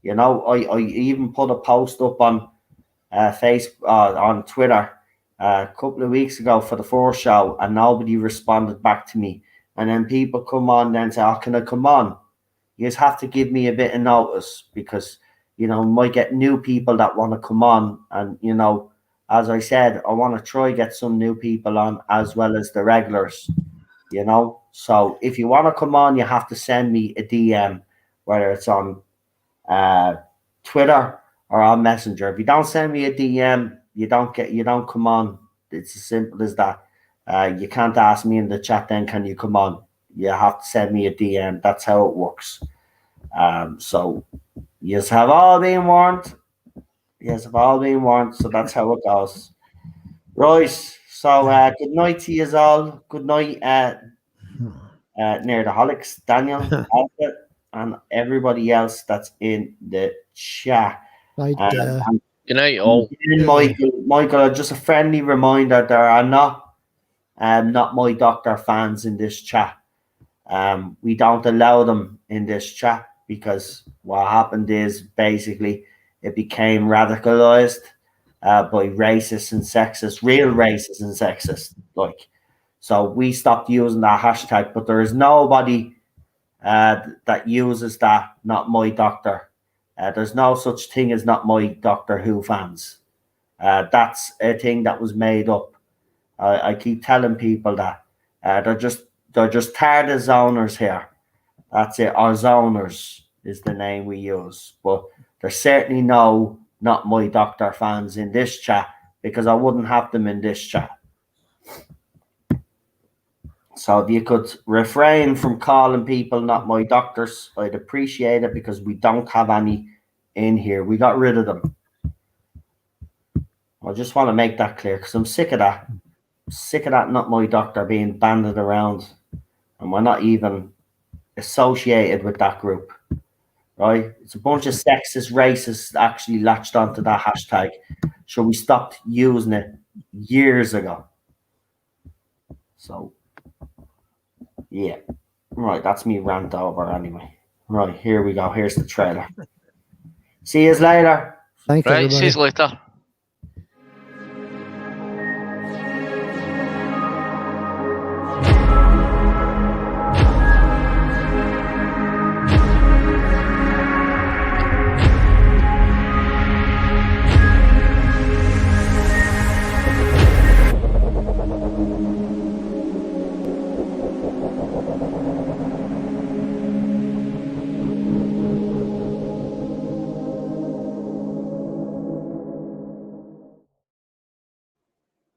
I even put a post up on on Twitter a couple of weeks ago for the first show, and nobody responded back to me. And then people come on and say, "Oh, can I come on?" You just have to give me a bit of notice because might get new people that want to come on, and as I said, I want to try get some new people on as well as the regulars. So if you want to come on, you have to send me a DM, whether it's on Twitter or on Messenger. If you don't send me a DM, you don't come on. It's as simple as that. You can't ask me in the chat then, can you come on? You have to send me a DM. That's how it works. So you have all been warned. Yes, have all been warned. So that's how it goes. Right. So good night to you all. Good night, Nerdaholics, Daniel, Alfred, and everybody else that's in the chat. Good night, all. Michael, just a friendly reminder: there are not my doctor fans in this chat. We don't allow them in this chat because what happened is basically it became radicalized, by racists and sexists, real racists and sexists. Like, so we stopped using that hashtag, but there is nobody that uses that. Not my doctor. There's no such thing as not my Doctor Who fans. That's a thing that was made up. I keep telling people that they're just TARDIS zoners here. That's it. Our zoners is the name we use. But there's certainly no not my doctor fans in this chat, because I wouldn't have them in this chat. So if you could refrain from calling people not my doctors, I'd appreciate it, because we don't have any in here. We got rid of them. I just want to make that clear, because I'm sick of that. Sick of that not my doctor being banded around, and we're not even associated with that group, right? It's a bunch of sexist racists actually latched onto that hashtag. So we stopped using it years ago. So yeah, right, that's me rant over anyway. Right, here we go. Here's the trailer. See you later. Thanks, Right, everybody. see you later.